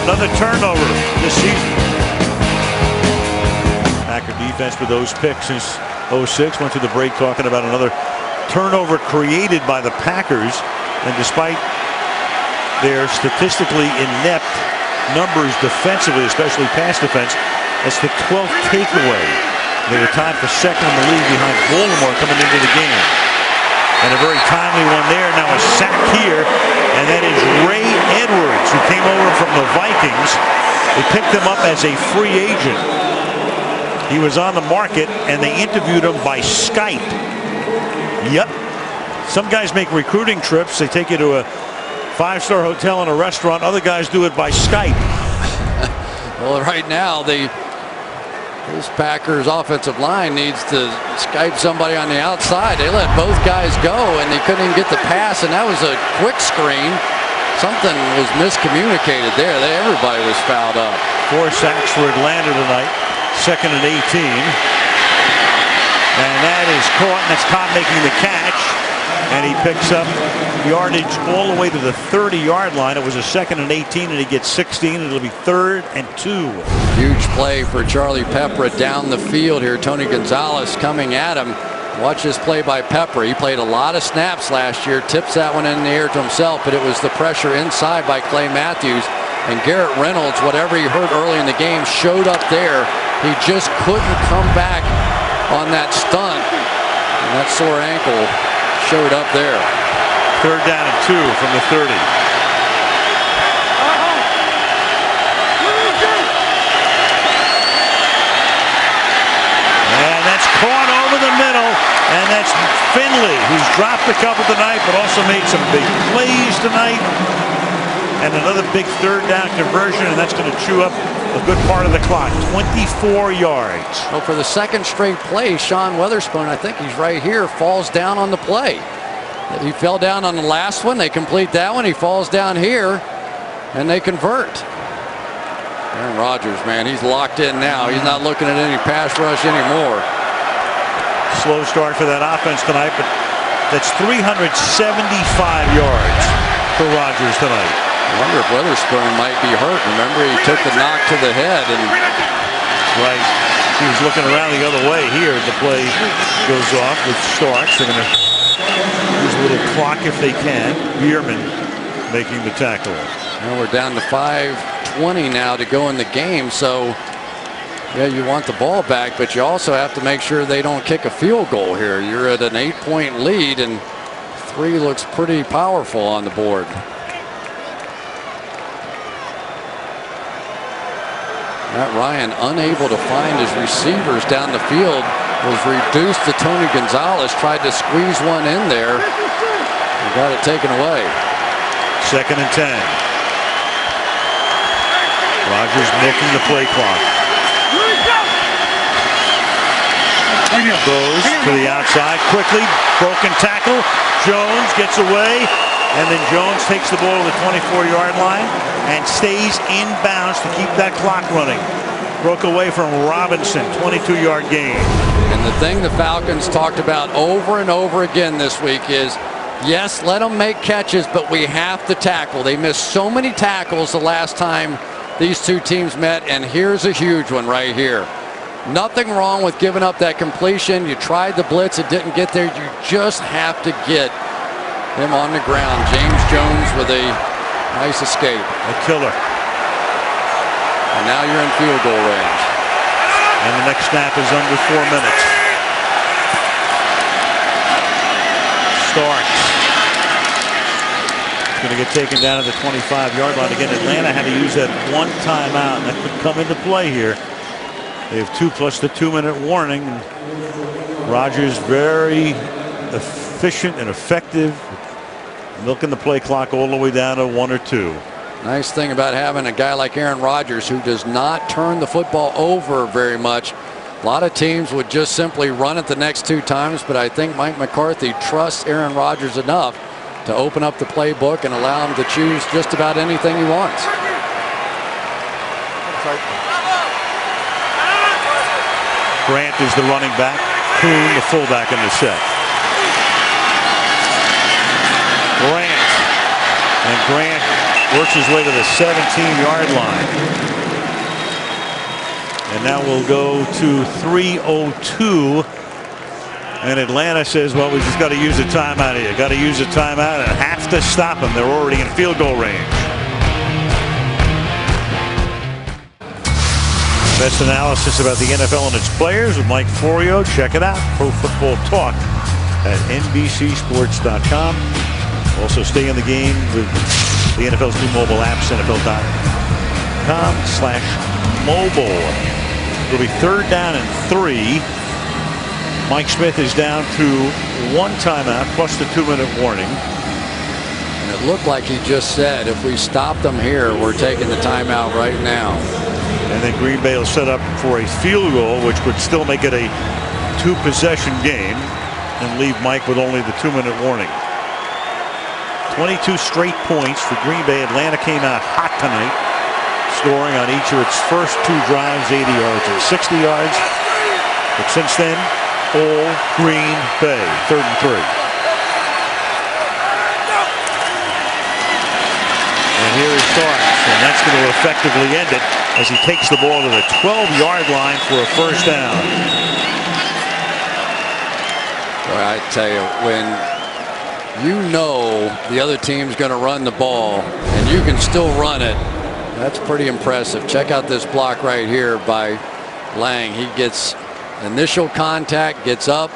another turnover this season. Packer defense with those picks since 06. Went to the break talking about another turnover created by the Packers. And despite their statistically inept numbers defensively, especially pass defense, that's the 12th takeaway. They were tied for 2nd in the league behind Baltimore coming into the game. And a very timely one there. Now a sack here. And that is Ray Edwards, who came over from the Vikings. They picked him up as a free agent. He was on the market, and they interviewed him by Skype. Yep. Some guys make recruiting trips. They take you to a 5-star hotel and a restaurant. Other guys do it by Skype. Well, right now, this Packers offensive line needs to Skype somebody on the outside. They let both guys go, and they couldn't even get the pass, and that was a quick screen. Something was miscommunicated there. Everybody was fouled up. 4 sacks for Atlanta tonight. 2nd and 18. And that is caught, and that's Cobb making the catch. And he picks up yardage all the way to the 30-yard line. It was a 2nd and 18, and he gets 16. It'll be 3rd and 2. Huge play for Charlie Peppra down the field here. Tony Gonzalez coming at him. Watch this play by Peppra. He played a lot of snaps last year. Tips that one in the air to himself, but it was the pressure inside by Clay Matthews. And Garrett Reynolds, whatever he heard early in the game, showed up there. He just couldn't come back on that stunt. And that sore ankle showed up there. 3rd down and 2 from the 30. And that's caught over the middle. And that's Finley, who's dropped a couple tonight, but also made some big plays tonight. And another big 3rd down conversion, and that's going to chew up a good part of the clock. 24 yards. Well, for the 2nd straight play, Sean Weatherspoon, I think he's right here, falls down on the play. He fell down on the last one. They complete that one. He falls down here, and they convert. Aaron Rodgers, man, he's locked in now. He's not looking at any pass rush anymore. Slow start for that offense tonight, but that's 375 yards for Rodgers tonight. I wonder if Weatherspoon might be hurt. Remember, he took the knock to the head. And right. He was looking around the other way here as the play goes off with Starks. They're going to use a little clock if they can. Bierman making the tackle. Well, we're down to 5:20 now to go in the game. So, yeah, you want the ball back, but you also have to make sure they don't kick a field goal here. You're at an 8-point lead, and 3 looks pretty powerful on the board. Matt Ryan, unable to find his receivers down the field, was reduced to Tony Gonzalez, tried to squeeze one in there, and got it taken away. 2nd and 10. Rodgers milking the play clock. Goes to the outside quickly, broken tackle. Jones gets away, and then Jones takes the ball to the 24-yard line and stays in bounds to keep that clock running. Broke away from Robinson, 22-yard gain. And the thing the Falcons talked about over and over again this week is, yes, let them make catches, but we have to tackle. They missed so many tackles the last time these two teams met, and here's a huge one right here. Nothing wrong with giving up that completion. You tried the blitz, it didn't get there. You just have to get him on the ground. James Jones with a nice escape. A killer. And now you're in field goal range. And the next snap is under 4 minutes. Starks. Going to get taken down at the 25-yard line. Again, Atlanta had to use that one timeout, and that could come into play here. They have 2 plus the 2-minute warning. Rodgers very efficient and effective, milking the play clock all the way down to 1 or 2. Nice thing about having a guy like Aaron Rodgers who does not turn the football over very much. A lot of teams would just simply run it the next 2 times, but I think Mike McCarthy trusts Aaron Rodgers enough to open up the playbook and allow him to choose just about anything he wants. Grant is the running back. Kuhn, the fullback in the set. Grant. And Grant works his way to the 17-yard line. And now we'll go to 3:02. And Atlanta says, well, we just got to use a timeout here. Got to use a timeout and have to stop them. They're already in field goal range. Best analysis about the NFL and its players with Mike Florio. Check it out. Pro Football Talk at NBCSports.com. Also stay in the game with the NFL's new mobile apps, NFL.com/mobile. It'll be 3rd down and 3. Mike Smith is down to 1 timeout plus the 2-minute warning. And it looked like he just said, if we stop them here, we're taking the timeout right now. And then Green Bay will set up for a field goal, which would still make it a 2-possession game and leave Mike with only the 2-minute warning. 22 straight points for Green Bay. Atlanta came out hot tonight, scoring on each of its first 2 drives, 80 yards and 60 yards. But since then, all Green Bay. 3rd and 3. And here he starts, and that's going to effectively end it as he takes the ball to the 12-yard line for a 1st down. Boy, I tell you, when you know the other team's going to run the ball and you can still run it, that's pretty impressive. Check out this block right here by Lang. He gets initial contact, gets up.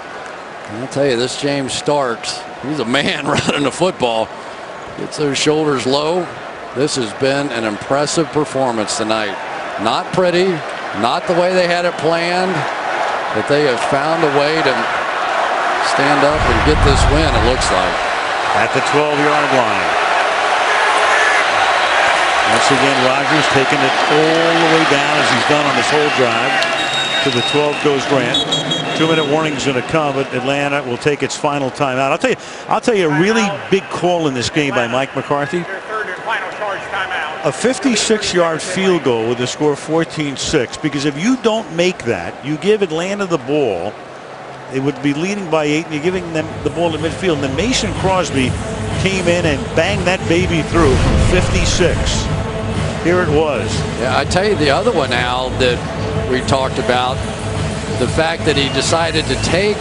And I'll tell you, this James Starks, he's a man running the football. Gets those shoulders low. This has been an impressive performance tonight. Not pretty, not the way they had it planned, but they have found a way to stand up and get this win, it looks like. At the 12-yard line. Once again, Rodgers taking it all the way down as he's done on this whole drive. To the 12 goes Grant. 2-minute warning is going to come, but Atlanta will take its final timeout. I'll tell you a really big call in this game by Mike McCarthy. A 56-yard field goal with a score 14-6, because if you don't make that, you give Atlanta the ball, they would be leading by 8, and you're giving them the ball in midfield. And then Mason Crosby came in and banged that baby through from 56. Here it was. Yeah, I tell you the other one, Al, that we talked about, the fact that he decided to take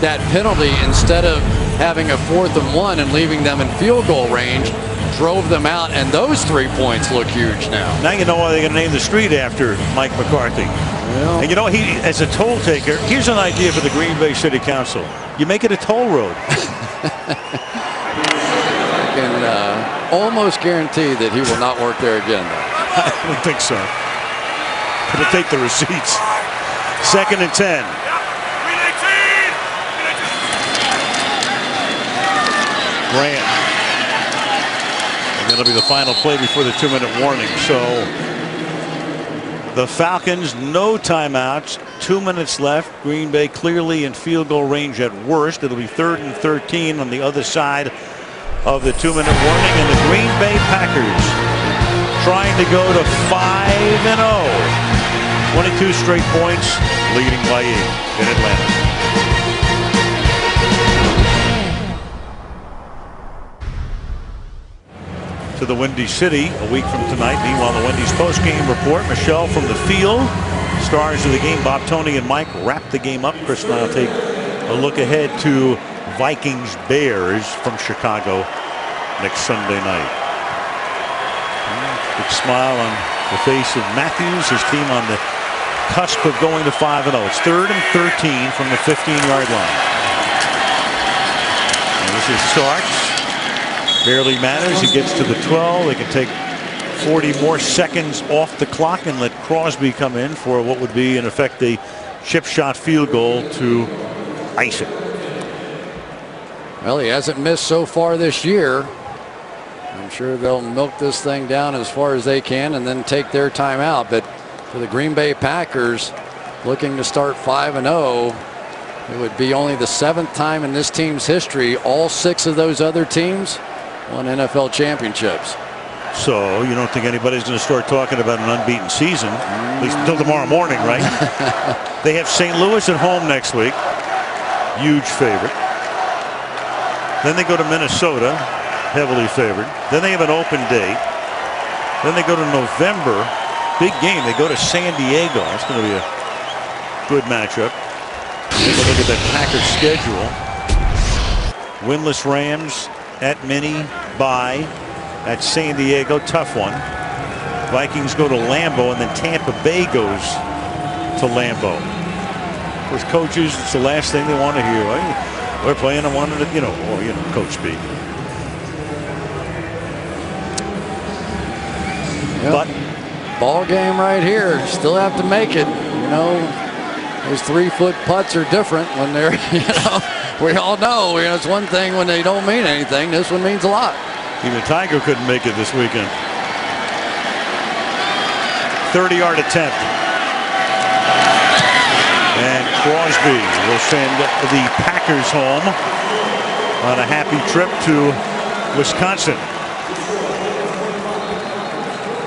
that penalty instead of having a 4th and 1 and leaving them in field goal range, drove them out, and those 3 points look huge now. Now you know why they're going to name the street after Mike McCarthy. Well, and you know, he, as a toll taker, here's an idea for the Green Bay City Council. You make it a toll road. I can almost guarantee that he will not work there again, though. I don't think so. Gonna take the receipts. 2nd and 10. Grant. And that'll be the final play before the 2-minute warning. So the Falcons, no timeouts, 2 minutes left. Green Bay clearly in field goal range at worst. It'll be 3rd and 13 on the other side of the 2-minute warning. And the Green Bay Packers trying to go to 5-0. 22 straight points, leading by 8 in Atlanta. To the Windy City a week from tonight. Meanwhile, the Wendy's post-game report. Michelle from the field. Stars of the game, Bob, Tony, and Mike wrap the game up. Chris and I will take a look ahead to Vikings-Bears from Chicago next Sunday night. Big smile on the face of Matthews, his team on the cusp of going to 5-0. It's 3rd and 13 from the 15-yard line. And this is Starks. Barely matters. He gets to the 12. They can take 40 more seconds off the clock and let Crosby come in for what would be, in effect, a chip shot field goal to ice it. Well, he hasn't missed so far this year. I'm sure they'll milk this thing down as far as they can and then take their time out. But for the Green Bay Packers, looking to start 5-0, it would be only the 7th time in this team's history all 6 of those other teams won NFL championships. So you don't think anybody's going to start talking about an unbeaten season, at least until tomorrow morning, right? They have St. Louis at home next week. Huge favorite. Then they go to Minnesota, heavily favored. Then they have an open date. Then they go to November. Big game. They go to San Diego. That's going to be a good matchup. Take a look at that Packers schedule. Winless Rams at Mini, bye. At San Diego, tough one. Vikings go to Lambeau, and then Tampa Bay goes to Lambeau. Of course, coaches, it's the last thing they want to hear. Well, we're playing on one of the, coach speak. Yep. But ball game right here. Still have to make it. Those 3-foot putts are different when they're, we all know, it's one thing when they don't mean anything. This one means a lot. Even Tiger couldn't make it this weekend. 30-yard attempt. And Crosby will send the Packers home on a happy trip to Wisconsin.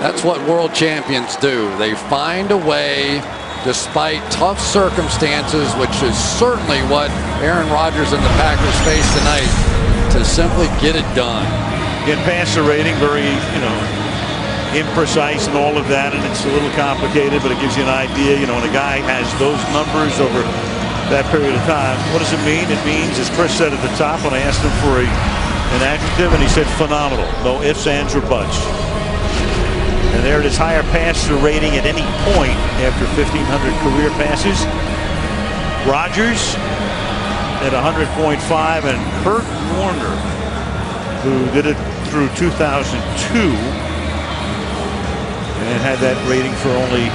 That's what world champions do. They find a way, despite tough circumstances, which is certainly what Aaron Rodgers and the Packers face tonight, to simply get it done. Get passer rating, very, imprecise and all of that, and it's a little complicated, but it gives you an idea, when a guy has those numbers over that period of time. What does it mean? It means, as Chris said at the top when I asked him for an adjective, and he said phenomenal. No ifs, ands, or buts. And there it is, higher passer rating at any point after 1,500 career passes. Rodgers at 100.5, and Kurt Warner, who did it through 2002 and had that rating for only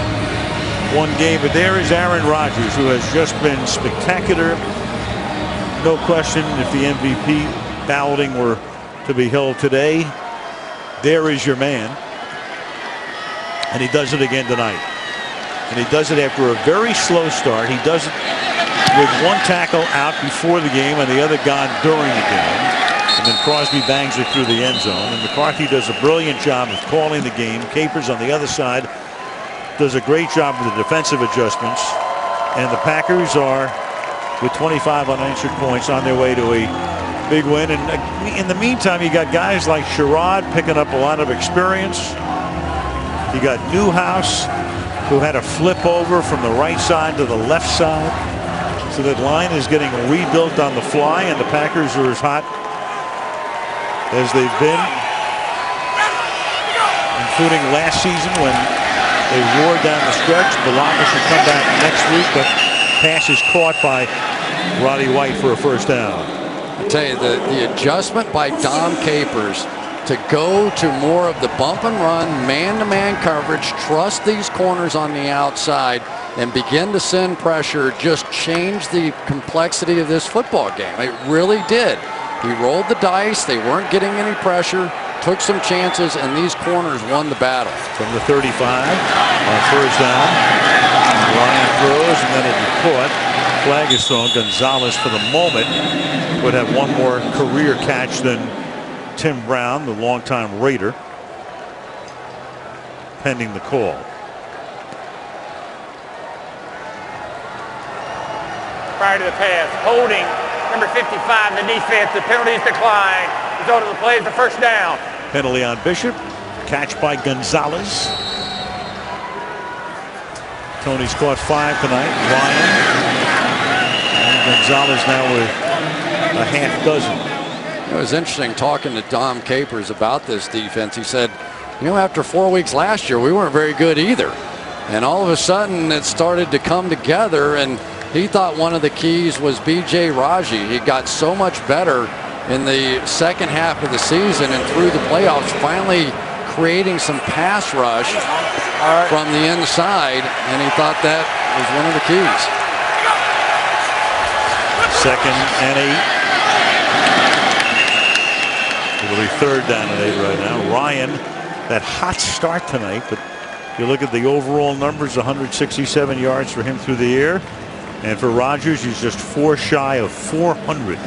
one game. But there is Aaron Rodgers, who has just been spectacular. No question, if the MVP balloting were to be held today, there is your man. And he does it again tonight. And he does it after a very slow start. He does it with one tackle out before the game and the other gone during the game. And then Crosby bangs it through the end zone. And McCarthy does a brilliant job of calling the game. Capers on the other side does a great job with the defensive adjustments. And the Packers are, with 25 unanswered points, on their way to a big win. And in the meantime, you got guys like Sherrod picking up a lot of experience. You got Newhouse, who had a flip over from the right side to the left side. So that line is getting rebuilt on the fly, and the Packers are as hot as they've been, including last season when they roared down the stretch. Balaka should come back next week, but pass is caught by Roddy White for a first down. I tell you, the adjustment by Dom Capers to go to more of the bump and run, man-to-man coverage, trust these corners on the outside, and begin to send pressure just changed the complexity of this football game. It really did. He rolled the dice. They weren't getting any pressure, took some chances, and these corners won the battle. From the 35 on first down, Ryan throws, and then it'll be caught. Flag is thrown. Gonzalez, for the moment, would have one more career catch than Tim Brown, the longtime Raider, pending the call. Prior to the pass, holding number 55, the defense. The penalties decline. Result of the play is the first down. Penalty on Bishop. Catch by Gonzalez. Tony's caught 5 tonight. Ryan. And Gonzalez now with a half dozen. It was interesting talking to Dom Capers about this defense. He said, you know, after 4 weeks last year, we weren't very good either. And all of a sudden, it started to come together, and he thought one of the keys was B.J. Raji. He got so much better in the second half of the season and through the playoffs, finally creating some pass rush from the inside, and he thought that was one of the keys. 2nd and 8. It'll be 3rd down and 8 right now. Ryan, that hot start tonight, but you look at the overall numbers, 167 yards for him through the air. And for Rodgers, he's just 4 shy of 400.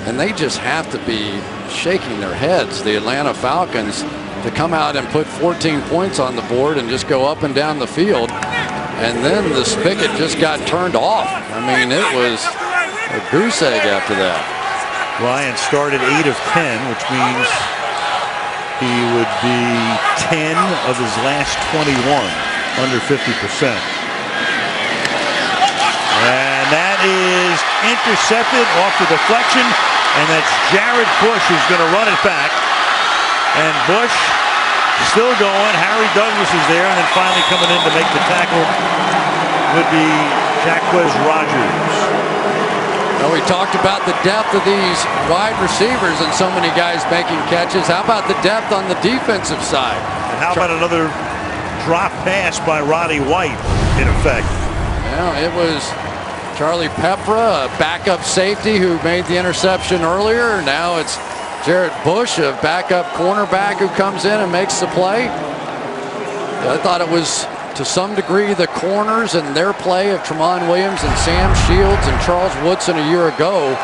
And they just have to be shaking their heads, the Atlanta Falcons, to come out and put 14 points on the board and just go up and down the field. And then the spigot just got turned off. I mean, it was a goose egg after that. Ryan started 8 of 10, which means he would be 10 of his last 21, under 50%. And that is intercepted off the deflection, and that's Jared Bush who's going to run it back. And Bush still going. Harry Douglas is there, and then finally coming in to make the tackle would be Jacquez Rodgers. Well, we talked about the depth of these wide receivers and so many guys making catches. How about the depth on the defensive side? And how about another drop pass by Roddy White, in effect? Well, it was Charlie Pepra, a backup safety who made the interception earlier. Now it's Jared Bush, a backup cornerback who comes in and makes the play. I thought it was, to some degree, the corners and their play of Tramon Williams and Sam Shields and Charles Woodson a year ago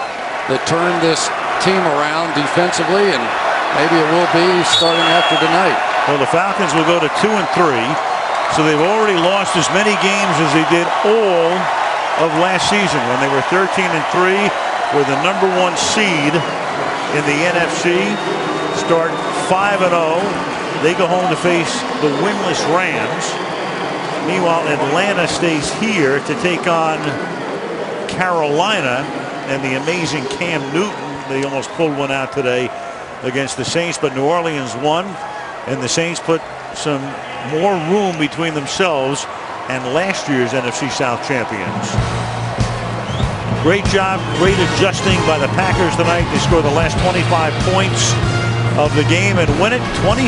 that turned this team around defensively, and maybe it will be starting after tonight. Well, the Falcons will go to 2-3, so they've already lost as many games as they did all of last season when they were 13-3, were the #1 seed in the NFC. Start 5-0. They go home to face the winless Rams. Meanwhile, Atlanta stays here to take on Carolina and the amazing Cam Newton. They almost pulled one out today against the Saints, but New Orleans won, and the Saints put some more room between themselves and last year's NFC South champions. Great job, great adjusting by the Packers tonight. They score the last 25 points of the game and win it 20.